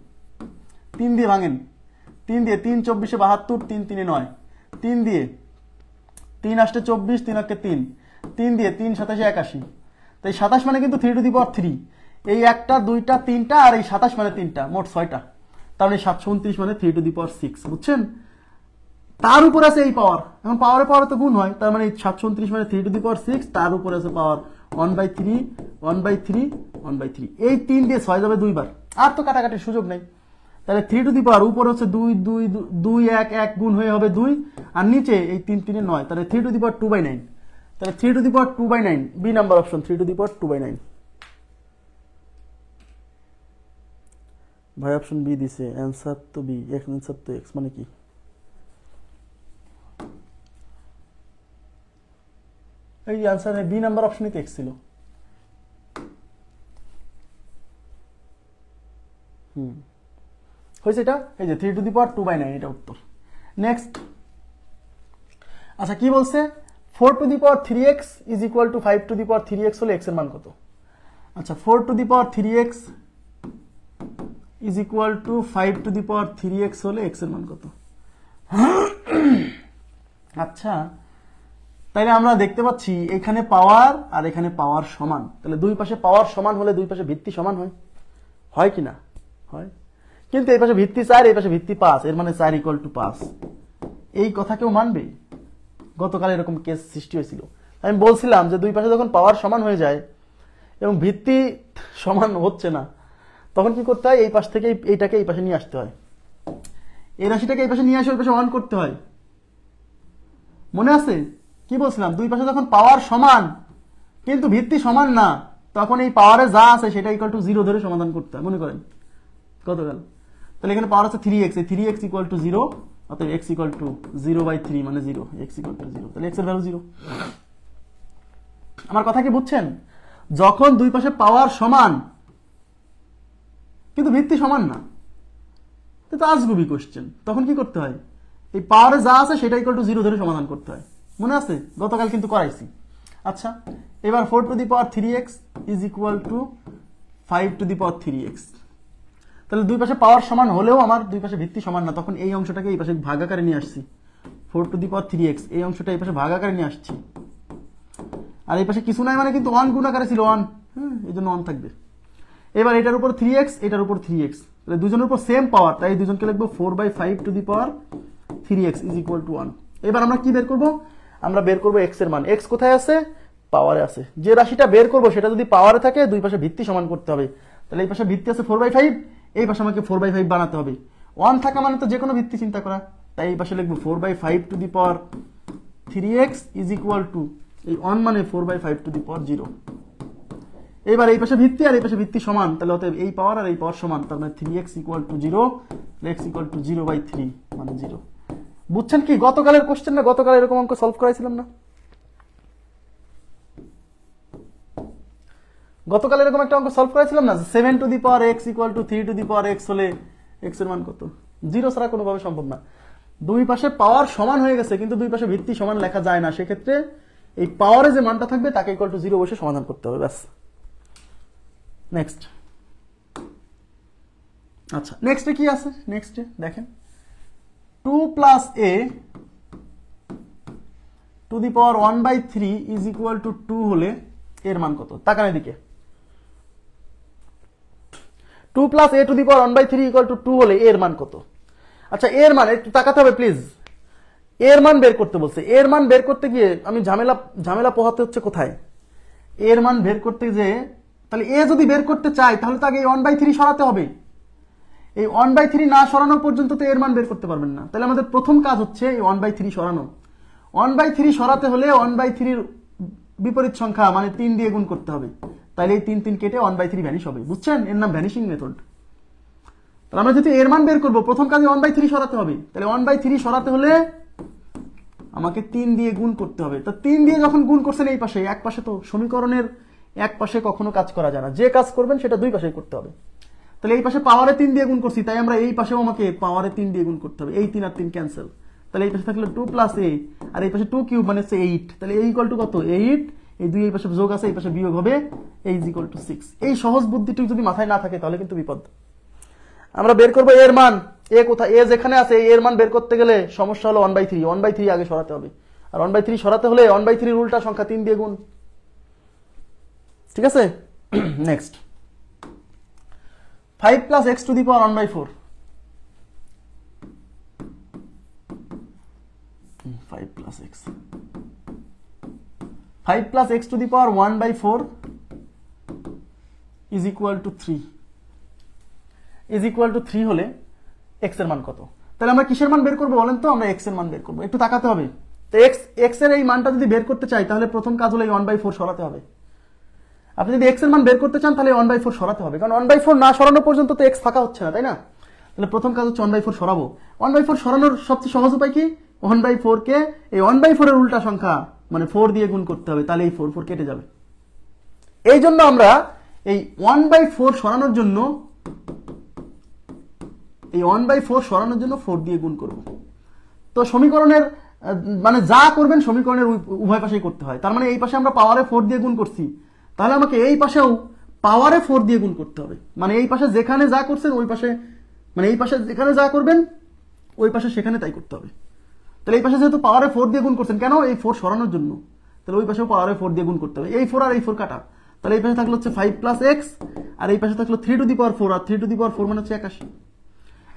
3 দিয়ে ভাঙেন, 3 দিয়ে 3 24 72, 3 3 9, 3 দিয়ে 3 আসতে 24, 3 আটকে 3, 3 দিয়ে 3 27 81, তাই 27 মানে কিন্তু 3 টু দি পাওয়ার 3, এই একটা দুইটা তিনটা আর এই 27 মানে 3টা, মোট 6টা। তার মানে 729 মানে 3 টু দি পাওয়ার 6, বুঝছেন? তার উপর আছে এই পাওয়ার, এখন পাওয়ারে তো গুণ হয়, তার মানে 729 মানে 3 টু দি পাওয়ার 6, তার উপরে আছে পাওয়ার 1/3, 1/3, 1/3। এই 3 দিয়ে 6 যাবে দুইবার, আর তো কাটাকাটির সুযোগ নেই। তাহলে 3 টু দি পাওয়ার উপরে হচ্ছে 2 2 2 1 1 গুণ হয়ে হবে 2, আর নিচে এই 3 3 9, তাহলে 3 টু দি পাওয়ার 2/9। তাহলে 3 to the power 2/9, B number option, 3 to the power 2/9। ভাই অপশন বি দিছে, অ্যানসার তো বি, অ্যানসার তো এক্স, মানে কি? এই অ্যানসারে বি নাম্বার অপশনই তো এক্স ছিল। হয়েছে এটা, এই যে 3 টু দি পাওয়ার 2/9, এটা উত্তর। নেক্সট, আচ্ছা কি বলছে, 4 to the power 3x is equal two 5 to the power 3x হলে x এর মান কত? আচ্ছা 4 to the power 3x is equal two 5 to the power 3x হলে x এর মান কত? আচ্ছা, তাইলে আমরা দেখতে পাচ্ছি এখানে পাওয়ার আর এখানে পাওয়ার সমান, তাহলে দুই পাশে পাওয়ার সমান হলে দুই পাশে ভিত্তি সমান হয়, হয় কি না? হয়। কিন্তু এই পাশে ভিত্তি 4, এই পাশে ভিত্তি 5, এর মানে 4 ইকুয়াল টু 5। এই কথা কেউ মানবে? গতকাল এরকম কেস সৃষ্টি হয়েছিল। আমি বলছিলাম যে দুই পাশে যখন পাওয়ার সমান হয়ে যায় এবং ভিত্তি সমান হচ্ছে না, তখন কি করতে হয়, এই পাশ থেকে এইটাকে এই পাশে নিয়ে আসতে হয়, এই রাশিটাকে এই পাশে নিয়ে আসে ওই পাশে 1 করতে হয়। মনে আছে কি বলছিলাম, দুই পাশে যখন পাওয়ার সমান কিন্তু ভিত্তি সমান না, তখন এই পাওয়ারে যা আছে সেটা ইকুয়াল টু 0 ধরে সমাধান করতে হয়। মনে করেন গতকাল, তাহলে এখানে পাওয়ার আছে 3x, এই 3x ইকুয়াল টু 0, অতএব x ইকুয়াল টু 0/3 মানে 0, x ইকুয়াল টু 0, তাহলে x এর ভ্যালু 0। আমার কথা কি বুঝছেন? যখন দুই পাশে পাওয়ার সমান কিন্তু ভিত্তি সমান না, তো আজগুবি কোশ্চেন, তখন কি করতে হয়, এই পাওয়ারে যা আছে সেটা ইকুয়াল টু 0 ধরে সমাধান করতে হয়। মনে আছে গতকাল কিন্তু করাইছি। আচ্ছা, এবার 4 to the power 3x is equal two 5 to the power 3x, তাহলে দুই পাশে পাওয়ার সমান হলেও আমার দুই পাশে ভিত্তি সমান না, তখন এই অংশটাকে এই পাশে ভাগ আকারে নিয়ে আসছি, 4 টু দি পাওয়ার 3x, এই অংশটা এই পাশে ভাগ আকারে নিয়ে আসছি, আর এই পাশে কিছু নাই মানে কিন্তু 1 গুণ আকারে ছিল 1, এই জন্য 1 থাকবে। এবার এটার উপর 3x, এটার উপর 3x, তাহলে দুজনের উপর সেম পাওয়ার, তাই দুজনকে লিখবো 4/5 two the power 3x is equal to 1। এবার আমরা কি বের করব, আমরা বের করব x এর মান। x কোথায় আছে? পাওয়ারে আছে। যে রাশিটা বের করব সেটা যদি পাওয়ারে থাকে দুই পাশে ভিত্তি সমান করতে হবে, তাহলে এই পাশে ভিত্তি আছে 4/5, এই পাশে আমাকে 4/5 বানাতে হবে। 1 থাকা মানে তো যে কোনো ভিত্তি চিন্তা করা, তাই এই পাশে লিখবো 4/5 two the power 3x is equal to, এই 1 মানে 4/5 টু দি পাওয়ার 0। এবার এই পাশে ভিত্তি আর এই পাশে ভিত্তি সমান, তাহলে অতএব এই পাওয়ার আর এই পাওয়ার সমান, তার মানে 3x equal to 0, x equal to 0/3 মানে 0। বুঝছেন কি? গতকালের কোশ্চেন না, গতকাল এরকম অঙ্ক সলভ করাইছিলাম না? গতকাল এরকম একটা অঙ্ক সলভ করেছিলাম না, 7 two the power x equal to 3 to the power x হলে x এর মান কত? 0 ছাড়া কোনোভাবে সম্ভব না। দুই পাশে পাওয়ার সমান হয়ে গেছে কিন্তু দুই পাশে ভিত্তি সমান লেখা যায় না, সেক্ষেত্রে এই পাওয়ারে যে মানটা থাকবে তাকে ইকুয়াল টু 0 বসে সমাধান করতে হবে, ব্যাস। নেক্সট। আচ্ছা, নেক্সটে কি আছে? নেক্সটে দেখেন 2 plus a two the power 1/3 is equal to 2 হলে এর মান কত? তাকান এদিকে। 2 plus a two the power 1/3 equal to 2 হলে এর মান কত? আচ্ছা, এর মান একটু তাকাতে হবে প্লিজ। এর মান বের করতে বলছে। এর মান বের করতে গিয়ে আমি ঝামেলা পোহাতে হচ্ছে কোথায়? এর মান বের করতে যে, তাহলে এ যদি বের করতে চাই তাহলে তো আগে 1/3 সরাতে হবে। এই 1/3 না সরানো পর্যন্ত তো এর মান বের করতে পারবেন না। তাহলে আমাদের প্রথম কাজ হচ্ছে এই 1/3 সরানো। 1/3 সরাতে হলে 1/3 বিপরীত সংখ্যা মানে 3 দিয়ে গুণ করতে হবে। তাহলে এই 3 কেটে 1/3 ভ্যানিশ হবে, বুঝছেন? এর নাম ভ্যানিশিং মেথড। তাহলে আমরা যদি এর মান বের করবো, প্রথম কাজে 1/3 সরাতে হবে। তাহলে 1/3 সরাতে হলে আমাকে 3 দিয়ে গুণ করতে হবে। তো 3 দিয়ে যখন গুণ করছেন এই পাশে, এক পাশে তো সমীকরণের এক পাশে কখনো কাজ করা যায় না, যে কাজ করবেন সেটা দুই পাশেই করতে হবে। তাহলে এই পাশে পাওয়ারে 3 দিয়ে গুণ করছি, তাই আমরা এই পাশেও আমাকে পাওয়ারে 3 দিয়ে গুণ করতে হবে। এই 3 আর 3 ক্যান্সেল। তাহলে এই পাশে থাকলো 2 প্লাস a, আর এই পাশে 2 কিউব মানে হচ্ছে 8। তাহলে a ইকুয়াল টু কত? 8। এই 2 এই পাশে যোগ আছে, এই পাশে বিয়োগ হবে, a ইজ ইকুয়াল টু 6। এই সহজ বুদ্ধিটুকু যদি মাথায় না থাকে তাহলে কিন্তু বিপদ। আমরা বের করবো এর মান। এ কোথায়? এ যেখানে আছে এর মান বের করতে গেলে সমস্যা হলো 1/3। 1/3 আগে সরাতে হবে, আর 1/3 সরাতে হলে 1/3 উল্টা সংখ্যা 3 দিয়ে গুণ। ঠিক আছে? Next, 5 plus x two the power 1/4। 5 plus x two the power 1/4 is equal to 3। Is equal to 3 হলে x এর মান কত? তাহলে আমরা কিসের মান বের করবো বলেন তো? আমরা x এর মান বের করবো। একটু তাকাতে হবে। তো x এর এই মানটা যদি বের করতে চাই তাহলে প্রথম কাজ হলো এই 1/4 সরাতে হবে। আপনি যদি x এর মান বের করতে চান তাহলে 1/4 সরাতে হবে, কারণ 1/4 না সরানো পর্যন্ত তো x ফাঁকা হচ্ছে না, তাই না? তাহলে প্রথম কাজ হচ্ছে 1/4 সরাবো। 1/4 সরানোর সবচেয়ে সহজ উপায় কি? 1/4 কে এই 1/4 এর উল্টা সংখ্যা মানে 4 দিয়ে গুণ করতে হবে, তাহলে এই 4 কেটে যাবে। এই জন্য আমরা এই 1/4 সরানোর জন্য 4 দিয়ে গুণ করব। তো সমীকরণের মানে যা করবেন সমীকরণের উভয় পাশেই করতে হয়। তার মানে এই পাশে আমরা পাওয়ারে 4 দিয়ে গুণ করছি, তাহলে আমাকে এই পাশেও পাওয়ারে 4 দিয়ে গুণ করতে হবে। মানে এই পাশে যেখানে যা করছেন ওই পাশে, মানে এই পাশে যেখানে যা করবেন ওই পাশে সেখানে তাই করতে হবে। তাহলে এই পাশে যেহেতু পাওয়ারে 4 দিয়ে গুণ করছেন, কেন? এই 4 সরানোর জন্য। তাহলে ওই পাশেও পাওয়ারে 4 দিয়ে গুণ করতে হবে। এই 4 আর এই 4 কাটা। তাহলে এই পাশে থাকলো হচ্ছে 5 প্লাস x, আর এই পাশে থাকলো 3 to the power 4, R 3 to the power 4 মানে হচ্ছে 81।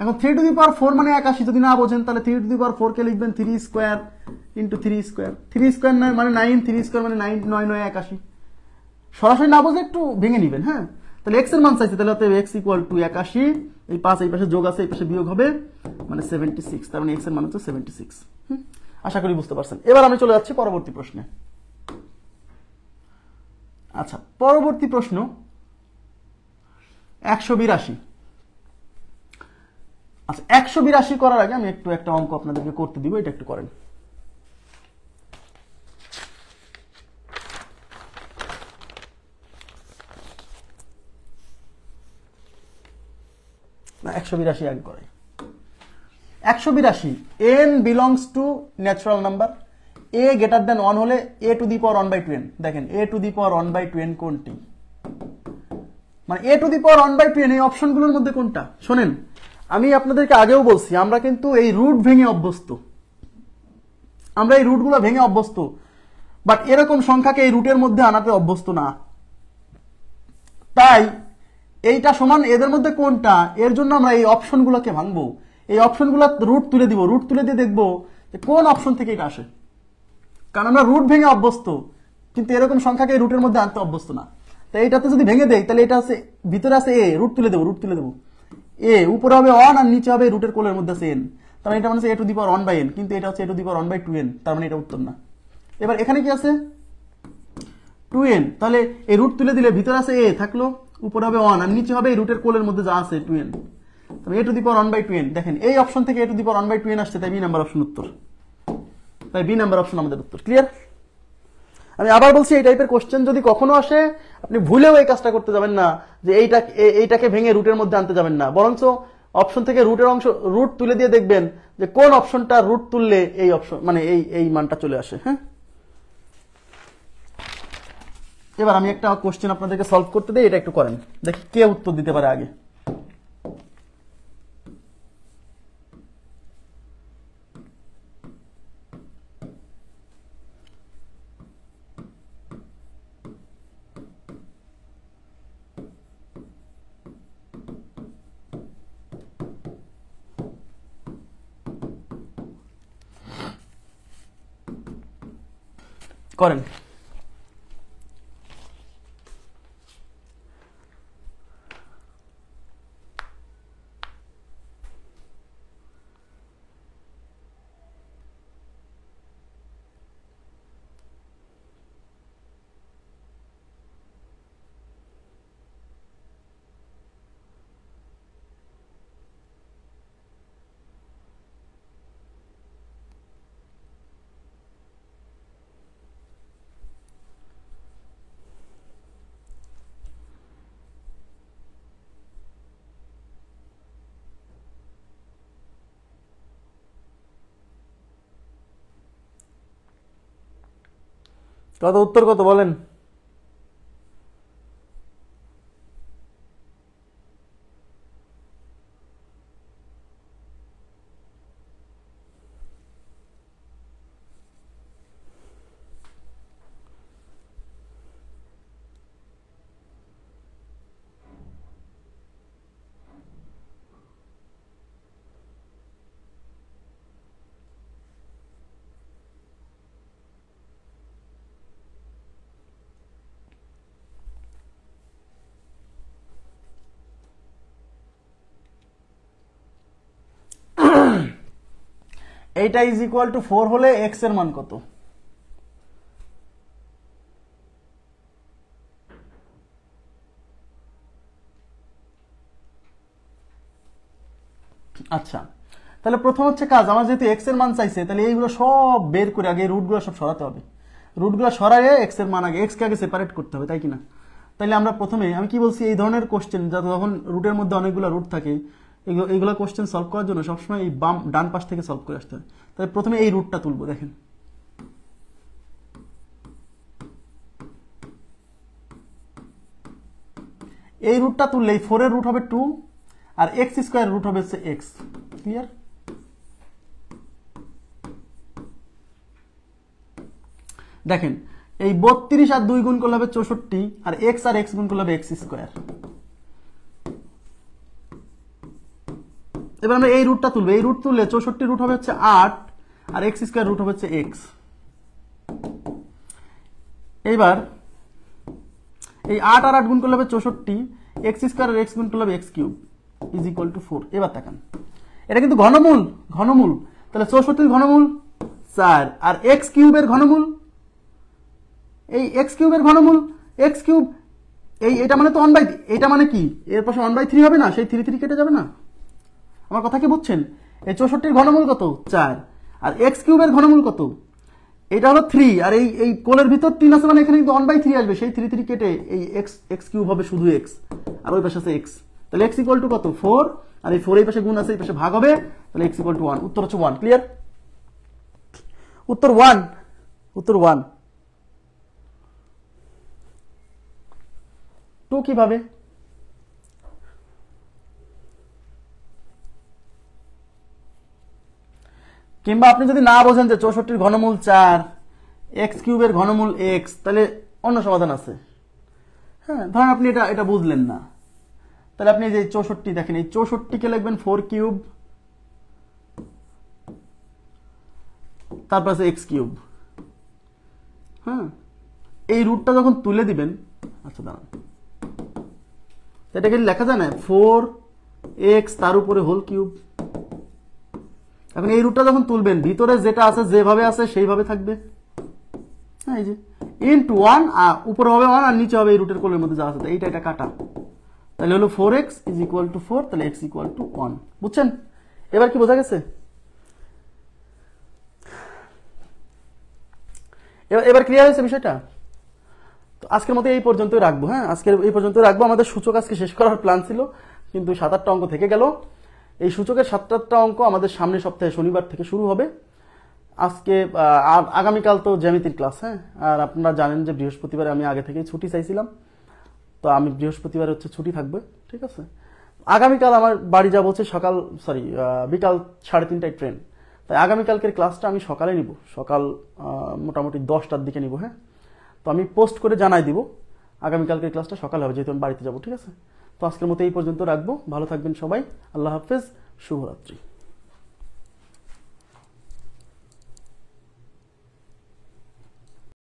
এখন 3 টু দি পাওয়ার 4 মানে 81 যদি না বোঝেন তাহলে 3 টু দি পাওয়ার 4 কে লিখবেন 3 স্কয়ার ইনটু 3 স্কয়ার। 3 স্কয়ার মানে 9, 3 স্কয়ার মানে 9, 9 9 81। সরাসরি না বুঝলে একটু ভেঙে নেবেন, হ্যাঁ? তাহলে x এর মান চাইছে, তাহলে হতে x ইকুয়াল টু 81, এই 5 এই পাশে যোগ আছে, এই পাশে বিয়োগ হবে, মানে 76। তার মানে x এর মান হচ্ছে 76। আশা করি বুঝতে পারছেন। এবার আমি চলে যাচ্ছি পরবর্তী প্রশ্নে। আচ্ছা, পরবর্তী প্রশ্ন 182। আচ্ছা, 182 করার আগে আমি একটু একটা অঙ্ক আপনাদেরকে করতে দিব, এটা একটু করেন। না, 182 আগে করে। 182 n belongs to natural number, a greater than 1 হলে a two the power 1/2n। দেখেন a two the power 1/2n কোনটি? মানে a two the power 1/2n এই অপশনগুলোর মধ্যে কোনটা? শোনেন, আমি আপনাদেরকে আগেও বলছি আমরা কিন্তু এই রুট ভেঙে অভ্যস্ত, আমরা এই রুটগুলো ভেঙে অভ্যস্ত, বাট এরকম সংখ্যাকে এই রুটের মধ্যে আনাতে অভ্যস্ত না। তাই এইটা সমান এদের মধ্যে কোনটা, এর জন্য আমরা এই অপশনগুলোকে ভাঙবো, এই অপশনগুলো রুট তুলে দিব, রুট তুলে দিয়ে দেখবো যে কোন অপশন থেকে এটা আসে। কারণ আমরা রুট ভেঙে অভ্যস্ত, কিন্তু এরকম সংখ্যাকে এই রুটের মধ্যে আনতে অভ্যস্ত না। তাই এইটাতে যদি ভেঙে দেই তাহলে এটা আছে, ভিতরে আছে a, রুট তুলে দেবো, রুট তুলে দেবো, a উপরে হবে 1 আর নিচে হবে রুটের কোলের মধ্যে আছে n। তার মানে এটা মানে a two the power 1/n, কিন্তু এটা হচ্ছে a two the power 1/2n, তার মানে এটা উত্তর না। এবার এখানে কি আছে? 2n। তাহলে এই রুট তুলে দিলে ভিতরে আছে a থাকলো, উপরে হবে 1 আর নিচে হবে এই রুটের কোলের মধ্যে যা আছে 2n। তবে a two the power 1/2n, দেখেন এই অপশন থেকে a two the power 1/2n আসছে, তাই বি নাম্বার অপশন উত্তর। তাই বি নাম্বার অপশন আমাদের উত্তর। ক্লিয়ার? আমি আবার বলছি, এই টাইপের কোশ্চেন যদি কখনো আসে, আপনি ভুলেও এই কাজটা করতে যাবেন না যে এইটাকে ভেঙে রুটের মধ্যে আনতে যাবেন না, বরঞ্চ অপশন থেকে রুটের অংশ রুট তুলে দিয়ে দেখবেন যে কোন অপশনটা রুট তুললে এই অপশন মানে এই মানটা চলে আসে। হ্যাঁ, এবার আমি একটা কোশ্চেন আপনাদেরকে সলভ করতে দিই, এটা একটু করেন, দেখি কে উত্তর দিতে পারে আগে। করেন। কত উত্তর কত বলেন? এইটা ইজ ইকুয়াল টু 4 হলে x এর মান কত? আচ্ছা, তাহলে প্রথম হচ্ছে কাজ, আমার যেহেতু x এর মান চাইছে, তাহলে এইগুলো সব বের করে আগে রুটগুলো সব সরাতে হবে। রুটগুলো সরাইয়ে x এর মান আগে x কে আগে সেপারেট করতে হবে, তাই কিনা? তাহলে আমরা প্রথমে, আমি কি বলছি, এই ধরনের কোশ্চেন যখন রুটের মধ্যে অনেকগুলো রুট থাকে, এইগুলো কোশ্চেন সলভ করার জন্য সবসময় এই ডান পাশ থেকে সলভ করে আসতে হয়। তাহলে প্রথমে এই রুটটা তুলবো, দেখেন এই রুটটা তুললে 4 এর রুট হবে 2 আর x স্কয়ার রুট হবে x। ক্লিয়ার? দেখেন এই 32 আর 2 গুণ করলে হবে 64 আর x গুণ করলে হবে x স্কয়ার। এবার আমরা এই রুটটা তুলবো, এই রুট তুললে 64 রুট হবে হচ্ছে 8 আর x স্কয়ার রুট হবে হচ্ছে x। এইবার এই 8 আর 8 গুণ করলে হবে 64, x স্কয়ার আর x গুণ করলে হবে x cube is equal to 4। এবার তাকান, এটা কিন্তু ঘনমূল, ঘনমূল, তাহলে 64 ঘনমূল 4 আর x কিউবের ঘনমূল, এই x কিউবের ঘনমূল x কিউব, এটা মানে তো 1/, এটা মানে কি এর পাশে 1/3 হবে না, সেই 3 কেটে যাবে না? আমার কথা কি বুঝছেন? এই 64 ঘনমূল কত? 4 আর x কিউবের ঘনমূল কত? এটা হলো 3 আর এই কোলের ভিতর 3 আছে, মানে এখানে কিন্তু 1/3 আসবে, সেই 3 কেটে এই x কিউব হবে শুধু x আর ওই পাশে আছে x। তাহলে x ইকুয়াল টু কত? 4 আর এই 4 এই পাশে গুণ আছে, এই পাশে ভাগ হবে, তাহলে x ইকুয়াল টু 1। উত্তর হচ্ছে 1। ক্লিয়ার? উত্তর 1, উত্তর 1। 2 কিভাবে? কিংবা আপনি যদি না বোঝেন যে 64 ঘনমূল 4, x কিউবের ঘনমূল x, তাহলে অন্য সমাধান আছে। হ্যাঁ, ধরেন আপনি এটা বুঝলেন না, তাহলে আপনি যে 64 দেখেন, এই 64 কে লিখবেন 4 কিউব, তারপর আছে x কিউব। হ্যাঁ, এই রুটটা যখন তুলে দিবেন, আচ্ছা দাঁড়ান, এটাকে লেখা যায় না 4x তার উপরে হোল কিউব। এখন এই রুটটা যখন তুলবেন, ভিতরে যেটা আছে যেভাবে আছে সেইভাবে থাকবে। হ্যাঁ, এই যে ইনটু 1, উপরে হবে 1 আর নিচে হবে এই রুটের কোলের মধ্যে যা আছে, এইটা এটা কাটা, তাহলে হলো 4x ইজ ইকুয়াল টু 4, তাহলে x ইকুয়াল টু 1। বুঝছেন? এবার কি বোঝা গেছে? এবার ক্লিয়ার হয়েছে বিষয়টা? তো আজকের মতো এই পর্যন্তই রাখবো। হ্যাঁ, আজকের এই পর্যন্ত রাখবো। আমাদের সূচক আজকে শেষ করার প্ল্যান ছিল, কিন্তু 7-8টা অঙ্ক থেকে গেল। এই সূচকের 7-8টা অঙ্ক আমাদের সামনের সপ্তাহে শনিবার থেকে শুরু হবে। আজকে আর আগামীকাল তো জ্যামিতির ক্লাস। হ্যাঁ, আর আপনারা জানেন যে বৃহস্পতিবারে আমি আগে থেকেই ছুটি চাইছিলাম, তো আমি বৃহস্পতিবার হচ্ছে ছুটি থাকবে। ঠিক আছে, আগামীকাল আমার বাড়ি যাবো হচ্ছে বিকাল 3:30টায় ট্রেন। তাই আগামীকালকের ক্লাসটা আমি সকালে নিব, সকাল মোটামুটি 10টার দিকে নিব। হ্যাঁ, তো আমি পোস্ট করে জানাই দিব আগামীকালকের ক্লাসটা সকালে হবে, যেহেতু আমি বাড়িতে যাবো। ঠিক আছে, তো আজকের মতো এই পর্যন্ত রাখবো। ভালো থাকবেন সবাই, আল্লাহ হাফেজ, শুভরাত্রি।